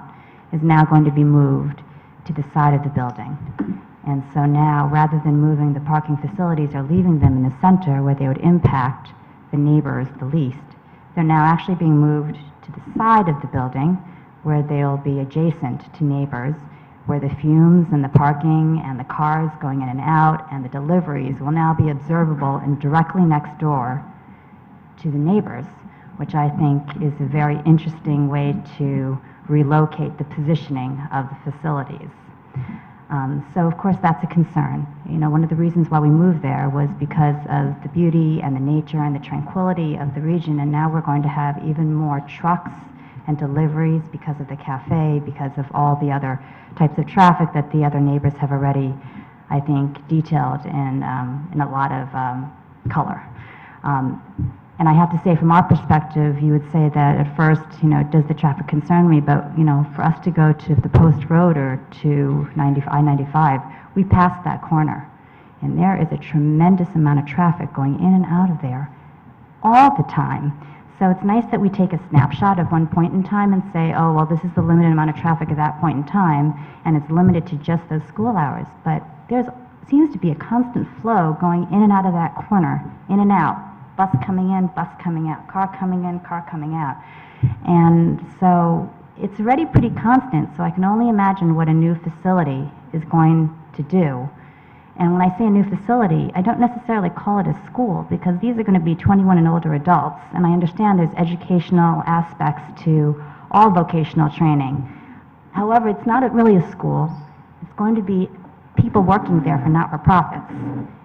is now going to be moved to the side of the building. And so now, rather than moving the parking facilities or leaving them in the center where they would impact the neighbors the least, they're now actually being moved to the side of the building where they'll be adjacent to neighbors, where the fumes and the parking and the cars going in and out and the deliveries will now be observable and directly next door to the neighbors, which I think is a very interesting way to relocate the positioning of the facilities. So of course that's a concern. One of the reasons why we moved there was because of the beauty and the nature and the tranquility of the region, and now we're going to have even more trucks and deliveries, because of the cafe, because of all the other types of traffic that the other neighbors have already, I think, detailed in a lot of color. And I have to say, from our perspective, you would say that at first, does the traffic concern me? But, for us to go to the Post Road or to I-95, we passed that corner. And there is a tremendous amount of traffic going in and out of there all the time. So it's nice that we take a snapshot of one point in time and say, oh, well, this is the limited amount of traffic at that point in time, and it's limited to just those school hours. But there seems to be a constant flow going in and out of that corner, in and out. Bus coming in, bus coming out, car coming in, car coming out. And so it's already pretty constant, so I can only imagine what a new facility is going to do. And when I say a new facility, I don't necessarily call it a school, because these are going to be 21 and older adults, and I understand there's educational aspects to all vocational training. However, it's not really a school. It's going to be people working there for not-for-profits.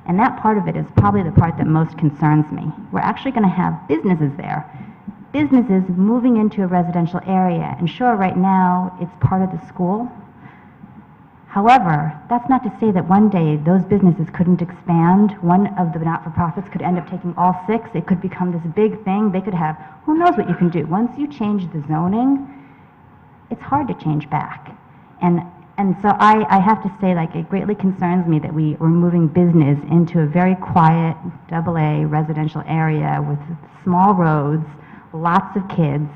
And that part of it is probably the part that most concerns me. We're actually going to have businesses there. Businesses moving into a residential area. And sure, right now, it's part of the school. However, that's not to say that one day those businesses couldn't expand. One of the not-for-profits could end up taking all 6. It could become this big thing. They could have, who knows what you can do. Once you change the zoning, it's hard to change back. And so I have to say, it greatly concerns me that we're moving business into a very quiet, AA residential area with small roads, lots of kids.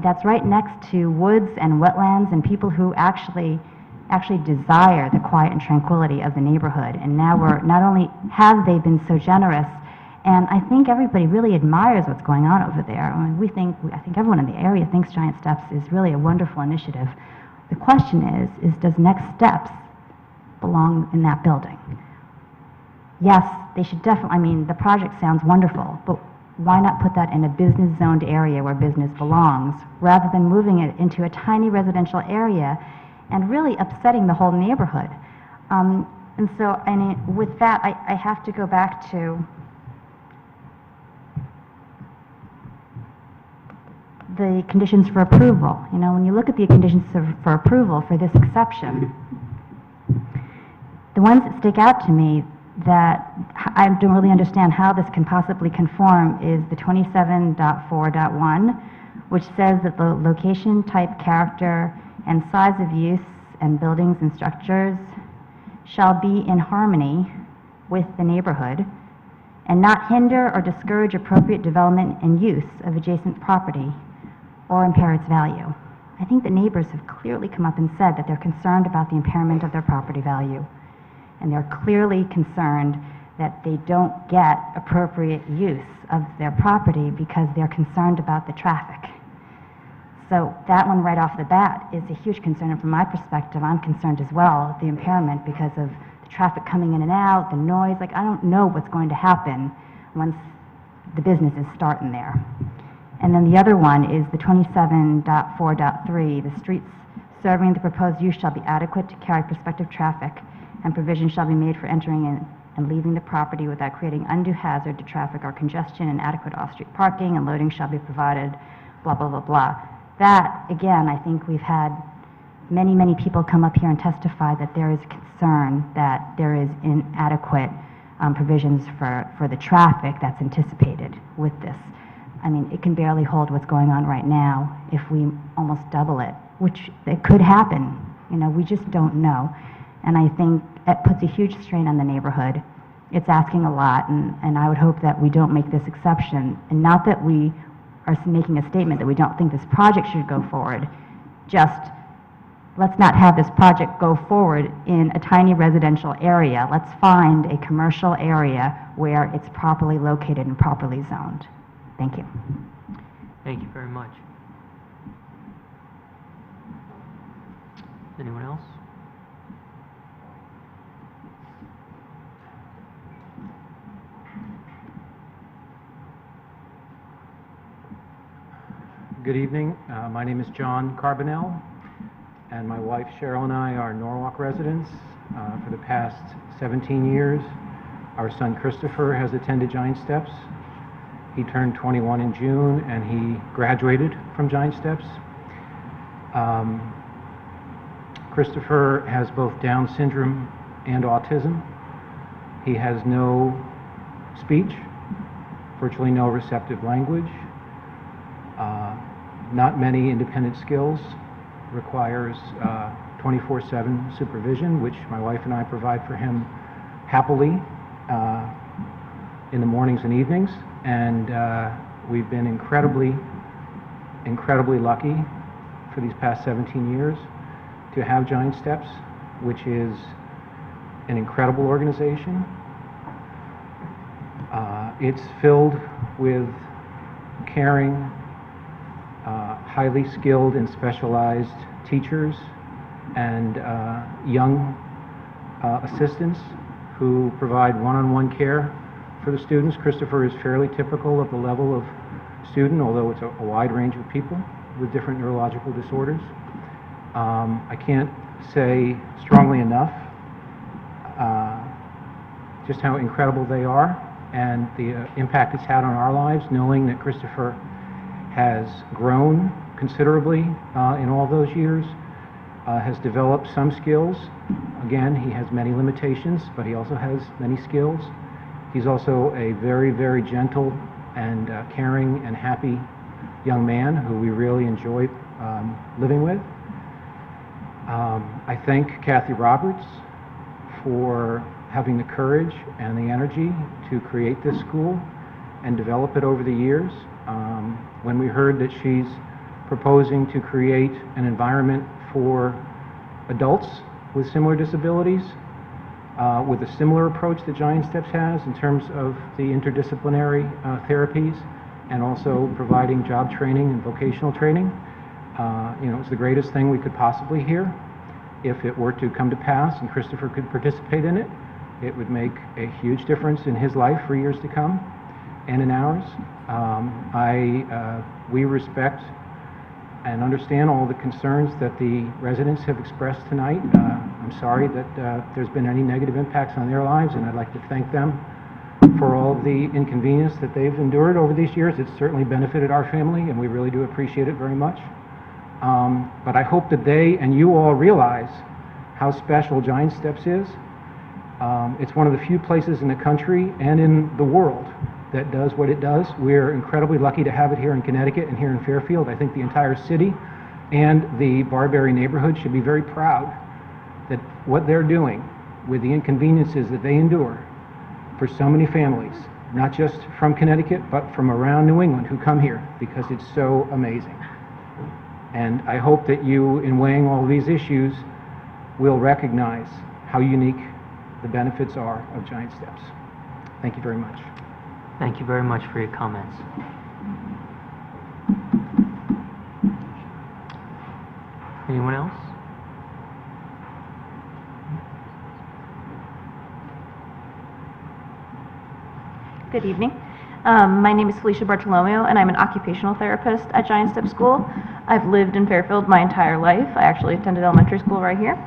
That's right next to woods and wetlands and people who actually desire the quiet and tranquility of the neighborhood. And now not only have they been so generous, and I think everybody really admires what's going on over there. I mean, I think everyone in the area thinks Giant Steps is really a wonderful initiative. The question is does Next Steps belong in that building? Yes, they should definitely, the project sounds wonderful, but why not put that in a business-zoned area where business belongs, rather than moving it into a tiny residential area and really upsetting the whole neighborhood? And so, with that, I have to go back to the conditions for approval. When you look at the conditions for approval for this exception, the ones that stick out to me that I don't really understand how this can possibly conform is the 27.4.1, which says that the location, type, character, and size of use and buildings and structures shall be in harmony with the neighborhood and not hinder or discourage appropriate development and use of adjacent property or impair its value. I think the neighbors have clearly come up and said that they're concerned about the impairment of their property value. And they're clearly concerned that they don't get appropriate use of their property because they're concerned about the traffic. So that one right off the bat is a huge concern, and from my perspective, I'm concerned as well, the impairment, because of the traffic coming in and out, the noise. I don't know what's going to happen once the businesses start in there. And then the other one is the 27.4.3, the streets serving the proposed use shall be adequate to carry prospective traffic, and provision shall be made for entering in and leaving the property without creating undue hazard to traffic or congestion, and adequate off-street parking and loading shall be provided, blah, blah, blah, blah. That, again, I think we've had many, many people come up here and testify that there is concern that there is inadequate provisions for the traffic that's anticipated with this. It can barely hold what's going on right now if we almost double it, which it could happen. We just don't know. And I think it puts a huge strain on the neighborhood. It's asking a lot, and I would hope that we don't make this exception. And not that we are making a statement that we don't think this project should go forward. Just, let's not have this project go forward in a tiny residential area. Let's find a commercial area where it's properly located and properly zoned. Thank you. Thank you very much. Anyone else? Good evening. My name is John Carbonell, and my wife Cheryl and I are Norwalk residents for the past 17 years. Our son Christopher has attended Giant Steps, He turned 21 in June, and he graduated from Giant Steps. Christopher has both Down syndrome and autism. He has no speech, virtually no receptive language, not many independent skills, requires 24/7 supervision, which my wife and I provide for him happily in the mornings and evenings. And we've been incredibly lucky for these past 17 years to have Giant Steps, which is an incredible organization. It's filled with caring, highly skilled and specialized teachers and young assistants who provide one-on-one care for the students. Christopher is fairly typical of the level of student, although it's a wide range of people with different neurological disorders. I can't say strongly enough just how incredible they are and the impact it's had on our lives, knowing that Christopher has grown considerably in all those years, has developed some skills. Again, he has many limitations, but he also has many skills. He's also a very, very gentle and caring and happy young man who we really enjoy living with. I thank Kathy Roberts for having the courage and the energy to create this school and develop it over the years. When we heard that she's proposing to create an environment for adults with similar disabilities, with a similar approach that Giant Steps has in terms of the interdisciplinary therapies and also providing job training and vocational training, it's the greatest thing we could possibly hear. If it were to come to pass and Christopher could participate in it, it would make a huge difference in his life for years to come and in ours. We respect and understand all the concerns that the residents have expressed tonight. I'm sorry that there's been any negative impacts on their lives, and I'd like to thank them for all of the inconvenience that they've endured over these years. It's certainly benefited our family, and we really do appreciate it very much. But I hope that they and you all realize how special Giant Steps is. It's one of the few places in the country and in the world that does what it does. We're incredibly lucky to have it here in Connecticut and here in Fairfield. I think the entire city and the Barberry neighborhood should be very proud that what they're doing with the inconveniences that they endure for so many families, not just from Connecticut, but from around New England who come here because it's so amazing. And I hope that you, in weighing all these issues, will recognize how unique the benefits are of Giant Steps. Thank you very much. Thank you very much for your comments. Anyone else? Good evening. My name is Felicia Bartolomeo, and I'm an occupational therapist at Giant Step School. I've lived in Fairfield my entire life. I actually attended elementary school right here.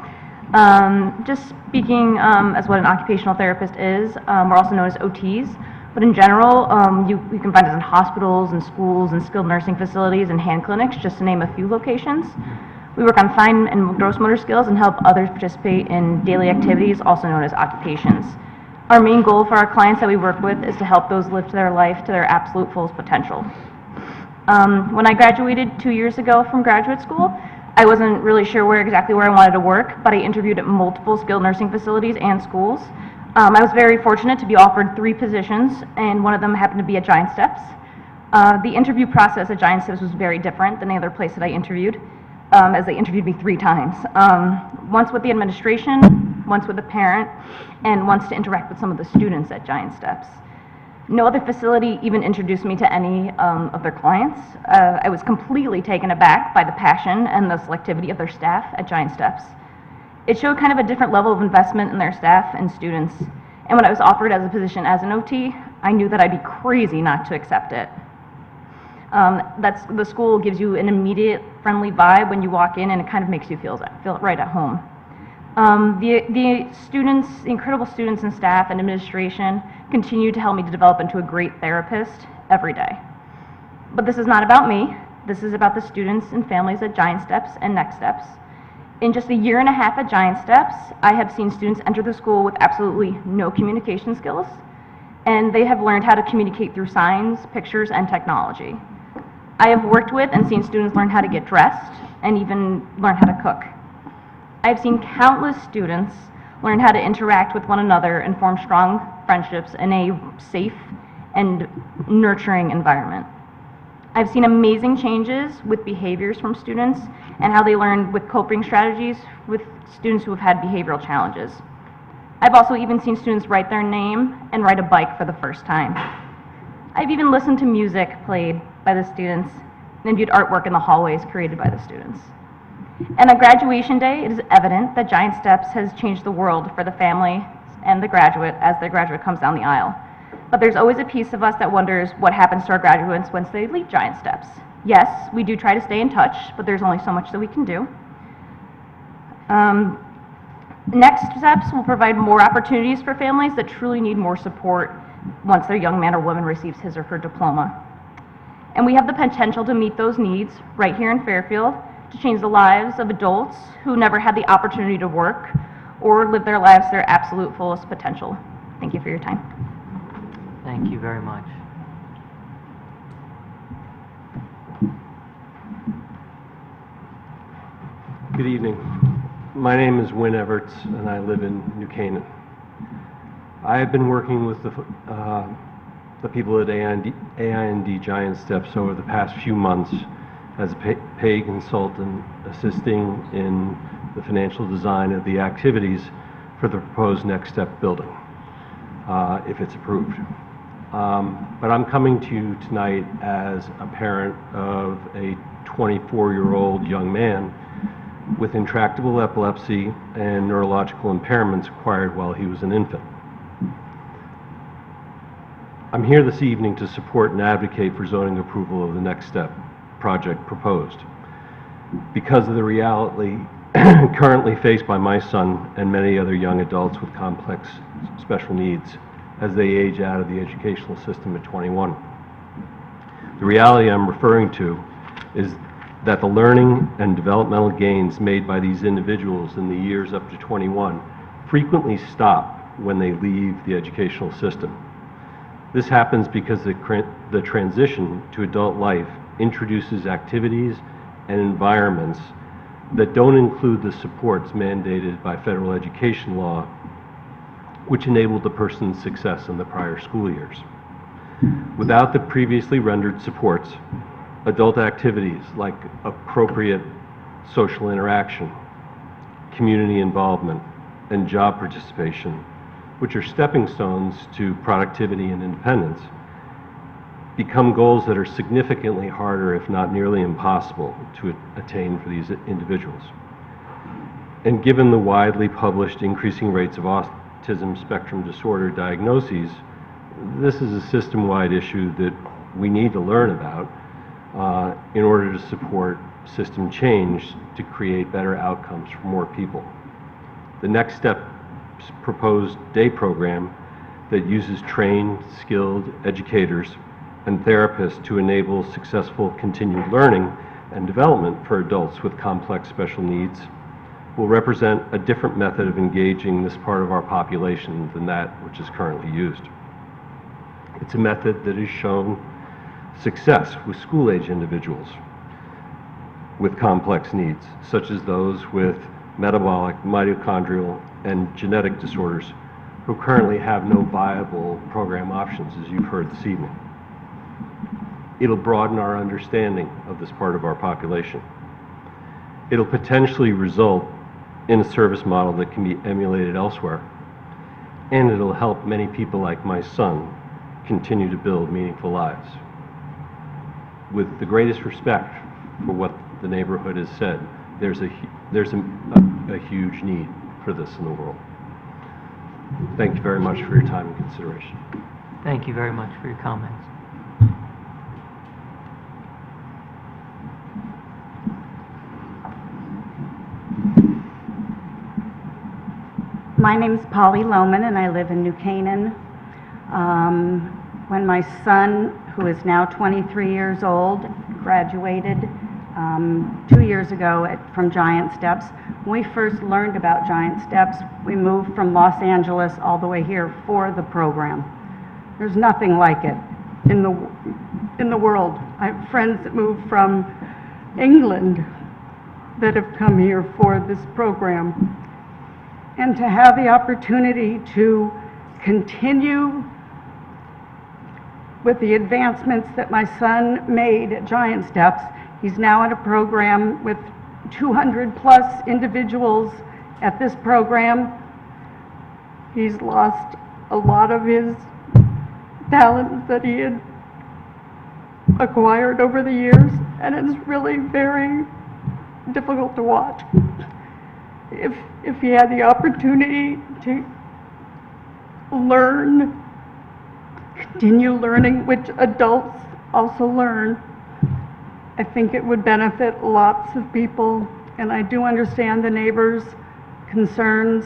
Just speaking as what an occupational therapist is, we're also known as OTs, but in general, you can find us in hospitals and schools and skilled nursing facilities and hand clinics, just to name a few locations. We work on fine and gross motor skills and help others participate in daily activities, also known as occupations. Our main goal for our clients that we work with is to help those live their life to their absolute fullest potential. When I graduated 2 years ago from graduate school, I wasn't really sure exactly where I wanted to work, but I interviewed at multiple skilled nursing facilities and schools. I was very fortunate to be offered 3 positions, and one of them happened to be at Giant Steps. The interview process at Giant Steps was very different than any other place that I interviewed, as they interviewed me 3 times. Once with the administration, once with a parent, and once to interact with some of the students at Giant Steps. No other facility even introduced me to any of their clients. I was completely taken aback by the passion and the selectivity of their staff at Giant Steps. It showed kind of a different level of investment in their staff and students. And when I was offered as a position as an OT, I knew that I'd be crazy not to accept it. The school gives you an immediate friendly vibe when you walk in, and it kind of makes you feel right at home. The students, incredible students and staff and administration, continue to help me to develop into a great therapist every day. But this is not about me. This is about the students and families at Giant Steps and Next Steps. In just a year and a half at Giant Steps, I have seen students enter the school with absolutely no communication skills, and they have learned how to communicate through signs, pictures, and technology. I have worked with and seen students learn how to get dressed and even learn how to cook. I have seen countless students learn how to interact with one another and form strong friendships in a safe and nurturing environment. I've seen amazing changes with behaviors from students and how they learn with coping strategies with students who have had behavioral challenges. I've also even seen students write their name and ride a bike for the first time. I've even listened to music played by the students and viewed artwork in the hallways created by the students. And on graduation day, it is evident that Giant Steps has changed the world for the family and the graduate as the graduate comes down the aisle. But there's always a piece of us that wonders what happens to our graduates once they leave Giant Steps. Yes, we do try to stay in touch, but there's only so much that we can do. Next Steps will provide more opportunities for families that truly need more support once their young man or woman receives his or her diploma. And we have the potential to meet those needs right here in Fairfield to change the lives of adults who never had the opportunity to work or live their lives to their absolute fullest potential. Thank you for your time. Thank you very much. Good evening. My name is Wynn Everts, and I live in New Canaan. I have been working with the people at AIND Giant Steps over the past few months as a paid consultant, assisting in the financial design of the activities for the proposed Next Step building, if it's approved. But I'm coming to you tonight as a parent of a 24-year-old young man with intractable epilepsy and neurological impairments acquired while he was an infant. I'm here this evening to support and advocate for zoning approval of the Next Step project proposed. Because of the reality currently faced by my son and many other young adults with complex special needs as they age out of the educational system at 21. The reality I'm referring to is that the learning and developmental gains made by these individuals in the years up to 21 frequently stop when they leave the educational system. This happens because the transition to adult life introduces activities and environments that don't include the supports mandated by federal education law, which enabled the person's success in the prior school years. Without the previously rendered supports, adult activities like appropriate social interaction, community involvement, and job participation, which are stepping stones to productivity and independence, become goals that are significantly harder, if not nearly impossible, to attain for these individuals. And given the widely published increasing rates of autism spectrum disorder diagnoses, this is a system-wide issue that we need to learn about in order to support system change to create better outcomes for more people. The Next Step proposed day program that uses trained, skilled educators and therapists to enable successful continued learning and development for adults with complex special needs will represent a different method of engaging this part of our population than that which is currently used. It's a method that has shown success with school-age individuals with complex needs, such as those with metabolic, mitochondrial, and genetic disorders who currently have no viable program options, as you've heard this evening. It'll broaden our understanding of this part of our population. It'll potentially result in a service model that can be emulated elsewhere, and it'll help many people like my son continue to build meaningful lives. With the greatest respect for what the neighborhood has said, there's a huge need for this in the world. Thank you very much for your time and consideration. Thank you very much for your comments. My name is Polly Lohman, and I live in New Canaan. When my son, who is now 23 years old, graduated 2 years ago from Giant Steps. When we first learned about Giant Steps, we moved from Los Angeles all the way here for the program. There's nothing like it in the world. I have friends that moved from England that have come here for this program. And to have the opportunity to continue with the advancements that my son made at Giant Steps. He's now in a program with 200 plus individuals at this program. He's lost a lot of his talents that he had acquired over the years, and it's really very difficult to watch. If he had the opportunity to learn, continue learning, which adults also learn, I think it would benefit lots of people, and I do understand the neighbors' concerns.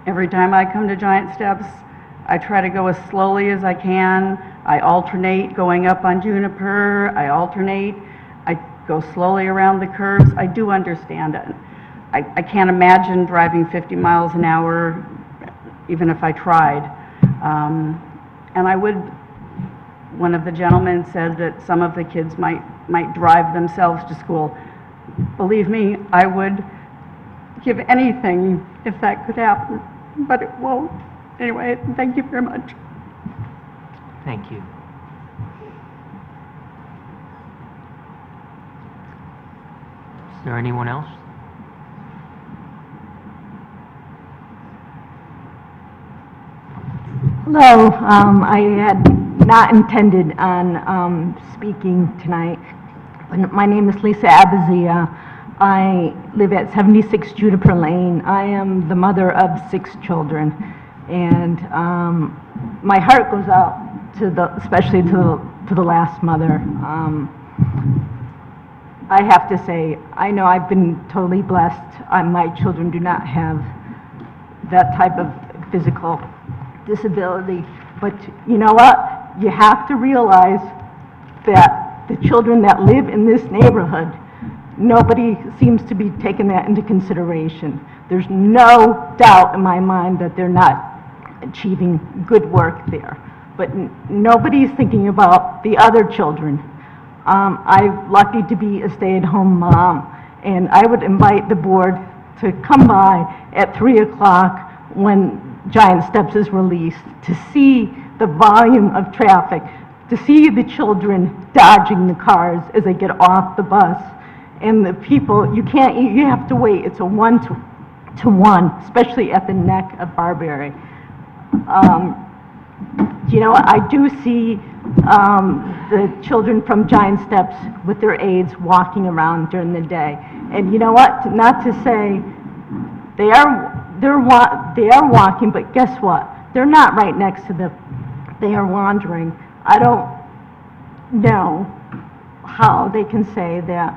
Every time I come to Giant Steps, I try to go as slowly as I can. I alternate going up on Juniper, I go slowly around the curves. I do understand it. I can't imagine driving 50 miles an hour, even if I tried. And I would, one of the gentlemen said that some of the kids might drive themselves to school. Believe me, I would give anything if that could happen, but it won't. Anyway, thank you very much. Thank you. Is there anyone else? Hello, I had not intended on speaking tonight, but my name is Lisa Abazia. I live at 76 Juniper Lane. I am the mother of 6 children, and my heart goes out to especially to the last mother. I have to say, I know I've been totally blessed. My children do not have that type of physical disability, but you know what? You have to realize that the children that live in this neighborhood, nobody seems to be taking that into consideration. There's no doubt in my mind that they're not achieving good work there, but nobody's thinking about the other children. I'm lucky to be a stay-at-home mom, and I would invite the board to come by at 3 o'clock when Giant Steps is released, to see the volume of traffic, to see the children dodging the cars as they get off the bus, and the people, you have to wait. It's a 1-to-1, especially at the neck of Barberry. You know, I do see the children from Giant Steps with their aides walking around during the day. And you know what? Not to say they are walking, but guess what? They're not right next to them. They are wandering. I don't know how they can say that.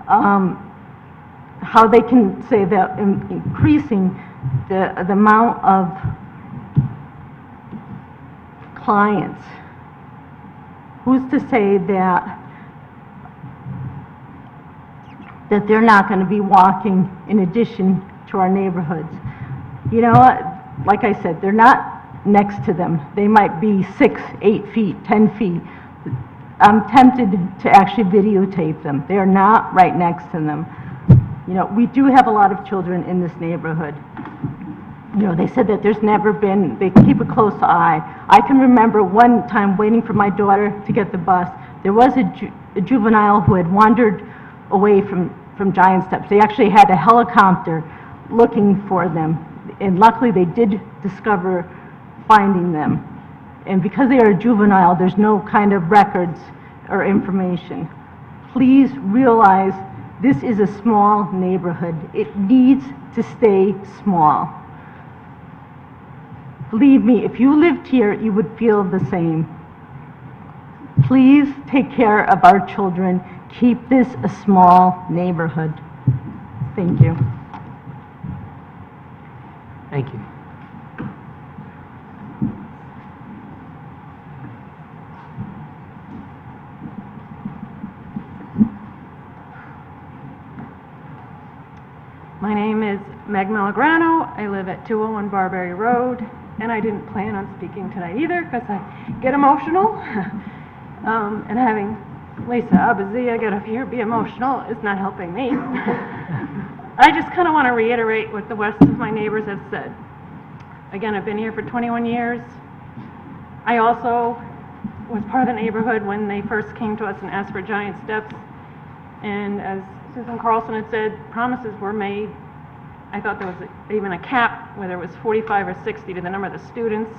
How they can say that increasing the amount of clients. Who's to say that they're not going to be walking in addition to our neighborhoods? You know what? Like I said, they're not next to them. They might be 6, 8 feet, 10 feet. I'm tempted to actually videotape them. They are not right next to them. You know, we do have a lot of children in this neighborhood. You know, they said that there's never been, they keep a close eye. I can remember one time waiting for my daughter to get the bus. There was a juvenile who had wandered away from Giant Steps. They actually had a helicopter looking for them, and luckily they did discover finding them. And because they are a juvenile, there's no kind of records or information. Please realize this is a small neighborhood. It needs to stay small. Believe me, if you lived here, you would feel the same. Please take care of our children. Keep this a small neighborhood. Thank you. Thank you. My name is Meg Malagrano. I live at 201 Barberry Road, and I didn't plan on speaking tonight either because I get emotional. And having Lisa Abazia get up here be emotional is not helping me. I just kind of want to reiterate what the rest of my neighbors have said. Again, I've been here for 21 years. I also was part of the neighborhood when they first came to us and asked for giant steps. And as Susan Carlson had said, promises were made. I thought there was even a cap, whether it was 45 or 60 to the number of the students,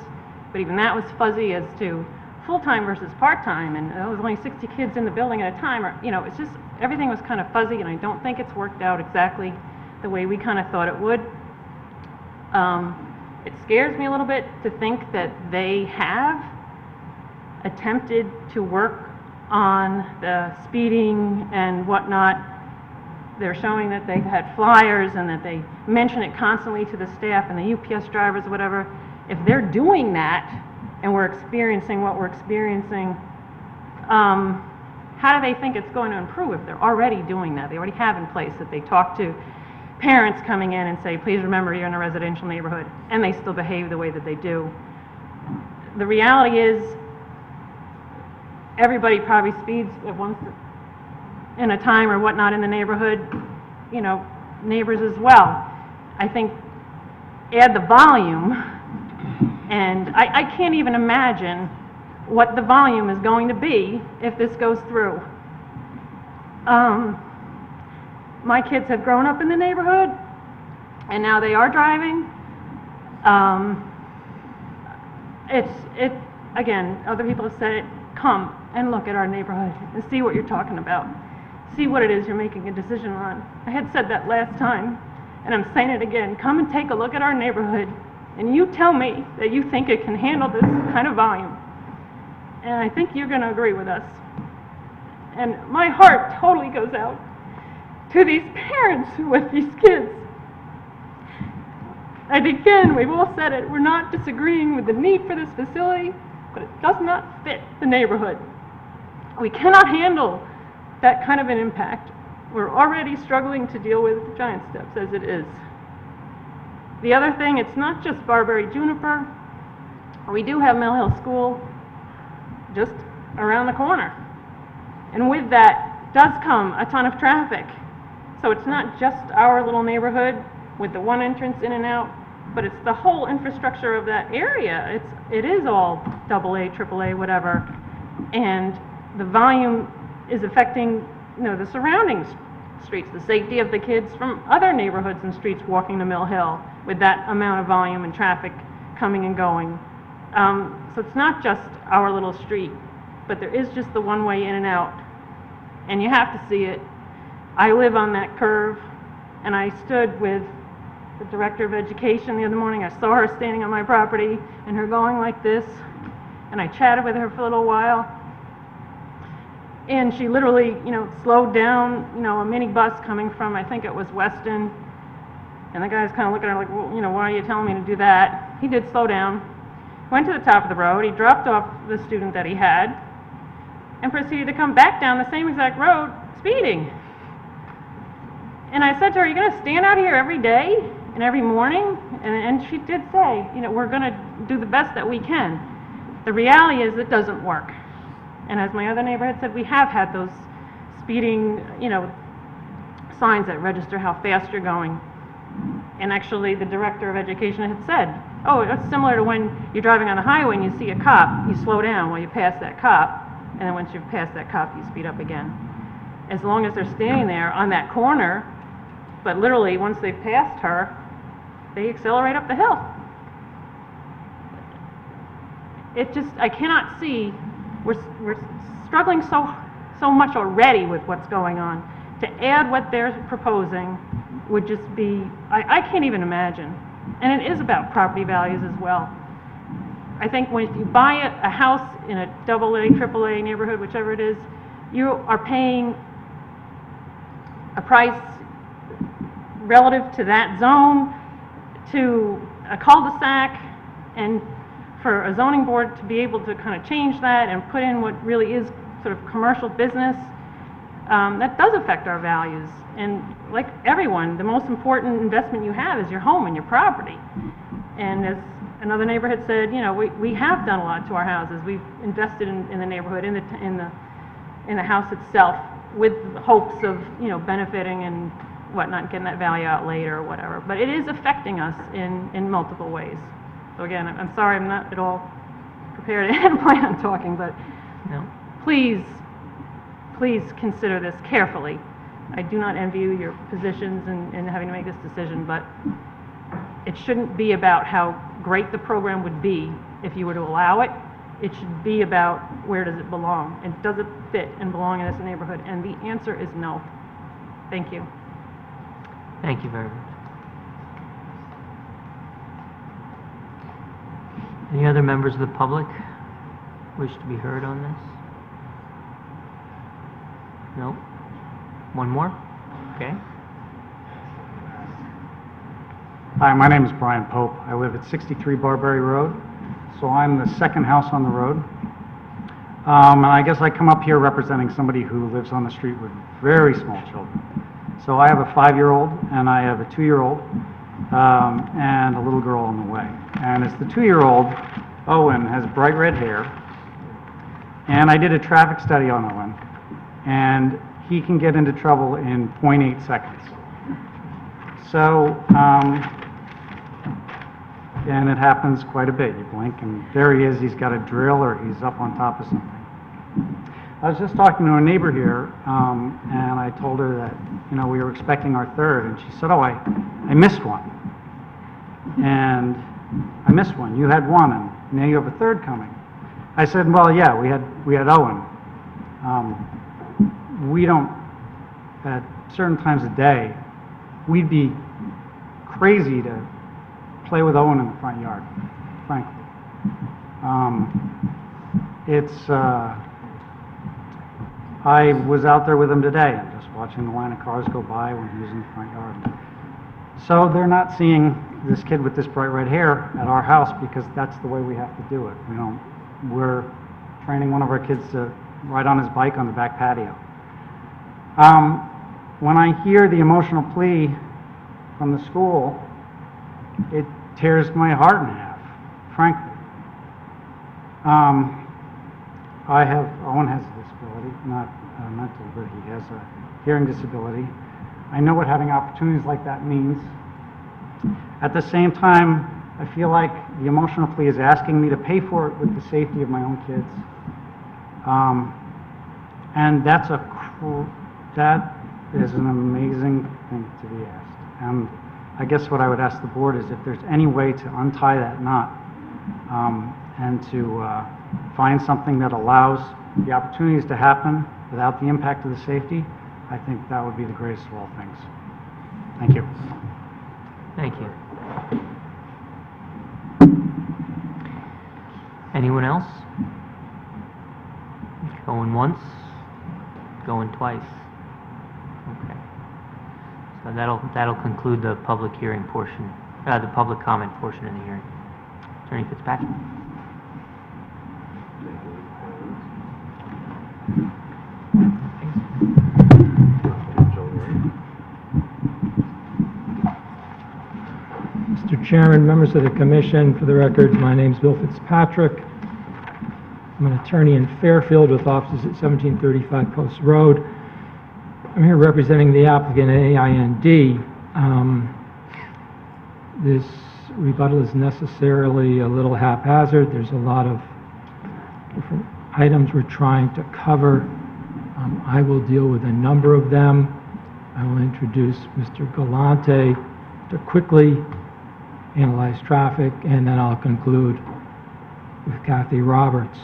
but even that was fuzzy as to full-time versus part-time, and there was only 60 kids in the building at a time, or, you know, it's just, everything was kind of fuzzy, and I don't think it's worked out exactly the way we kind of thought it would. It scares me a little bit to think that they have attempted to work on the speeding and whatnot. They're showing that they've had flyers and that they mention it constantly to the staff and the UPS drivers, whatever. If they're doing that and we're experiencing what we're experiencing, how do they think it's going to improve if they're already doing that? They already have in place that they talk to parents coming in and say, please remember you're in a residential neighborhood, and they still behave the way that they do. The reality is everybody probably speeds at once in a time or whatnot in the neighborhood, you know, neighbors as well. I think add the volume, and I can't even imagine what the volume is going to be if this goes through. My kids have grown up in the neighborhood, and now they are driving. Again, other people have said it, come and look at our neighborhood and see what you're talking about. See what it is you're making a decision on. I had said that last time, and I'm saying it again. Come and take a look at our neighborhood, and you tell me that you think it can handle this kind of volume. And I think you're going to agree with us. And my heart totally goes out to these parents with these kids. And again, we've all said it, we're not disagreeing with the need for this facility, but it does not fit the neighborhood. We cannot handle that kind of an impact. We're already struggling to deal with giant steps as it is. The other thing, it's not just Barberry Juniper. We do have Mill Hill School just around the corner. And with that does come a ton of traffic. So it's not just our little neighborhood with the one entrance in and out, but it's the whole infrastructure of that area. It is all AA, AAA, whatever. And the volume is affecting, you know, the surrounding streets, the safety of the kids from other neighborhoods and streets walking to Mill Hill with that amount of volume and traffic coming and going. So it's not just our little street, but there is just the one way in and out. And you have to see it. I live on that curve, and I stood with the director of education the other morning. I saw her standing on my property and her going like this, and I chatted with her for a little while. And she literally, you know, slowed down, you know, a mini bus coming from, I think it was Weston. And the guy's kind of looking at her like, well, you know, why are you telling me to do that? He did slow down, went to the top of the road, he dropped off the student that he had, and proceeded to come back down the same exact road, speeding. And I said to her, are you going to stand out here every day and every morning? And she did say, you know, we're going to do the best that we can. The reality is it doesn't work. And as my other neighbor had said, we have had those speeding, you know, signs that register how fast you're going. And actually the director of education had said, oh, it's similar to when you're driving on the highway and you see a cop, you slow down while you pass that cop, and then once you've passed that cop, you speed up again. As long as they're standing there on that corner, but literally once they've passed her, they accelerate up the hill. It just, I cannot see, we're struggling so much already with what's going on. To add what they're proposing would just be, I can't even imagine. And it is about property values as well. I think when you buy a house in a AA, AAA neighborhood, whichever it is, you are paying a price relative to that zone, to a cul-de-sac, and for a zoning board to be able to kind of change that and put in what really is sort of commercial business, that does affect our values. And like everyone, the most important investment you have is your home and your property. And as another neighbor had said, you know, we have done a lot to our houses. We've invested in the neighborhood, in the house itself, with hopes of, you know, benefiting and whatnot, getting that value out later or whatever. But it is affecting us in multiple ways. So again, I'm sorry I'm not at all prepared and plan on talking, but No? please consider this carefully. I do not envy you your positions in having to make this decision, but it shouldn't be about how great the program would be if you were to allow it. It should be about where does it belong, and does it fit and belong in this neighborhood? And the answer is no. Thank you. Thank you very much. Any other members of the public wish to be heard on this? No? One more? Okay. Hi, my name is Brian Pope. I live at 63 Barberry Road, so I'm the second house on the road. And I guess I come up here representing somebody who lives on the street with very small children. So I have a 5-year-old and I have a 2-year-old and a little girl on the way. And it's the 2-year-old, Owen, has bright red hair. And I did a traffic study on Owen, and he can get into trouble in 0.8 seconds. So, and it happens quite a bit. You blink and there he is, he's got a drill or he's up on top of something. I was just talking to a neighbor here, and I told her that, you know, we were expecting our third, and she said, oh, I missed one. And I missed one. You had one, and now you have a third coming. I said, well, yeah, we had Owen. We don't, at certain times of day, we'd be crazy to play with Owen in the front yard, frankly. I was out there with him today, and just watching the line of cars go by when he was in the front yard. So they're not seeing this kid with this bright red hair at our house because that's the way we have to do it. We're training one of our kids to ride on his bike on the back patio. When I hear the emotional plea from the school, it tears my heart in half, frankly. Owen has a disability, not mental, but he has a hearing disability. I know what having opportunities like that means. At the same time, I feel like the emotional plea is asking me to pay for it with the safety of my own kids. And that is an amazing thing to be asked. And I guess what I would ask the board is if there's any way to untie that knot and to find something that allows the opportunities to happen without the impact of the safety, I think that would be the greatest of all things. Thank you. Thank you. Anyone else? Going once? Going twice? Okay. So that'll conclude the public hearing portion, the public comment portion of the hearing. Attorney Fitzpatrick. Mr. Chairman, members of the commission, for the record, my name is Bill Fitzpatrick. I'm an attorney in Fairfield with offices at 1735 Post Road. I'm here representing the applicant AIND. This rebuttal is necessarily a little haphazard. There's a lot of different items we're trying to cover. I will deal with a number of them. I will introduce Mr. Galante to quickly analyze traffic, and then I'll conclude with Kathy Roberts.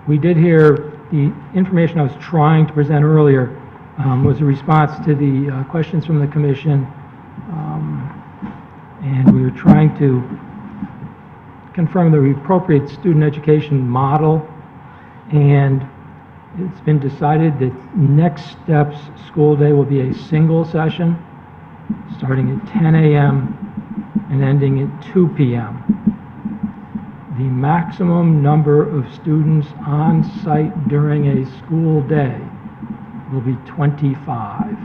We did hear the information I was trying to present earlier was a response to the questions from the commission, and we were trying to confirm the appropriate student education model, and it's been decided that next steps school day will be a single session starting at 10 a.m. and ending at 2 p.m. the maximum number of students on site during a school day will be 25.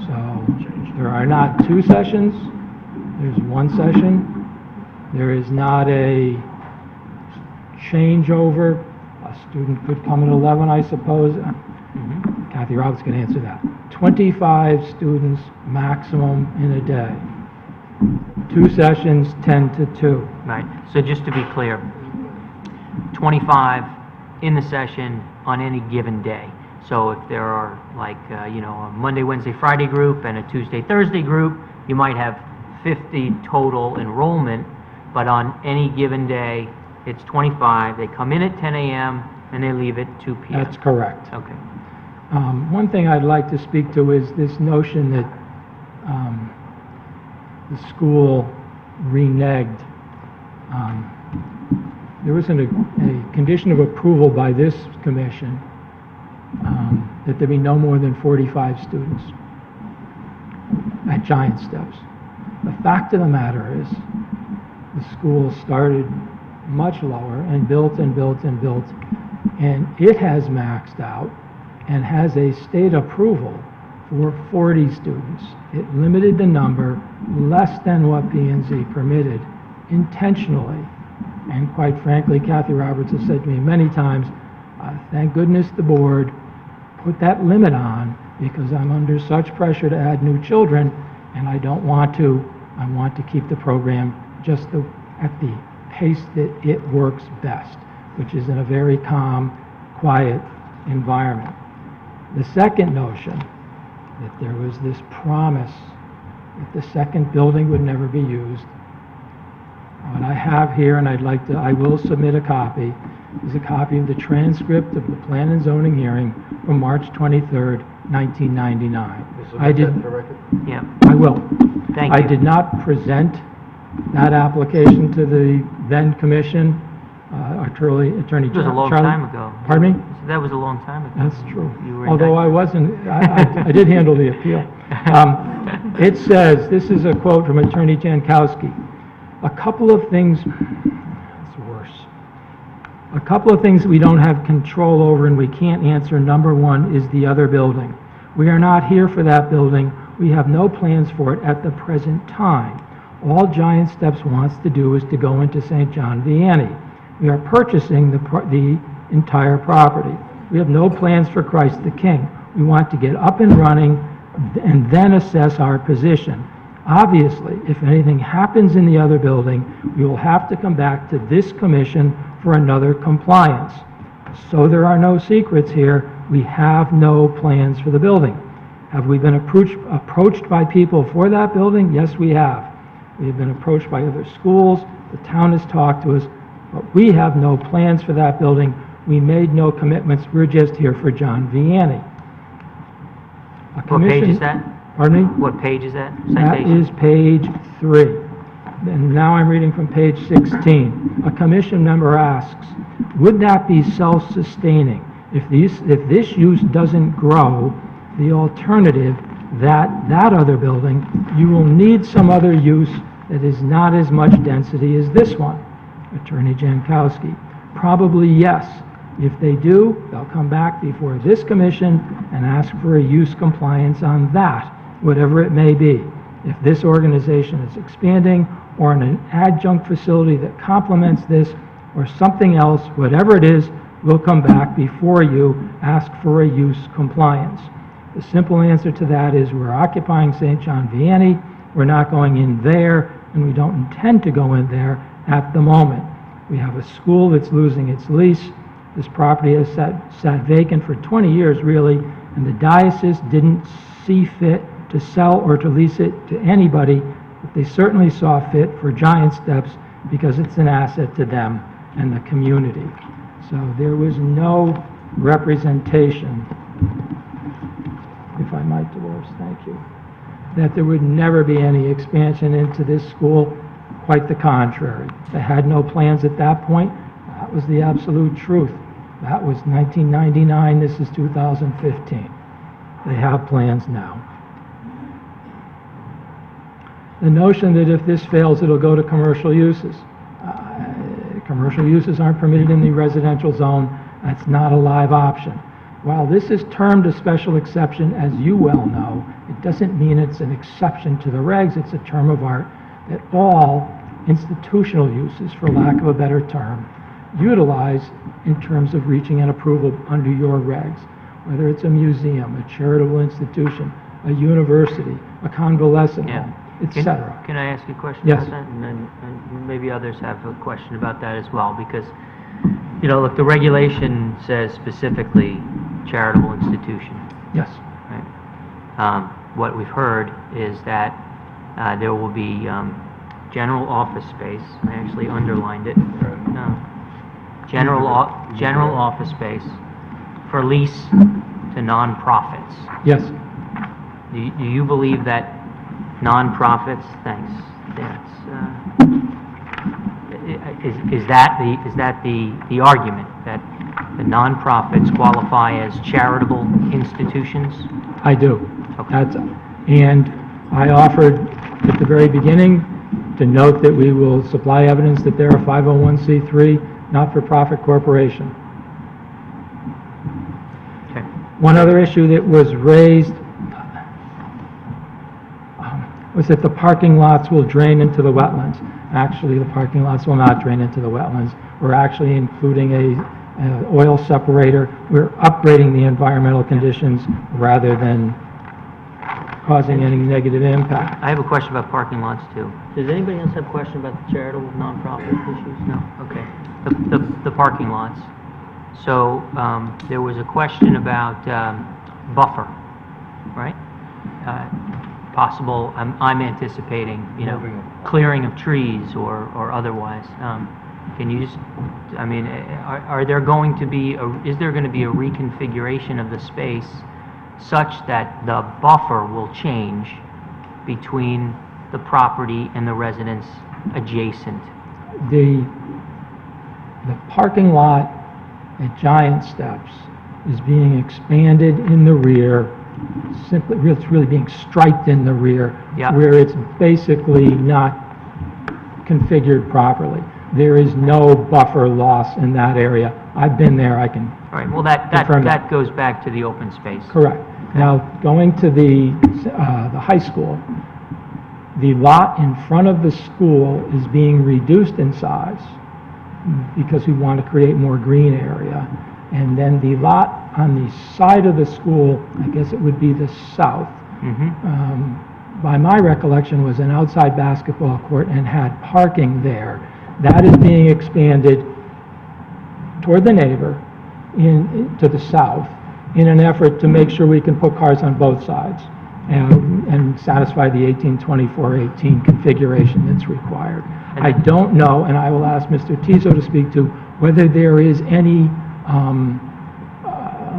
So there are not two sessions, there's one session. There is not a changeover. A student could come at 11, I suppose. Kathy Roberts can answer that. 25 students maximum in a day. Two sessions, 10 to 2. Right, so just to be clear, 25 in the session on any given day. So if there are like, a Monday, Wednesday, Friday group and a Tuesday, Thursday group, you might have 50 total enrollment, but on any given day, it's 25. They come in at 10 a.m. and they leave at 2 p.m. That's correct. Okay. One thing I'd like to speak to is this notion that the school reneged. There was a condition of approval by this commission that there be no more than 45 students at Giant Steps. The fact of the matter is the school started much lower and built and built and built, and it has maxed out and has a state approval for 40 students. It limited the number less than what P&Z permitted intentionally. And quite frankly, Kathy Roberts has said to me many times, thank goodness the board put that limit on, because I'm under such pressure to add new children, and I don't want to. I want to keep the program just at the pace that it works best, which is in a very calm, quiet environment. The second notion, that there was this promise that the second building would never be used. What I have here, and I will submit a copy, is a copy of the transcript of the Plan and Zoning hearing from March 23rd, 1999. Yeah. I will. Thank I you. did not present that application to the then commission, Attorney It was a long Charlie- time ago. Pardon me? That was a long time ago. That's true. You were Although I wasn't, I did handle the appeal. It says, this is a quote from Attorney Jankowski, a couple of things, it's worse. A couple of things we don't have control over and we can't answer. Number one is the other building. We are not here for that building. We have no plans for it at the present time. All Giant Steps wants to do is to go into St. John Vianney. We are purchasing the entire property. We have no plans for Christ the King. We want to get up and running and then assess our position. Obviously, if anything happens in the other building, we will have to come back to this commission for another compliance. So there are no secrets here. We have no plans for the building. Have we been approached by people for that building? Yes, we have. We have been approached by other schools. The town has talked to us, but we have no plans for that building. We made no commitments. We're just here for John Vianney. What page is that? Pardon me? What page is that? That Citation? is page 3. And now I'm reading from page 16. A commission member asks, would that be self-sustaining? If this use doesn't grow, the alternative, that other building, you will need some other use that is not as much density as this one. Attorney Jankowski, probably yes. If they do, they'll come back before this commission and ask for a use compliance on that, whatever it may be. If this organization is expanding or in an adjunct facility that complements this or something else, whatever it is, we'll come back before you, ask for a use compliance. The simple answer to that is we're occupying St. John Vianney, we're not going in there, and we don't intend to go in there at the moment. We have a school that's losing its lease. This property has sat vacant for 20 years, really, and the diocese didn't see fit to sell or to lease it to anybody, but they certainly saw fit for Giant Steps because it's an asset to them and the community. So there was no representation, if I might, Dolores, thank you, that there would never be any expansion into this school. Quite the contrary. They had no plans at that point. That was the absolute truth. That was 1999, this is 2015. They have plans now. The notion that if this fails, it'll go to commercial uses. Commercial uses aren't permitted in the residential zone. That's not a live option. While this is termed a special exception, as you well know, it doesn't mean it's an exception to the regs. It's a term of art that all institutional uses, for lack of a better term, utilize in terms of reaching an approval under your regs, whether it's a museum, a charitable institution, a university, a convalescent home, etc. Can I ask you a question Yes. about that? And maybe others have a question about that as well, because, you know, look, the regulation says specifically charitable institution. Yes. Right? What we've heard is that there will be general office space. I actually underlined it. No. General office space for lease to nonprofits. Yes. Do you believe that nonprofits, thanks, is that the argument, that the nonprofits qualify as charitable institutions? I do. Okay. And I offered at the very beginning to note that we will supply evidence that they're a 501c3 not-for-profit corporation. Okay. One other issue that was raised was that the parking lots will drain into the wetlands. Actually, the parking lots will not drain into the wetlands. We're actually including a oil separator. We're upgrading the environmental conditions rather than causing any negative impact. I have a question about parking lots too. Does anybody else have a question about the charitable nonprofit issues? No? Okay. The parking lots. So, there was a question about buffer, right? Possible, I'm anticipating, you know, clearing of trees or otherwise. Can you just, I mean, are there going to be, is there going to be a reconfiguration of the space such that the buffer will change between the property and the residence adjacent? The parking lot at Giant Steps is being expanded in the rear. Simply, it's really being striped in the rear, where it's basically not configured properly. There is no buffer loss in that area. I've been there, I can All right, well, that goes back to the open space. Correct. Now, going to the high school, the lot in front of the school is being reduced in size because we want to create more green area. And then the lot on the side of the school, I guess it would be the south, by my recollection, was an outside basketball court and had parking there. That is being expanded toward the neighbor to the south in an effort to make sure we can put cars on both sides and satisfy the 1824-18 configuration that's required. I don't know, and I will ask Mr. Tizo to speak to, whether there is any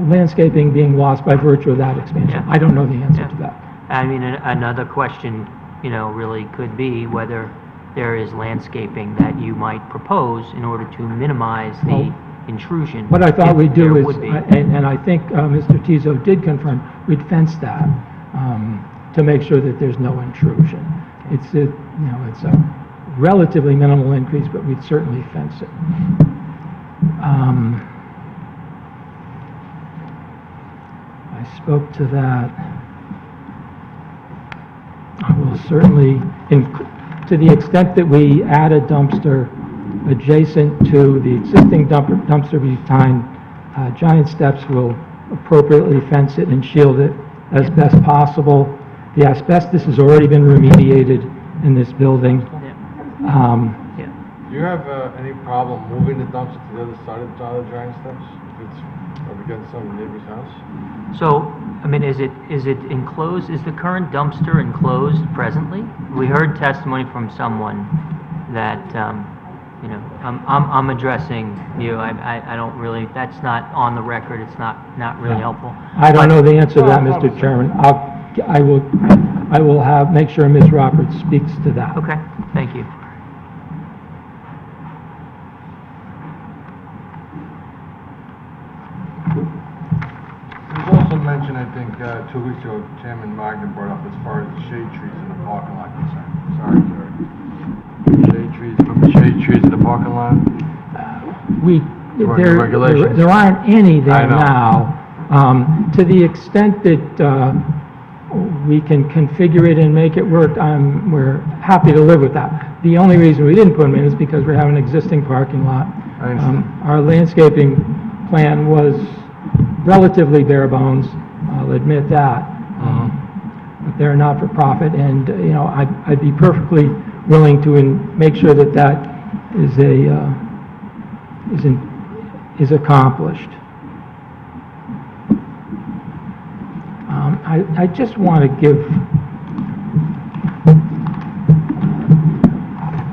landscaping being lost by virtue of that expansion. I don't know the answer to that. I mean, another question, you know, really could be whether there is landscaping that you might propose in order to minimize the intrusion. What I thought we'd do is, would be. and I think Mr. Tizo did confirm, we'd fence that to make sure that there's no intrusion. It's a relatively minimal increase, but we'd certainly fence it. I spoke to that. I will certainly, to the extent that we add a dumpster adjacent to the existing dumpster behind Giant Steps, will appropriately fence it and shield it as best possible. The asbestos has already been remediated in this building. Do you have any problem moving the dumpster to the other side of the Giant Steps? If it's up against some neighbor's house? So, I mean, is it enclosed? Is the current dumpster enclosed presently? We heard testimony from someone that, you know, I'm addressing you. I don't really, that's not on the record. It's not really helpful. I don't know the answer to that, Mr. Chairman. I will make sure Ms. Roberts speaks to that. Okay, thank you. There's also mentioned, I think, 2 weeks ago, Chairman Magnin brought up as far as the shade trees in the parking lot concerned. Sorry, Jerry. Shade trees in the parking lot. we, According to regulations. there aren't any I there know. now. To the extent that we can configure it and make it work, we're happy to live with that. The only reason we didn't put them in is because we have an existing parking lot. I understand. Our landscaping plan was relatively bare bones, I'll admit that. But they're not-for-profit, and, you know, I'd be perfectly willing to make sure that that is accomplished. I just want to give,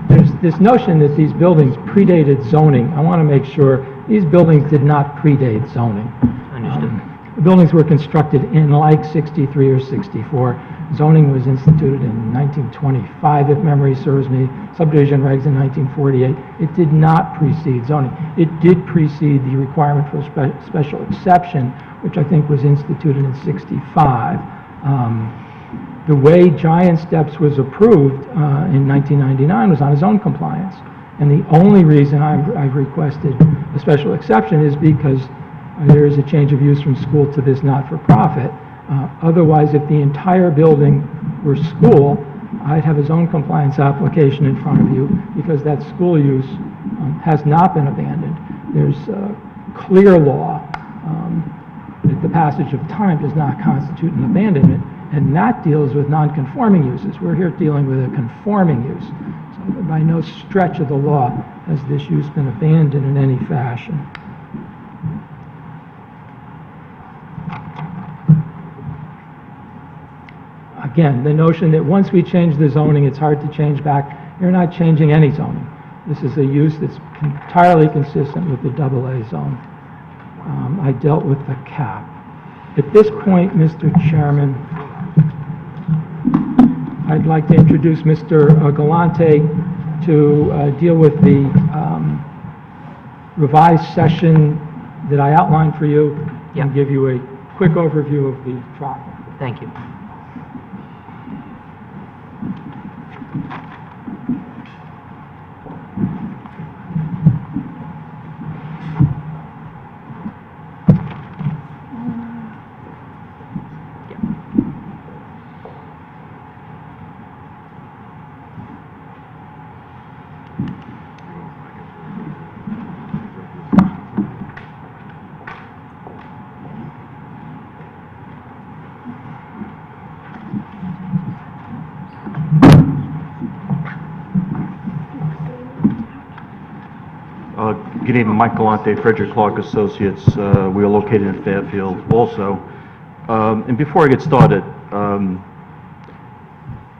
there's this notion that these buildings predated zoning. I want to make sure these buildings did not predate zoning. Understood. The buildings were constructed in like 63 or 64. Zoning was instituted in 1925, if memory serves me. Subdivision regs in 1948. It did not precede zoning. It did precede the requirement for a special exception, which I think was instituted in 65. The way Giant Steps was approved in 1999 was on its own compliance. And the only reason I've requested a special exception is because there is a change of use from school to this not-for-profit. Otherwise, if the entire building were school, I'd have a zone compliance application in front of you because that school use has not been abandoned. There's clear law that the passage of time does not constitute an abandonment, and that deals with non-conforming uses. We're here dealing with a conforming use. So by no stretch of the law has this use been abandoned in any fashion. Again, the notion that once we change the zoning, it's hard to change back. You're not changing any zoning. This is a use that's entirely consistent with the AA zone. I dealt with the cap. At this point, Mr. Chairman, I'd like to introduce Mr. Galante to deal with the revised session that I outlined for you and give you a quick overview of the trial. Thank you. Good evening, Mike Galante, Frederick Clark Associates. We are located in Fairfield also. And before I get started,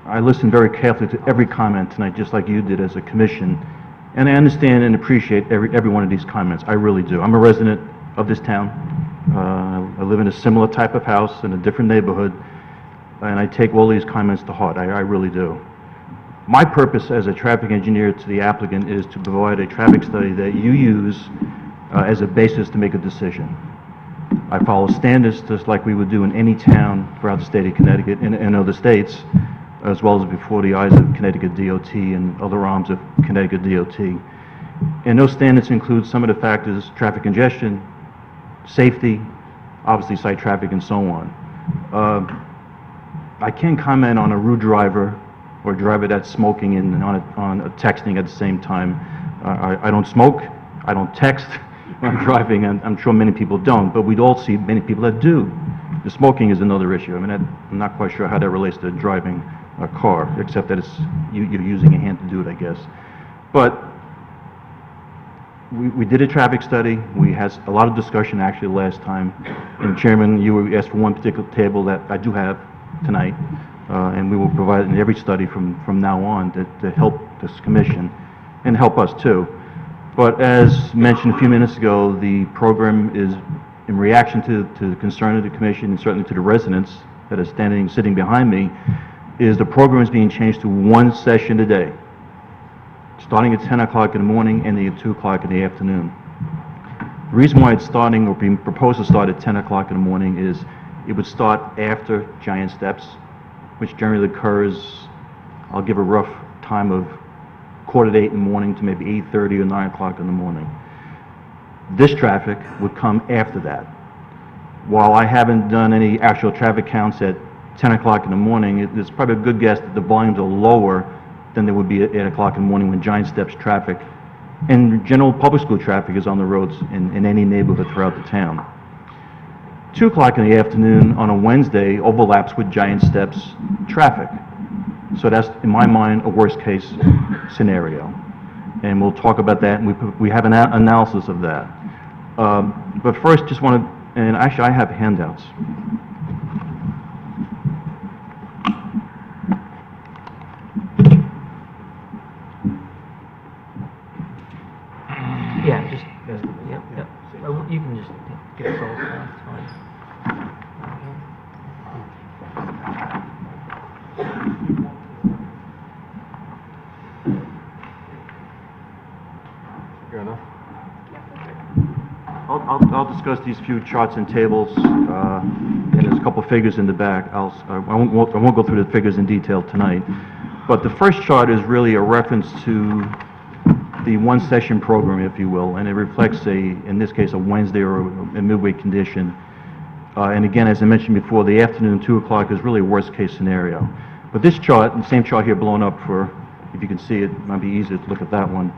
I listened very carefully to every comment tonight, just like you did as a commission. And I understand and appreciate every one of these comments. I really do. I'm a resident of this town. I live in a similar type of house in a different neighborhood. And I take all these comments to heart. I really do. My purpose as a traffic engineer to the applicant is to provide a traffic study that you use as a basis to make a decision. I follow standards just like we would do in any town throughout the state of Connecticut and other states, as well as before the eyes of Connecticut DOT and other arms of Connecticut DOT. And those standards include some of the factors: traffic congestion, safety, obviously site traffic, and so on. I can't comment on a rude driver or a driver that's smoking and on texting at the same time. I don't smoke, I don't text when I'm driving, and I'm sure many people don't, but we'd all see many people that do. The smoking is another issue. I mean, I'm not quite sure how that relates to driving a car, except that it's you're using a hand to do it, I guess. But we did a traffic study. We had a lot of discussion actually last time. And Chairman, you asked for one particular table that I do have tonight. And we will provide it in every study from now on to help this commission and help us too. But as mentioned a few minutes ago, the program is in reaction to the concern of the commission and certainly to the residents that are sitting behind me, is the program is being changed to one session a day, starting at 10 o'clock in the morning, ending at 2 o'clock in the afternoon. The reason why it's starting or being proposed to start at 10 o'clock in the morning is it would start after Giant Steps, which generally occurs, I'll give a rough time of 7:45 in the morning to maybe 8:30 or 9 o'clock in the morning. This traffic would come after that. While I haven't done any actual traffic counts at 10 o'clock in the morning, it's probably a good guess that the volumes are lower than they would be at 8 o'clock in the morning when Giant Steps traffic and general public school traffic is on the roads in any neighborhood throughout the town. 2 o'clock in the afternoon on a Wednesday overlaps with Giant Steps traffic. So that's, in my mind, a worst-case scenario. And we'll talk about that, and we have an analysis of that. But first, just want to, and actually I have handouts. Yeah, just, yep. You can just give us all, it's fine. Good enough? I'll discuss these few charts and tables, and there's a couple figures in the back. I won't go through the figures in detail tonight, but the first chart is really a reference to the one-session program, if you will, and it reflects in this case, a Wednesday or a midweek condition. And again, as I mentioned before, the afternoon 2 o'clock is really a worst-case scenario. But this chart, the same chart here blown up for, if you can see it, might be easier to look at that one.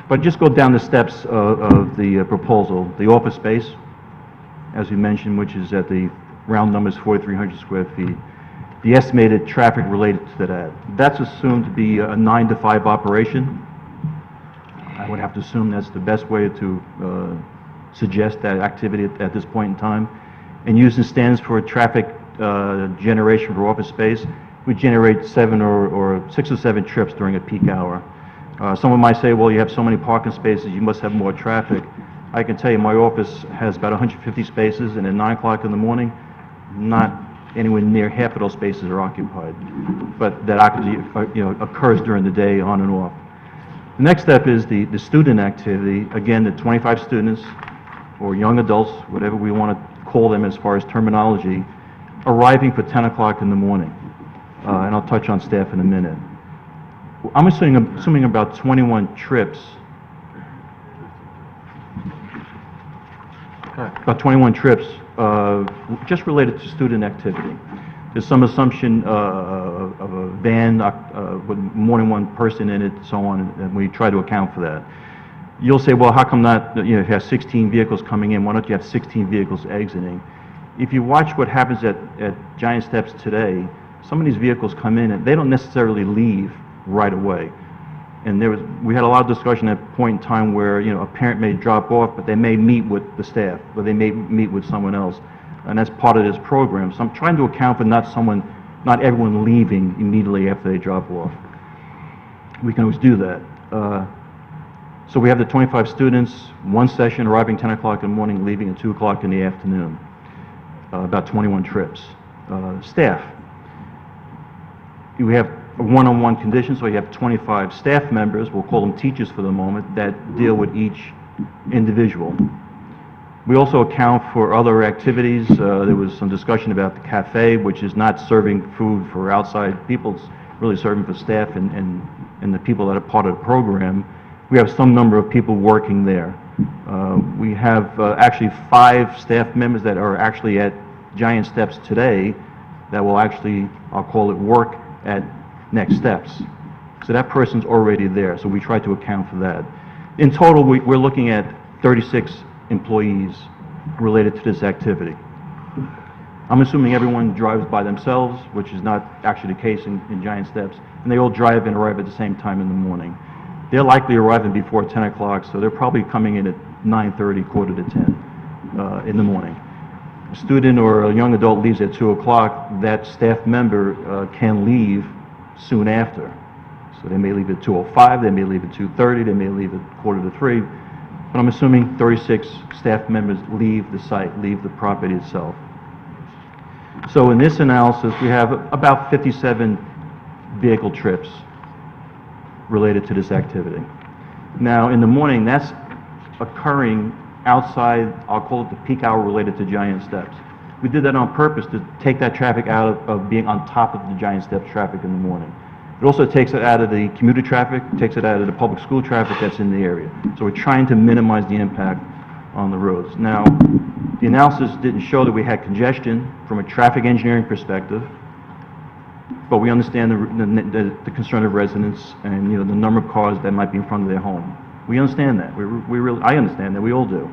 But just go down the steps of the proposal. The office space, as we mentioned, which is at the round numbers 4,300 square feet. The estimated traffic related to that. That's assumed to be a 9 to 5 operation. I would have to assume that's the best way to suggest that activity at this point in time. And using standards for traffic generation for office space, we generate 6 or 7 trips during a peak hour. Someone might say, well, you have so many parking spaces, you must have more traffic. I can tell you my office has about 150 spaces, and at 9 o'clock in the morning, not anywhere near half of those spaces are occupied. But that occurs during the day on and off. The next step is the student activity. Again, the 25 students, or young adults, whatever we want to call them as far as terminology, arriving for 10 o'clock in the morning. And I'll touch on staff in a minute. I'm assuming about 21 trips. About 21 trips just related to student activity. There's some assumption of a van with more than one person in it, so on, and we try to account for that. You'll say, well, how come not, if you have 16 vehicles coming in, why don't you have 16 vehicles exiting? If you watch what happens at Giant Steps today, some of these vehicles come in and they don't necessarily leave right away. And we had a lot of discussion at a point in time where, a parent may drop off, but they may meet with the staff, or they may meet with someone else. And that's part of this program. So I'm trying to account for not everyone leaving immediately after they drop off. We can always do that. So we have the 25 students, one session arriving 10 o'clock in the morning, leaving at 2 o'clock in the afternoon. About 21 trips. Staff. We have a one-on-one condition, so you have 25 staff members, we'll call them teachers for the moment, that deal with each individual. We also account for other activities. There was some discussion about the cafe, which is not serving food for outside people, it's really serving for staff and the people that are part of the program. We have some number of people working there. We have actually 5 staff members that are actually at Giant Steps today that will actually, I'll call it, work at Next Steps. So that person's already there, so we try to account for that. In total, we're looking at 36 employees related to this activity. I'm assuming everyone drives by themselves, which is not actually the case in Giant Steps, and they all drive and arrive at the same time in the morning. They're likely arriving before 10 o'clock, so they're probably coming in at 9:30, quarter to 10 in the morning. A student or a young adult leaves at 2 o'clock, that staff member can leave soon after. So they may leave at 2:05, they may leave at 2:30, they may leave at quarter to 3, but I'm assuming 36 staff members leave the site, leave the property itself. So in this analysis, we have about 57 vehicle trips related to this activity. Now, in the morning, that's occurring outside, I'll call it the peak hour related to Giant Steps. We did that on purpose to take that traffic out of being on top of the Giant Steps traffic in the morning. It also takes it out of the commuter traffic, takes it out of the public school traffic that's in the area. So we're trying to minimize the impact on the roads. Now, the analysis didn't show that we had congestion from a traffic engineering perspective, but we understand the concern of residents and, you know, the number of cars that might be in front of their home. We understand that. We really, I understand that. We all do.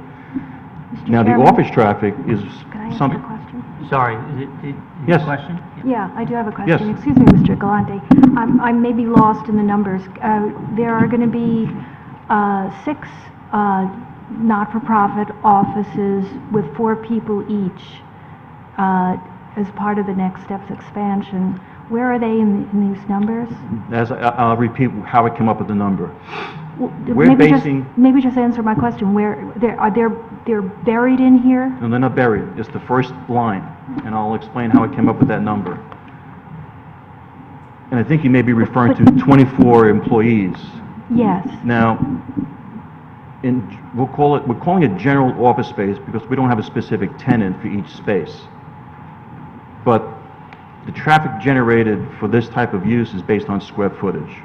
Now, the Chairman? office traffic is Can I ask something... a question? Sorry, is it Yes. a question? Yeah, I do have a Yes. question. Excuse me, Mr. Galante. I may be lost in the numbers. There are going to be 6 not-for-profit offices with 4 people each as part of the Next Steps expansion. Where are they in these numbers? As I'll repeat how I came up with the number. Well, We're basing... Maybe just answer my question. Where, they're buried in here? No, they're not buried. It's the first line, and I'll explain how I came up with that number. And I think you may be referring to 24 employees. Yes. Now, we're calling it general office space because we don't have a specific tenant for each space. But the traffic generated for this type of use is based on square footage,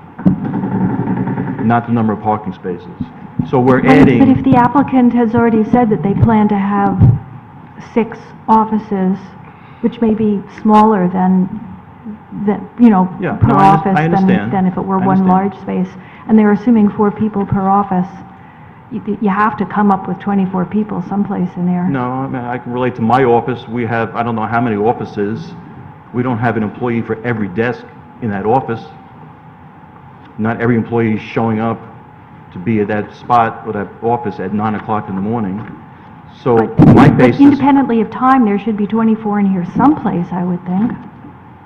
not the number of parking spaces. So we're adding... But if the applicant has already said that they plan to have 6 offices, which may be smaller than you know, Yeah, per no, office I understand. than if it were I one understand. large space, and they're assuming 4 people per office, you have to come up with 24 people someplace in there. No, I mean, I can relate to my office. We have, I don't know how many offices. We don't have an employee for every desk in that office. Not every employee is showing up to be at that spot or that office at 9 o'clock in the morning. So my But basis... independently of time, there should be 24 in here someplace, I would think.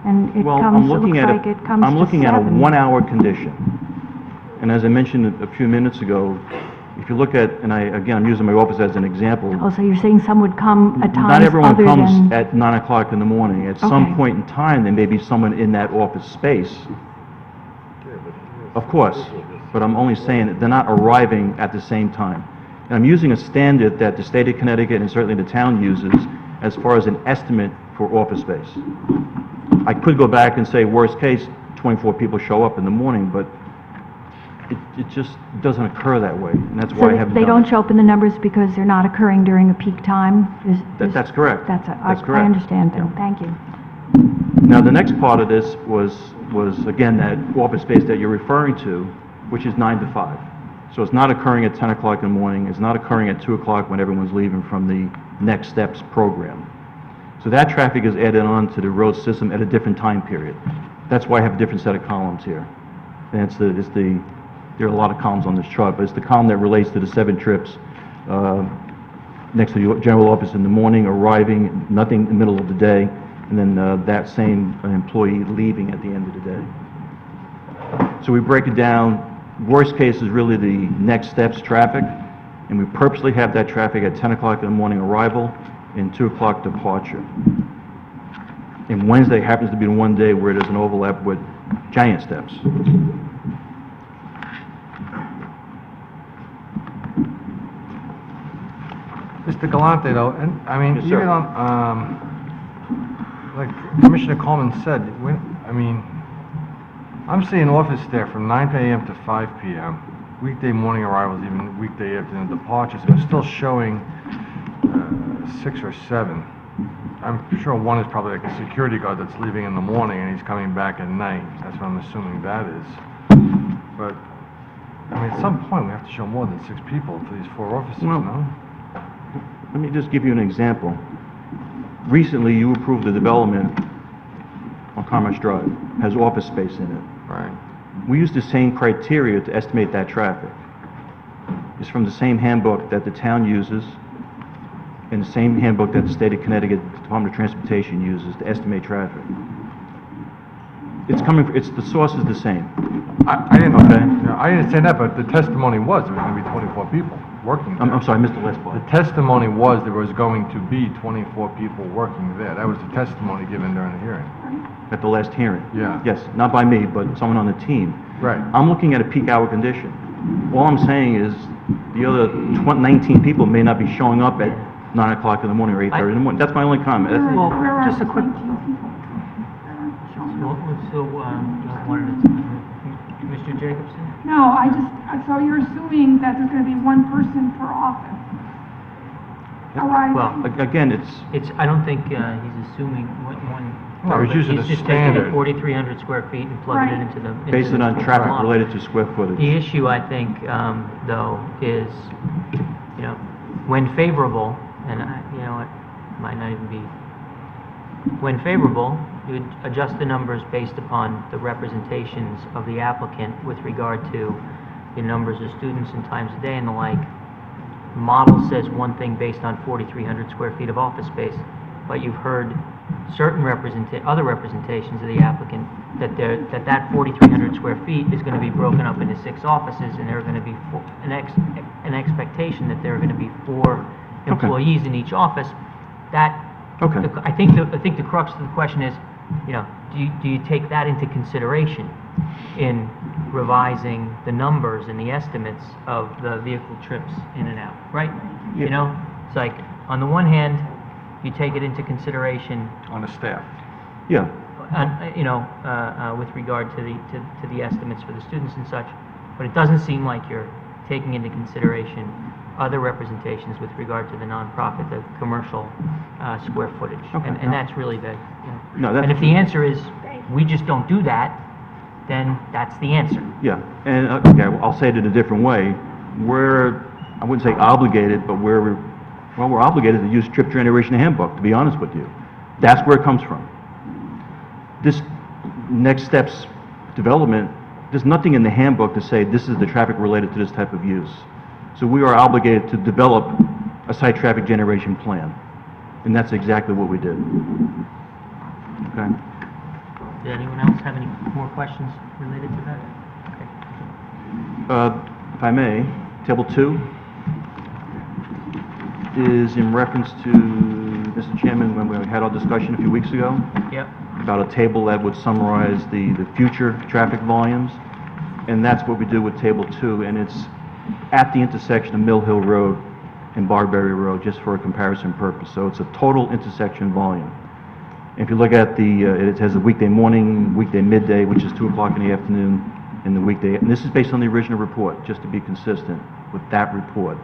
And it Well, comes, it looks like it comes to 7. I'm looking at a 1-hour condition. And as I mentioned a few minutes ago, if you look at, and again, I'm using my office as an example. Oh, so you're saying some would come at times Not everyone other comes than... at 9 o'clock in the morning. At some Okay. point in time, there may be someone in that office space. Of course, but I'm only saying that they're not arriving at the same time. And I'm using a standard that the state of Connecticut and certainly the town uses as far as an estimate for office space. I could go back and say, worst case, 24 people show up in the morning, but it just doesn't occur that way, and that's why I haven't they done don't it. show up in the numbers because they're not occurring during a peak time? That's correct. That's That's I correct. understand then, thank you. Now, the next part of this was again, that office space that you're referring to, which is 9 to 5. So it's not occurring at 10 o'clock in the morning, it's not occurring at 2 o'clock when everyone's leaving from the Next Steps program. So that traffic is added on to the road system at a different time period. That's why I have a different set of columns here. And there are a lot of columns on this chart, but it's the column that relates to the 7 trips next to the general office in the morning, arriving, nothing in the middle of the day, and then that same employee leaving at the end of the day. So we break it down. Worst case is really the Next Steps traffic, and we purposely have that traffic at 10 o'clock in the morning arrival and 2 o'clock departure. And Wednesday happens to be the one day where there's an overlap with Giant Steps. Mr. Galante, though, and, I mean, Yes, sir. even on, like Commissioner Coleman said, I mean, I'm seeing office staff from 9 a.m. to 5 p.m., weekday morning arrivals, even weekday afternoon departures, and it's still showing 6 or 7. I'm sure one is probably like a security guard that's leaving in the morning and he's coming back at night. That's what I'm assuming that is. But, I mean, at some point, we have to show more than 6 people to these 4 offices, Well, no? Let me just give you an example. Recently, you approved the development on Commerce Drive, has office space in it. Right. We use the same criteria to estimate that traffic. It's from the same handbook that the town uses and the same handbook that the state of Connecticut Department of Transportation uses to estimate traffic. The source is the same. I didn't, Okay. I understand that, but the testimony was there was going to be 24 people working there. I'm sorry, I missed the last part. The testimony was there was going to be 24 people working there. That was the testimony given during the hearing. At the last hearing? Yeah. Yes, not by me, but someone on the team. Right. I'm looking at a peak hour condition. All I'm saying is the other 19 people may not be showing up at 9 o'clock in the morning or 8:30 in the morning. That's my only comment. That's- Well, just a quick... Mr. Jacobson? No, so you're assuming that there's going to be one person per office. Well, Again, it's, I don't think he's assuming one. No, he's using the just taking the standard. 4,300 square feet and plugging it into the. based it on traffic related to square footage. The issue, I think, though, is, when favorable, and it might not even be, when favorable, you would adjust the numbers based upon the representations of the applicant with regard to the numbers of students and times a day and the like. The model says one thing based on 4,300 square feet of office space, but you've heard certain other representations of the applicant that 4,300 square feet is going to be broken up into 6 offices, and there are going to be an expectation that there are going to be 4 employees in each office. I think the crux of the question is, do you take that into consideration in revising the numbers and the estimates of the vehicle trips in and out, right? It's like, on the one hand, you take it into consideration On the staff. Yeah. with regard to the estimates for the students and such, but it doesn't seem like you're taking into consideration other representations with regard to the nonprofit, the commercial square footage. And that's really the, and if the answer is, we just don't do that, then that's the answer. Yeah, and, I'll say it in a different way. We're, I wouldn't say obligated, but we're obligated to use trip generation handbook, to be honest with you. That's where it comes from. This next steps development, there's nothing in the handbook to say this is the traffic related to this type of use. So we are obligated to develop a site traffic generation plan, and that's exactly what we did. Okay. Did anyone else have any more questions related to that? Okay. If I may, Table 2 is in reference to, Mr. Chairman, when we had our discussion a few weeks ago. Yep. About a table that would summarize the future traffic volumes, and that's what we do with Table 2, and it's at the intersection of Mill Hill Road and Barberry Road, just for a comparison purpose. So it's a total intersection volume. If you look at it has a weekday morning, weekday midday, which is 2 o'clock in the afternoon, and the weekday, and this is based on the original report, just to be consistent with that report.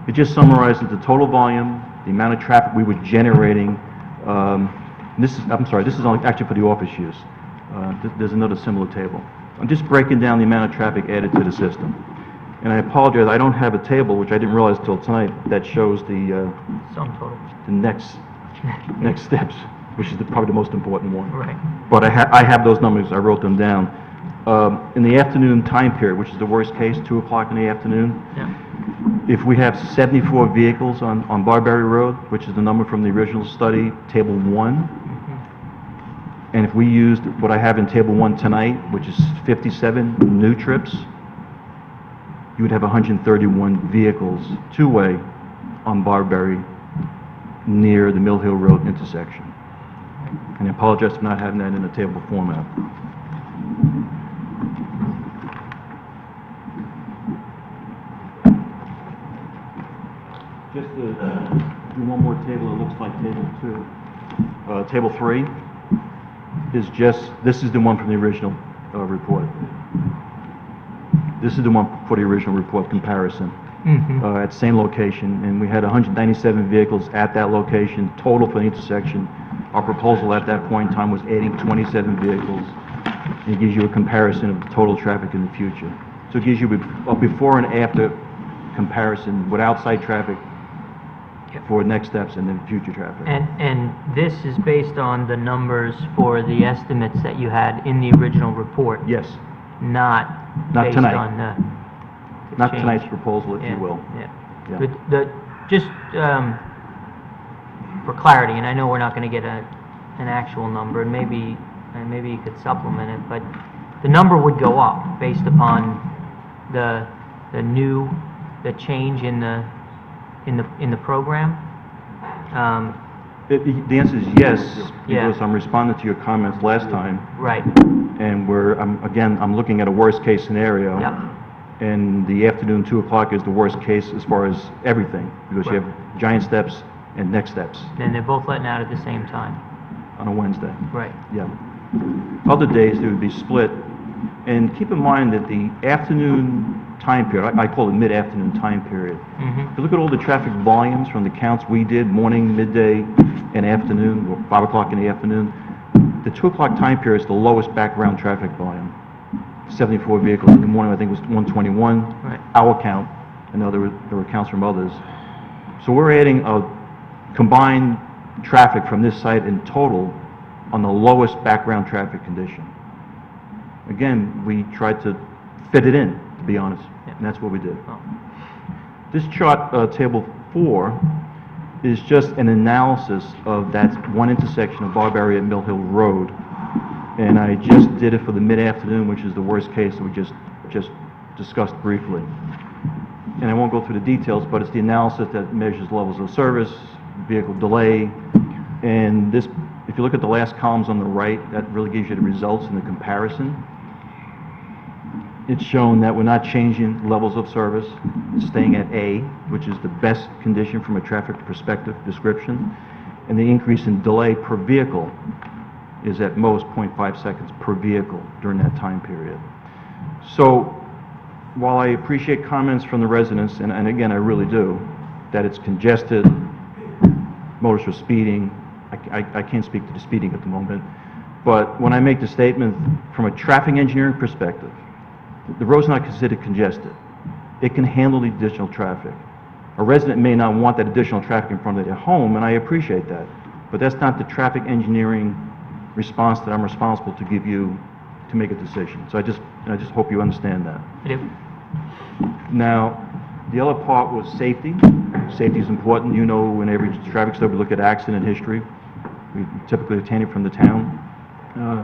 It just summarizes the total volume, the amount of traffic we were generating. This is only actually for the office use. There's another similar table. I'm just breaking down the amount of traffic added to the system. And I apologize, I don't have a table, which I didn't realize till tonight, that shows the sum total. The next steps, which is probably the most important one. Right. But I have those numbers, I wrote them down. In the afternoon time period, which is the worst case, 2 o'clock in the afternoon, if we have 74 vehicles on Barberry Road, which is the number from the original study, Table 1, and if we used what I have in Table 1 tonight, which is 57 new trips, you would have 131 vehicles, two-way, on Barberry, near the Mill Hill Road intersection. And I apologize for not having that in a table format. Just to do one more table, it looks like Table 2. Table 3 is this is the one from the original report. This is the one for the original report comparison. At the same location, and we had 197 vehicles at that location, total for the intersection. Our proposal at that point in time was adding 27 vehicles, and it gives you a comparison of the total traffic in the future. So it gives you a before and after comparison with outside traffic for next steps and then future traffic. And this is based on the numbers for the estimates that you had in the original report? Yes. Not based tonight. on the Not change. tonight's proposal, if you will. Yeah. Just for clarity, and I know we're not going to get an actual number, and maybe you could supplement it, but the number would go up based upon the change in the program. The answer is yes, because I'm responding to your comments last time. Right. And I'm looking at a worst case scenario. Yep. And the afternoon 2 o'clock is the worst case as far as everything, because you have giant steps and next steps And they're both letting out at the same time. on a Wednesday. Right. Yeah. Other days, they would be split. And keep in mind that the afternoon time period, I call it mid-afternoon time period. Mhm. If you look at all the traffic volumes from the counts we did, morning, midday, and afternoon, or 5 o'clock in the afternoon, the 2 o'clock time period is the lowest background traffic volume. 74 vehicles. In the morning, I think it was 121. Right. Our count. I know there were counts from others. So we're adding a combined traffic from this site in total on the lowest background traffic condition. Again, we tried to fit it in, to be honest, and that's what we did. This chart, table 4, is just an analysis of that one intersection of Barberry and Mill Hill Road. And I just did it for the mid-afternoon, which is the worst case that we just discussed briefly. And I won't go through the details, but it's the analysis that measures levels of service, vehicle delay, and this, if you look at the last columns on the right, that really gives you the results in the comparison. It's shown that we're not changing levels of service, it's staying at A, which is the best condition from a traffic perspective description, and the increase in delay per vehicle is at most 0.5 seconds per vehicle during that time period. So while I appreciate comments from the residents, and again, I really do, that it's congested, motorists are speeding, I can't speak to the speeding at the moment, but when I make the statement from a traffic engineering perspective, the road's not considered congested. It can handle the additional traffic. A resident may not want that additional traffic in front of their home, and I appreciate that, but that's not the traffic engineering response that I'm responsible to give you to make a decision. So I just hope you understand that. I do. Now, the other part was safety. Safety is important. You know, in every traffic study, we look at accident history. We typically obtain it from the town,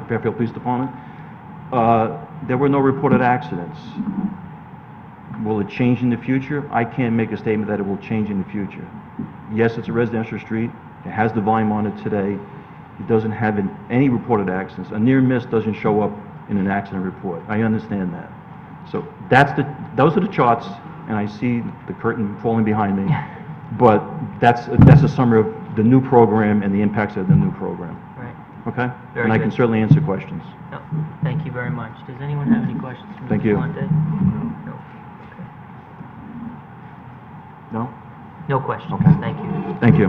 Fairfield Police Department. There were no reported accidents. Will it change in the future? I can't make a statement that it will change in the future. Yes, it's a residential street. It has the volume on it today. It doesn't have any reported accidents. A near miss doesn't show up in an accident report. I understand that. So those are the charts, and I see the curtain falling behind me. But that's a summary of the new program and the impacts of the new program. Right. Okay? Very And I can good. certainly answer questions. No, thank you very much. Does anyone have any questions for Thank Mr. you. Galante? No. No? No questions. Okay. Thank you. Thank you.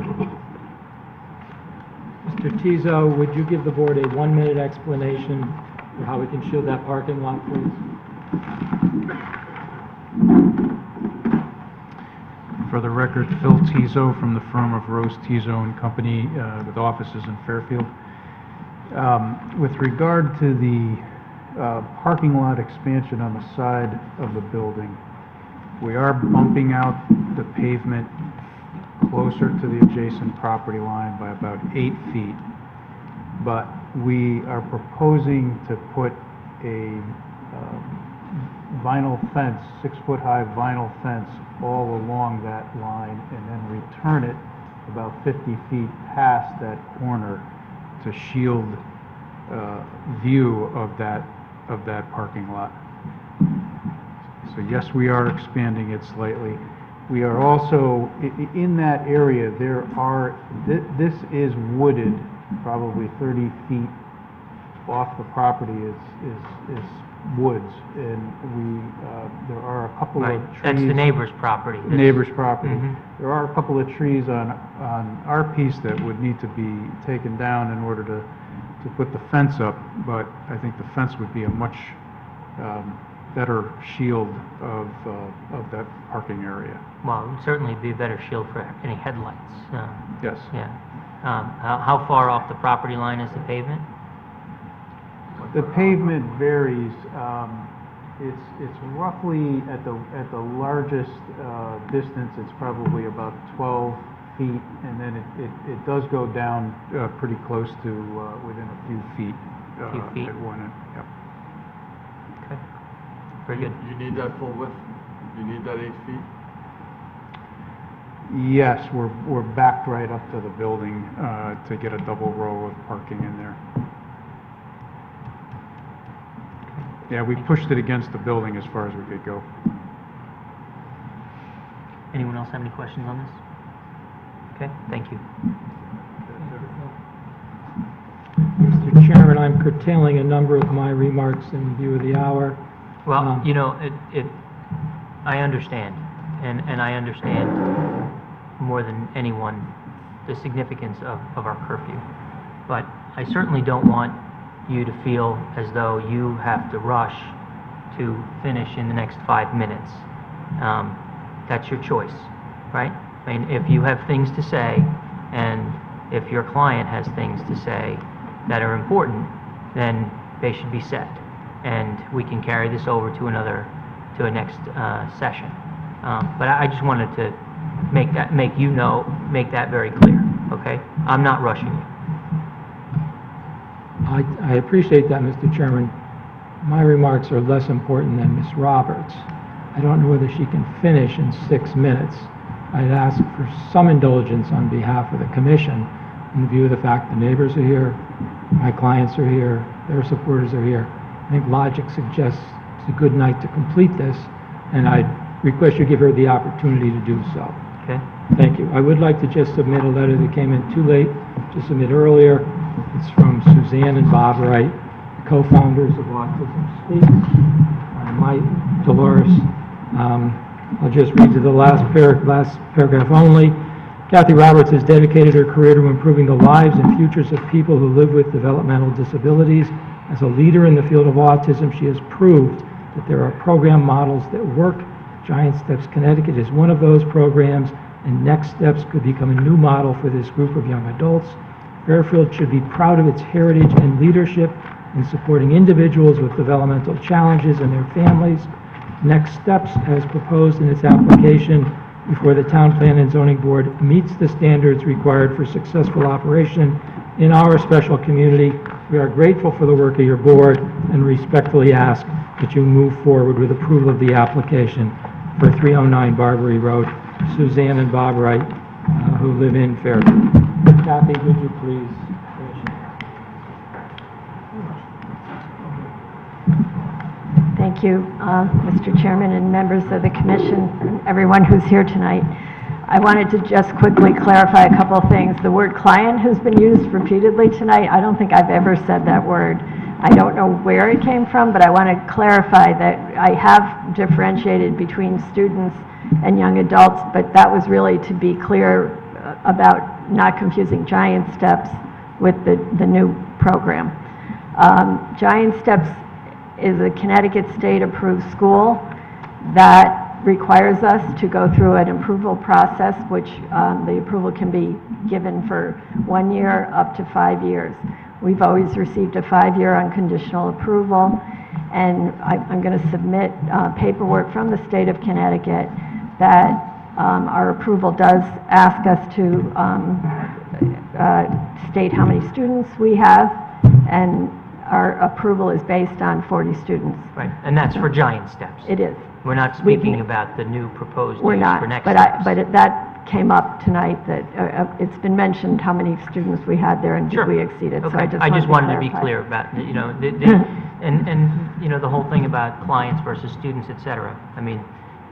Mr. Tizo, would you give the board a 1-minute explanation of how we can shield that parking lot, please? For the record, Phil Tizo from the firm of Rose Tizo and Company with offices in Fairfield. With regard to the parking lot expansion on the side of the building, we are bumping out the pavement closer to the adjacent property line by about 8 feet. But we are proposing to put a vinyl fence, 6-foot-high vinyl fence all along that line and then return it about 50 feet past that corner to shield view of that parking lot. So yes, we are expanding it slightly. We are also, in that area, this is wooded, probably 30 feet off the property is woods, and there are a couple of Right. trees. That's the neighbor's property. Neighbor's property. Mhm. There are a couple of trees on our piece that would need to be taken down in order to put the fence up, but I think the fence would be a much better shield of that parking area. Well, it would certainly be a better shield for any headlights. Yes. Yeah. How far off the property line is the pavement? The pavement varies. It's roughly at the largest distance, it's probably about 12 feet, and then it does go down pretty close to within a few feet. Few feet. At one end. Yep. Okay. Very good. You need that full width? You need that 8 feet? Yes, we're backed right up to the building to get a double row of parking in there. Yeah, we pushed it against the building as far as we could go. Anyone else have any questions on this? Okay, thank you. Mr. Chairman, I'm curtailing a number of my remarks in view of the hour. Well, you know, I understand, and I understand more than anyone the significance of our curfew. But I certainly don't want you to feel as though you have to rush to finish in the next 5 minutes. That's your choice, right? I mean, if you have things to say, and if your client has things to say that are important, then they should be said. And we can carry this over to a next session. But I just wanted to make that very clear, okay? I'm not rushing you. I appreciate that, Mr. Chairman. My remarks are less important than Ms. Roberts. I don't know whether she can finish in 6 minutes. I'd ask for some indulgence on behalf of the commission in view of the fact the neighbors are here, my clients are here, their supporters are here. I think logic suggests it's a good night to complete this, and I'd request you give her the opportunity to do so. Okay. Thank you. I would like to just submit a letter that came in too late to submit earlier. It's from Suzanne and Bob Wright, co-founders of Autism Speaks, and Mike Dolores. I'll just read to the last paragraph only. Kathy Roberts has dedicated her career to improving the lives and futures of people who live with developmental disabilities. As a leader in the field of autism, she has proved that there are program models that work. Giant Steps Connecticut is one of those programs, and Next Steps could become a new model for this group of young adults. Fairfield should be proud of its heritage and leadership in supporting individuals with developmental challenges and their families. Next Steps, as proposed in its application before the Town Plan and Zoning Board, meets the standards required for successful operation in our special community. We are grateful for the work of your board and respectfully ask that you move forward with approval of the application for 309 Barbary Road. Suzanne and Bob Wright, who live in Fairfield. Kathy, would you please finish? Thank you, Mr. Chairman and members of the commission, and everyone who's here tonight. I wanted to just quickly clarify a couple of things. The word client has been used repeatedly tonight. I don't think I've ever said that word. I don't know where it came from, but I want to clarify that I have differentiated between students and young adults, but that was really to be clear about not confusing Giant Steps with the new program. Giant Steps is a Connecticut state-approved school that requires us to go through an approval process, which the approval can be given for 1 year up to 5 years. We've always received a 5-year unconditional approval, and I'm going to submit paperwork from the state of Connecticut that our approval does ask us to state how many students we have, and our approval is based on 40 students. Right, and that's for Giant Steps. It is. We're not speaking about the new proposed We're use not, for Next but Steps. that came up tonight, that it's been mentioned how many students we had there and did we exceed it, so Okay. I just wanted to be clarify. clear about, the whole thing about clients versus students, et cetera. I mean,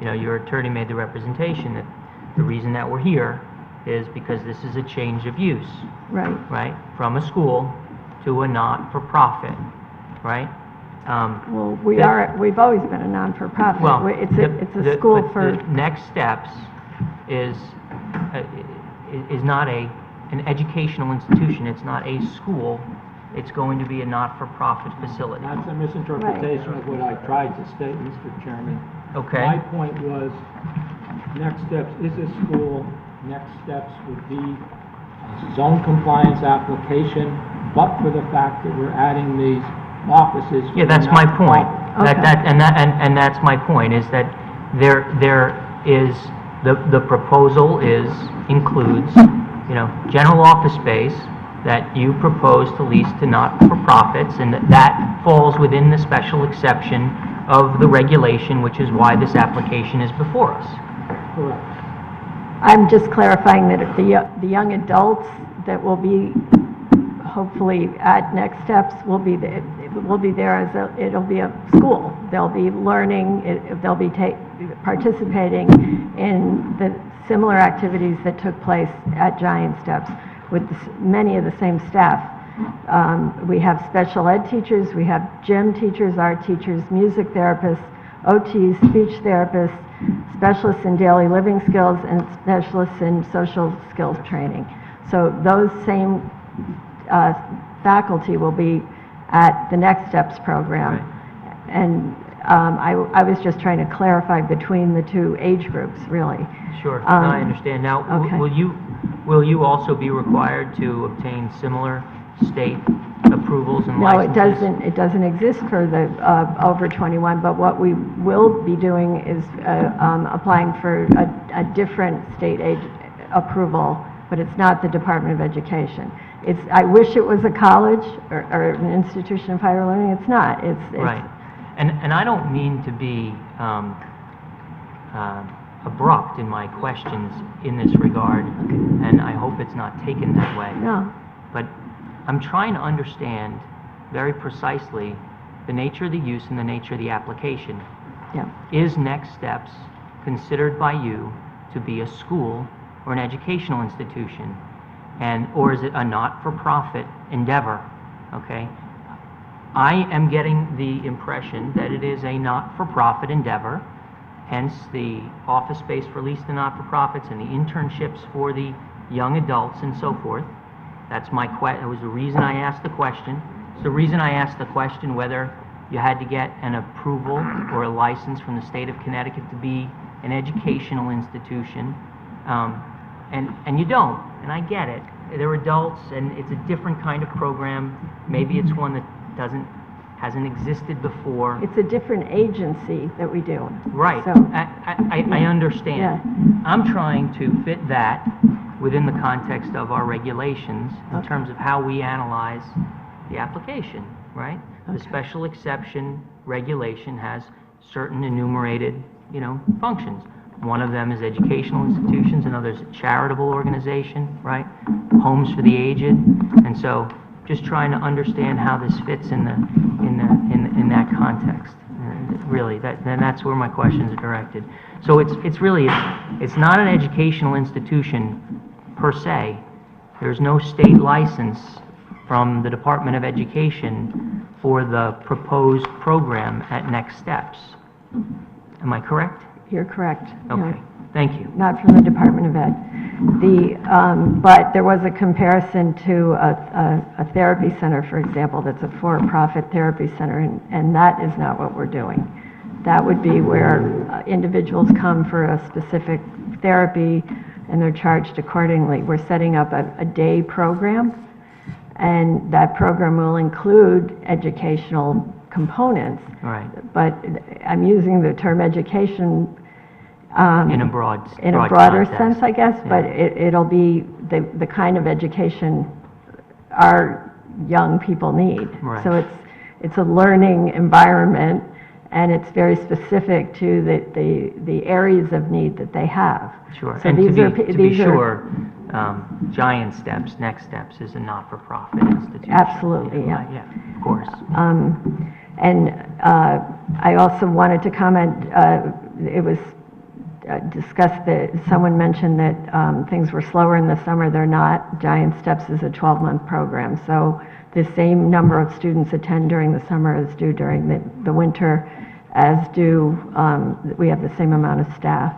your attorney made the representation that the reason that we're here is because this is a change of use. Right. Right? From a school to a not-for-profit, right? Well, we've always been a non-for-profit. Well, It's a school but for, the Next Steps is not an educational institution. It's not a school. It's going to be a not-for-profit facility. That's a misinterpretation of what I tried to state, Mr. Chairman. Okay. My point was, Next Steps is a school. Next Steps would be a zone compliance application, but for the fact that we're adding these offices. Yeah, that's my point. Okay. And that's my point, is that there is, the proposal includes, general office space that you propose to lease to not-for-profits, and that falls within the special exception of the regulation, which is why this application is before us. Correct. I'm just clarifying that the young adults that will be hopefully at Next Steps will be there as it'll be a school. They'll be learning, they'll be participating in the similar activities that took place at Giant Steps with many of the same staff. We have special ed teachers, we have gym teachers, art teachers, music therapists, OTs, speech therapists, specialists in daily living skills, and specialists in social skills training. So those same faculty will be at the Next Steps program. And I was just trying to clarify between the two age groups, really. Sure, no, I understand. Now, okay. will you also be required to obtain similar state approvals and No, licenses? it doesn't exist for the over 21, but what we will be doing is applying for a different state age approval, but it's not the Department of Education. I wish it was a college or an institution of higher learning. It's not. It's Right. And I don't mean to be abrupt in my questions in this regard, and I hope it's not taken that way. No. But I'm trying to understand very precisely the nature of the use and the nature of the application. Yeah. Is Next Steps considered by you to be a school or an educational institution, or is it a not-for-profit endeavor? Okay? I am getting the impression that it is a not-for-profit endeavor, hence the office space for lease to not-for-profits and the internships for the young adults and so forth. That's it was the reason I asked the question. It's the reason I asked the question whether you had to get an approval or a license from the state of Connecticut to be an educational institution, and you don't, and I get it. They're adults, and it's a different kind of program. Maybe it's one that hasn't existed before. It's a different agency that we do. Right. So, I understand. Yeah. I'm trying to fit that within the context of our regulations in terms of how we analyze the application, right? The special exception regulation has certain enumerated, functions. One of them is educational institutions, another is a charitable organization, right? Homes for the aged, and so just trying to understand how this fits in that context. Really, that's where my questions are directed. So it's not an educational institution per se. There's no state license from the Department of Education for the proposed program at Next Steps. Am I correct? You're correct. Okay, thank you. Not from the Department of Ed. But there was a comparison to a therapy center, for example, that's a for-profit therapy center, and that is not what we're doing. That would be where individuals come for a specific therapy and they're charged accordingly. We're setting up a day program, and that program will include educational components. Right. But I'm using the term education in a broader context. Sense, I guess, Yeah. but it'll be the kind of education our young people need. Right. So it's a learning environment, and it's very specific to the areas of need that they have. Sure. So And these to are be, pe- to be these are- sure, Giant Steps, Next Steps is a not-for-profit institution. Absolutely, yeah. Yeah, of course. And I also wanted to comment, it was discussed that someone mentioned that things were slower in the summer. They're not. Giant Steps is a 12-month program, so the same number of students attend during the summer as do during the winter, as do, we have the same amount of staff.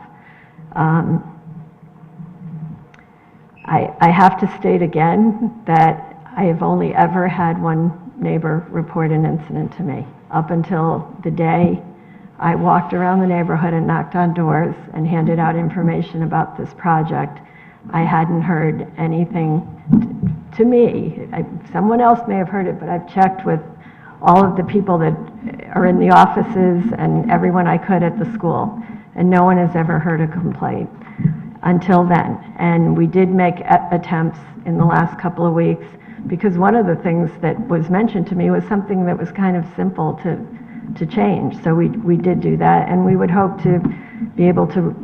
I have to state again that I have only ever had one neighbor report an incident to me. Up until the day I walked around the neighborhood and knocked on doors and handed out information about this project, I hadn't heard anything to me. Someone else may have heard it, but I've checked with all of the people that are in the offices and everyone I could at the school, and no one has ever heard a complaint until then. And we did make attempts in the last couple of weeks, because one of the things that was mentioned to me was something that was kind of simple to change. So we did do that, and we would hope to be able to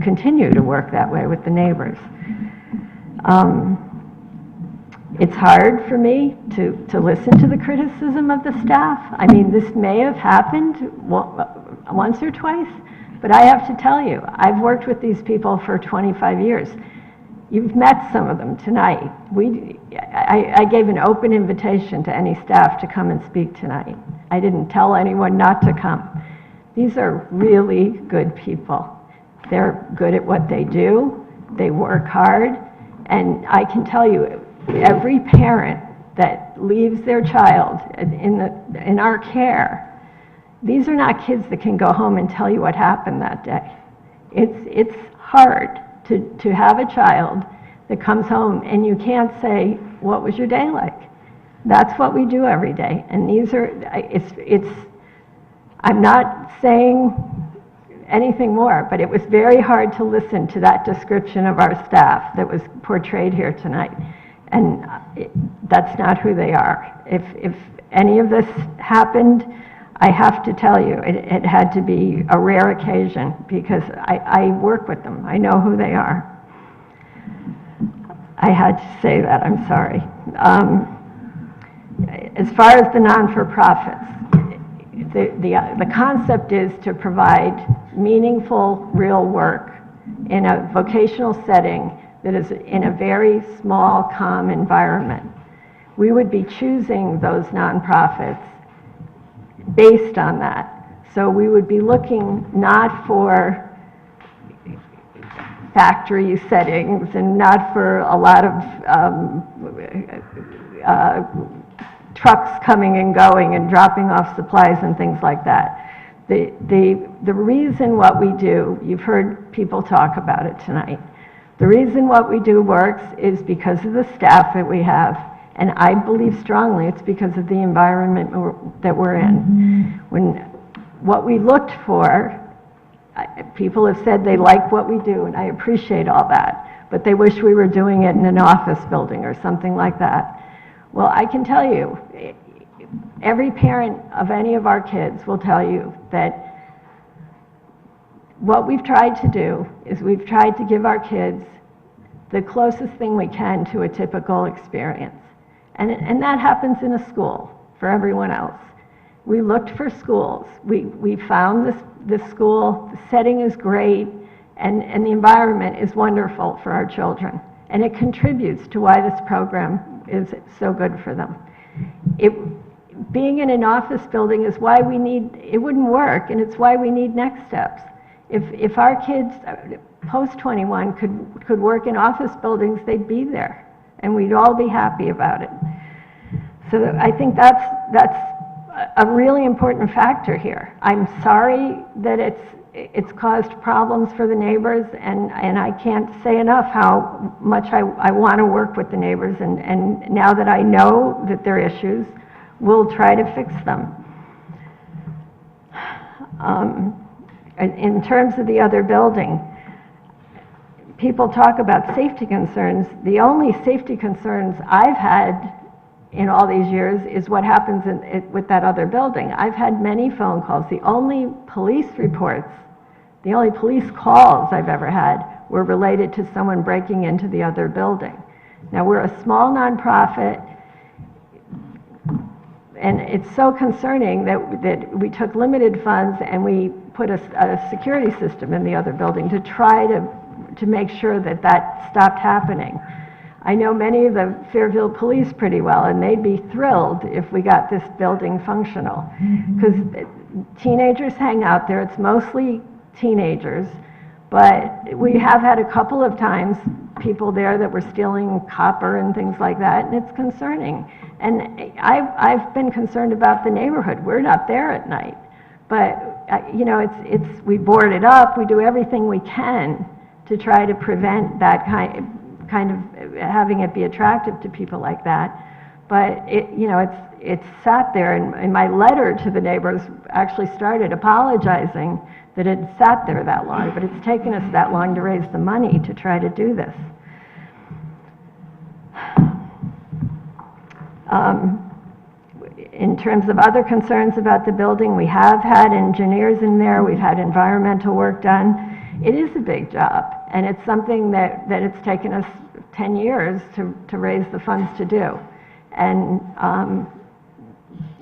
continue to work that way with the neighbors. It's hard for me to listen to the criticism of the staff. I mean, this may have happened once or twice, but I have to tell you, I've worked with these people for 25 years. You've met some of them tonight. I gave an open invitation to any staff to come and speak tonight. I didn't tell anyone not to come. These are really good people. They're good at what they do, they work hard, and I can tell you, every parent that leaves their child in our care, these are not kids that can go home and tell you what happened that day. It's hard to have a child that comes home and you can't say, what was your day like? That's what we do every day. And these are, I'm not saying anything more, but it was very hard to listen to that description of our staff that was portrayed here tonight. And that's not who they are. If any of this happened, I have to tell you, it had to be a rare occasion because I work with them. I know who they are. I had to say that, I'm sorry. As far as the non-for-profits, the concept is to provide meaningful, real work in a vocational setting that is in a very small, calm environment. We would be choosing those nonprofits based on that. So we would be looking not for factory settings and not for a lot of trucks coming and going and dropping off supplies and things like that. The reason what we do, you've heard people talk about it tonight, the reason what we do works is because of the staff that we have, and I believe strongly it's because of the environment that we're in. What we looked for, people have said they like what we do, and I appreciate all that, but they wish we were doing it in an office building or something like that. Well, I can tell you, every parent of any of our kids will tell you that what we've tried to do is we've tried to give our kids the closest thing we can to a typical experience. And that happens in a school for everyone else. We looked for schools. We found this school, the setting is great, and the environment is wonderful for our children. And it contributes to why this program is so good for them. Being in an office building is why we need, it wouldn't work, and it's why we need Next Steps. If our kids post-21 could work in office buildings, they'd be there, and we'd all be happy about it. So I think that's a really important factor here. I'm sorry that it's caused problems for the neighbors, and I can't say enough how much I want to work with the neighbors, and now that I know that there are issues, we'll try to fix them. In terms of the other building, people talk about safety concerns. The only safety concerns I've had in all these years is what happens with that other building. I've had many phone calls. The only police reports, the only police calls I've ever had were related to someone breaking into the other building. Now, we're a small nonprofit, and it's so concerning that we took limited funds and we put a security system in the other building to try to make sure that stopped happening. I know many of the Fairfield police pretty well, and they'd be thrilled if we got this building functional. Because teenagers hang out there, it's mostly teenagers, but we have had a couple of times people there that were stealing copper and things like that, and it's concerning. And I've been concerned about the neighborhood. We're not there at night, but we board it up, we do everything we can to try to prevent that kind of having it be attractive to people like that. But it's sat there, and my letter to the neighbors actually started apologizing that it sat there that long, but it's taken us that long to raise the money to try to do this. In terms of other concerns about the building, we have had engineers in there, we've had environmental work done. It is a big job, and it's something that it's taken us 10 years to raise the funds to do. And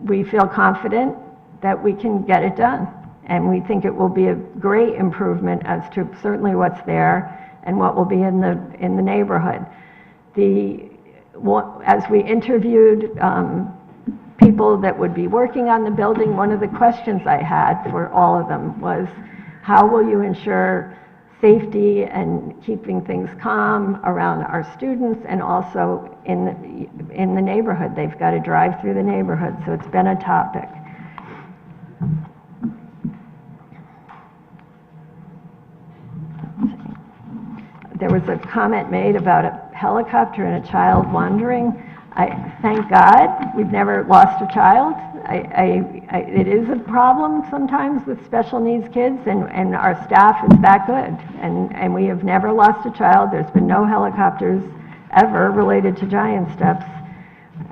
we feel confident that we can get it done. And we think it will be a great improvement as to certainly what's there and what will be in the neighborhood. As we interviewed people that would be working on the building, one of the questions I had for all of them was, how will you ensure safety and keeping things calm around our students and also in the neighborhood? They've got to drive through the neighborhood, so it's been a topic. There was a comment made about a helicopter and a child wandering. Thank God, we've never lost a child. It is a problem sometimes with special needs kids, and our staff is that good. And we have never lost a child. There's been no helicopters ever related to Giant Steps.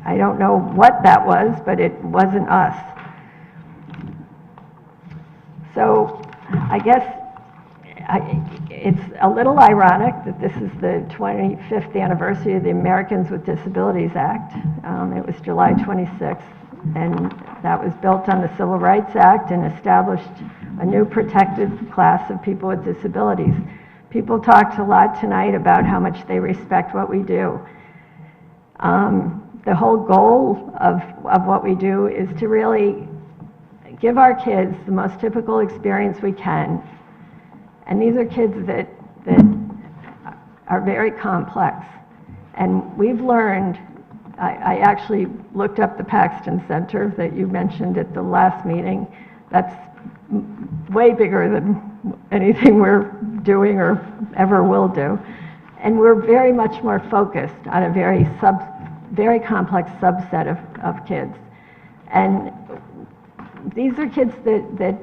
I don't know what that was, but it wasn't us. So I guess it's a little ironic that this is the 25th anniversary of the Americans with Disabilities Act. It was July 26th, and that was built on the Civil Rights Act and established a new protected class of people with disabilities. People talked a lot tonight about how much they respect what we do. The whole goal of what we do is to really give our kids the most typical experience we can. And these are kids that are very complex. And we've learned, I actually looked up the Paxton Center that you mentioned at the last meeting. That's way bigger than anything we're doing or ever will do. And we're very much more focused on a very complex subset of kids. And these are kids that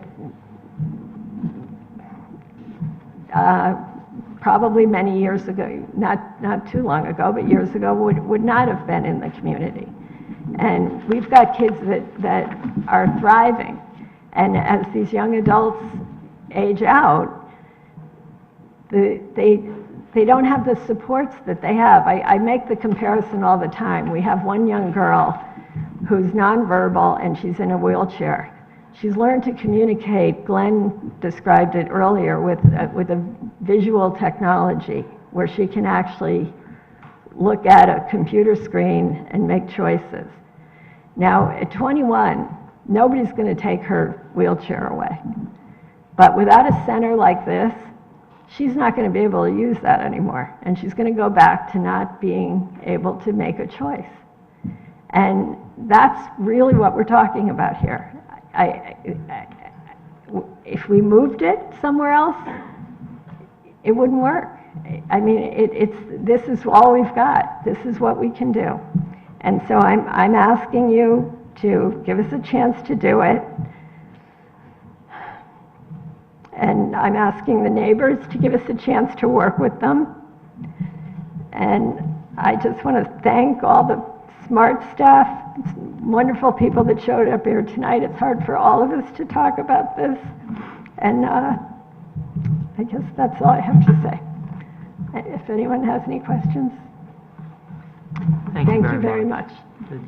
probably many years ago, not too long ago, but years ago, would not have been in the community. And we've got kids that are thriving. And as these young adults age out, they don't have the supports that they have. I make the comparison all the time. We have one young girl who's nonverbal and she's in a wheelchair. She's learned to communicate, Glenn described it earlier, with a visual technology where she can actually look at a computer screen and make choices. Now, at 21, nobody's going to take her wheelchair away. But without a center like this, she's not going to be able to use that anymore. And she's going to go back to not being able to make a choice. And that's really what we're talking about here. If we moved it somewhere else, it wouldn't work. I mean, this is all we've got. This is what we can do. And so I'm asking you to give us a chance to do it. And I'm asking the neighbors to give us a chance to work with them. And I just want to thank all the smart staff, wonderful people that showed up here tonight. It's hard for all of us to talk about this. And I guess that's all I have to say. If anyone has any questions. Thank you very much.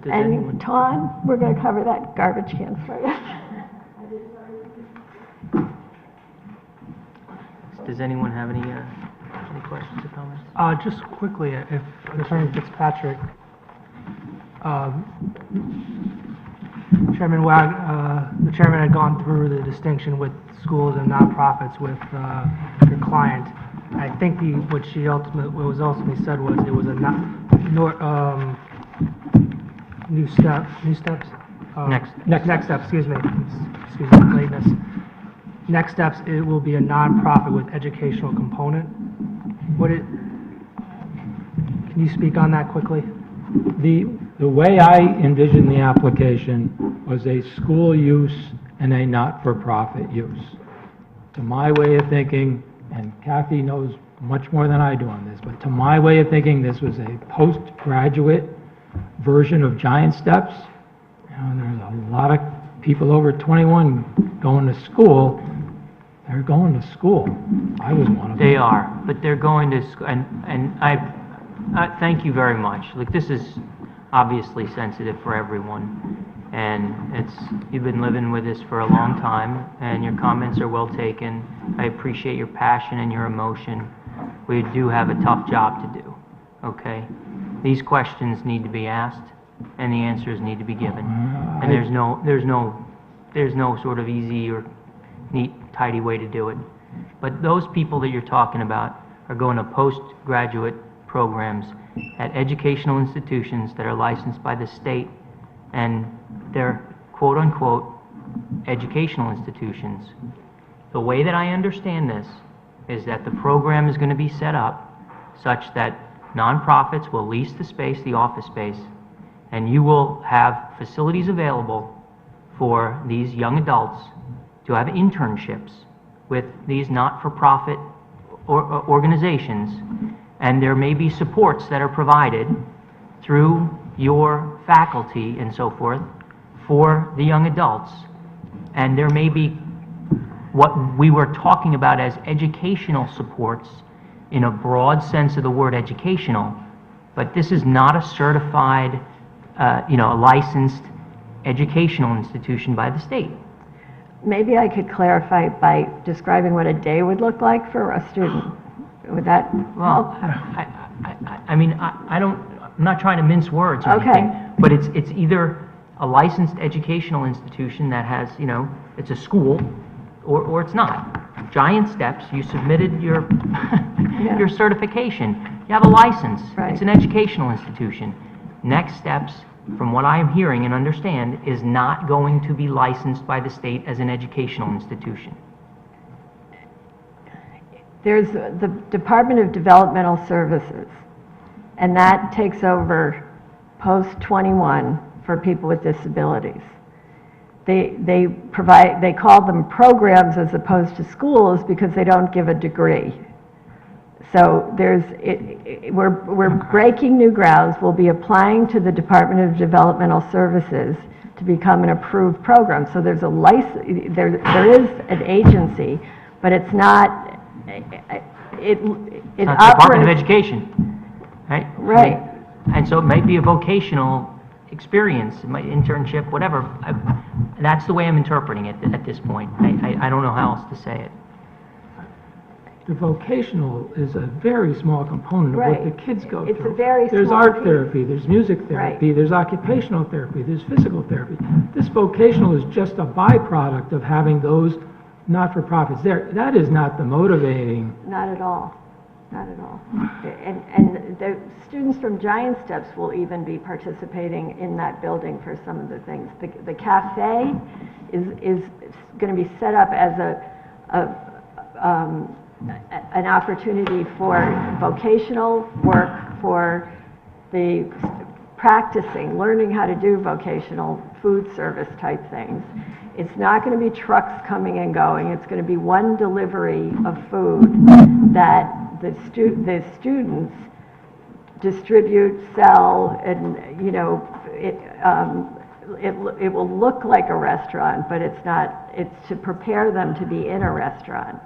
And Ton, we're going to cover that garbage can for you. Does anyone have any questions or comments? Just quickly, if Attorney Fitzpatrick, Chairman Wag, the chairman had gone through the distinction with schools and nonprofits with your client. I think what was ultimately said was it was a next step. Excuse me, lateness. Next steps, it will be a nonprofit with educational component. Can you speak on that quickly? The way I envisioned the application was a school use and a not-for-profit use. To my way of thinking, and Kathy knows much more than I do on this, but to my way of thinking, this was a postgraduate version of Giant Steps. There's a lot of people over 21 going to school. They're going to school. I was one of them. They are, but they're going to school, and I thank you very much. Like, this is obviously sensitive for everyone, and you've been living with this for a long time, and your comments are well taken. I appreciate your passion and your emotion. We do have a tough job to do, okay? These questions need to be asked, and the answers need to be given. And there's no sort of easy or neat, tidy way to do it. But those people that you're talking about are going to postgraduate programs at educational institutions that are licensed by the state, and they're quote-unquote educational institutions. The way that I understand this is that the program is going to be set up such that nonprofits will lease the space, the office space, and you will have facilities available for these young adults to have internships with these not-for-profit organizations, and there may be supports that are provided through your faculty and so forth for the young adults. And there may be what we were talking about as educational supports in a broad sense of the word educational, but this is not a certified, a licensed educational institution by the state. Maybe I could clarify by describing what a day would look like for a student. Would that help? I'm not trying to mince words or anything, but it's either a licensed educational institution that has, it's a school, or it's not. Giant Steps, you submitted your your certification. You have a license. Right. It's an educational institution. Next Steps, from what I'm hearing and understand, is not going to be licensed by the state as an educational institution. There's the Department of Developmental Services, and that takes over post-21 for people with disabilities. They call them programs as opposed to schools because they don't give a degree. So we're breaking new grounds. We'll be applying to the Department of Developmental Services to become an approved program. So there's a license, there is an agency, but it's not, it It's not Department of Education, right? Right. And so it might be a vocational experience, it might internship, whatever. That's the way I'm interpreting it at this point. I don't know how else to say it. The vocational is a very small component of what the Right. kids go It's a through. very There's small art piece. therapy, there's music therapy, there's occupational therapy, there's physical therapy. This vocational is just a byproduct of having those not-for-profits there. That is not the motivating. Not at all, not at all. And the students from Giant Steps will even be participating in that building for some of the things. The cafe is going to be set up as an opportunity for vocational work, for the practicing, learning how to do vocational food service type things. It's not going to be trucks coming and going. It's going to be one delivery of food that the students distribute, sell, and, it will look like a restaurant, but it's not. It's to prepare them to be in a restaurant,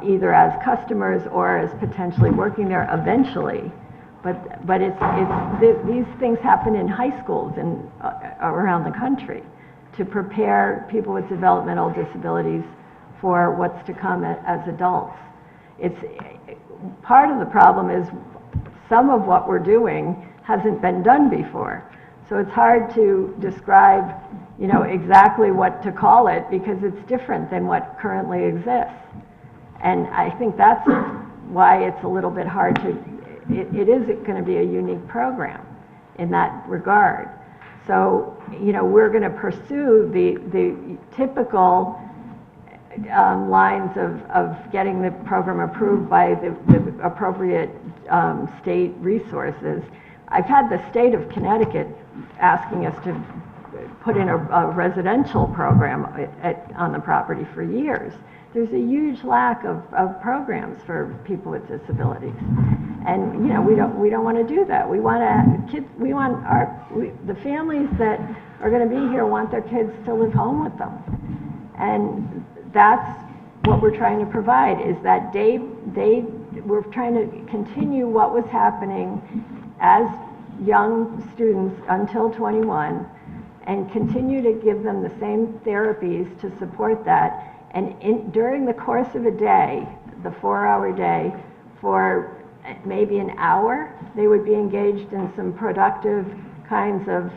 either as customers or as potentially working there eventually. But these things happen in high schools and around the country to prepare people with developmental disabilities for what's to come as adults. It's part of the problem is some of what we're doing hasn't been done before. So it's hard to describe, exactly what to call it because it's different than what currently exists. And I think that's why it's a little bit hard to, it is going to be a unique program in that regard. So, we're going to pursue the typical lines of getting the program approved by the appropriate state resources. I've had the state of Connecticut asking us to put in a residential program on the property for years. There's a huge lack of programs for people with disabilities, and we don't want to do that. We want the families that are going to be here want their kids to live home with them, and that's what we're trying to provide. Is that we're trying to continue what was happening as young students until 21, and continue to give them the same therapies to support that. And during the course of a day, the 4-hour day, for maybe an hour, they would be engaged in some productive kinds of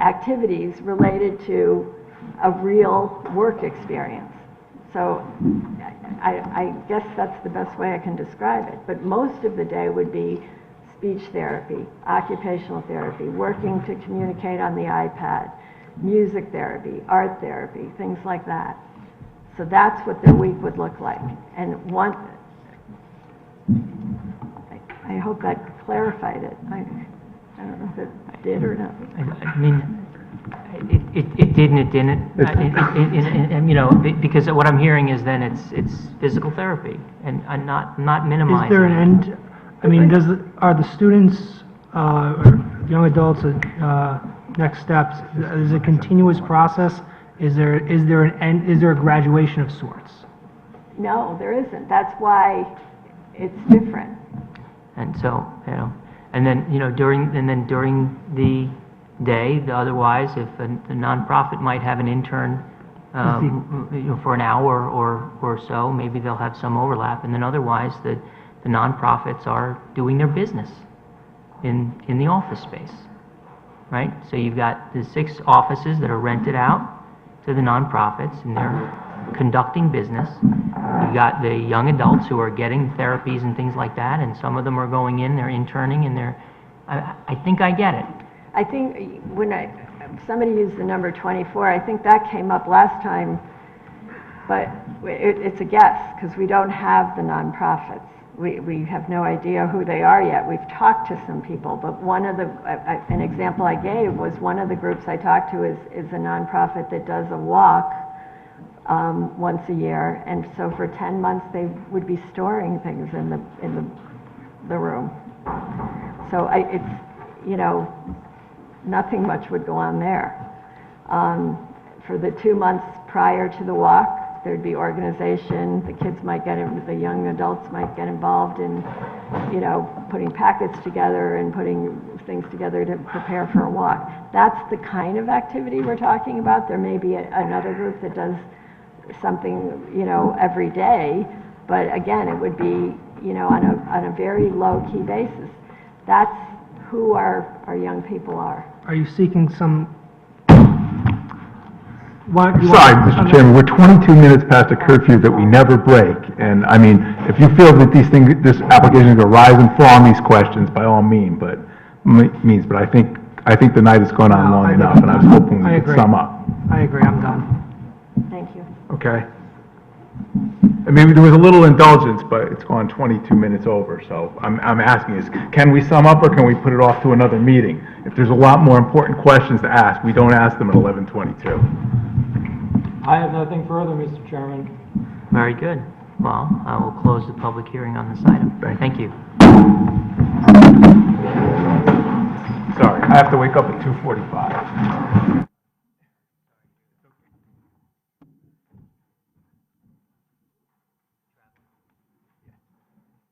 activities related to a real work experience. So I guess that's the best way I can describe it. But most of the day would be speech therapy, occupational therapy, working to communicate on the iPad, music therapy, art therapy, things like that. So that's what their week would look like. And I hope that clarified it. I don't know if it did or not. I mean, it did and it didn't. And, you know, because what I'm hearing is then it's physical therapy, and I'm not minimizing. Is there an end, I mean, are the students, or young adults, next steps, is it a continuous process? Is there an end, is there a graduation of sorts? No, there isn't. That's why it's different. And so, you know, and then, you know, during the day, otherwise, if a nonprofit might have an intern, you know, for an hour or so, maybe they'll have some overlap, and then otherwise, the nonprofits are doing their business in the office space, right? So you've got the 6 offices that are rented out to the nonprofits, and they're conducting business. You got the young adults who are getting therapies and things like that, and some of them are going in, they're interning, and I think I get it. I think when somebody used the number 24, I think that came up last time, but it's a guess, because we don't have the nonprofits. We have no idea who they are yet. We've talked to some people, but one of an example I gave was one of the groups I talked to is a nonprofit that does a walk once a year, and so for 10 months they would be storing things in the room. So it's, you know, nothing much would go on there. For the 2 months prior to the walk, there'd be organization, the kids might the young adults might get involved in, you know, putting packets together and putting things together to prepare for a walk. That's the kind of activity we're talking about. There may be another group that does something, you know, every day, but again, it would be, you know, on a very low-key basis. That's who our young people are. Are you seeking some? Sorry, Mr. Chairman, we're 22 minutes past a curfew that we never break, and I mean, if you feel that this application is going to rise and fall on these questions, by all means, but I think the night has gone on long enough, and I was hoping we could sum up. I agree, I'm done. Thank you. Okay? I mean, there was a little indulgence, but it's gone 22 minutes over, so I'm asking is, can we sum up, or can we put it off to another meeting? If there's a lot more important questions to ask, we don't ask them at 11:22. I have nothing further, Mr. Chairman. Very good. Well, I will close the public hearing on this item. Thank you. Sorry, I have to wake up at 2:45.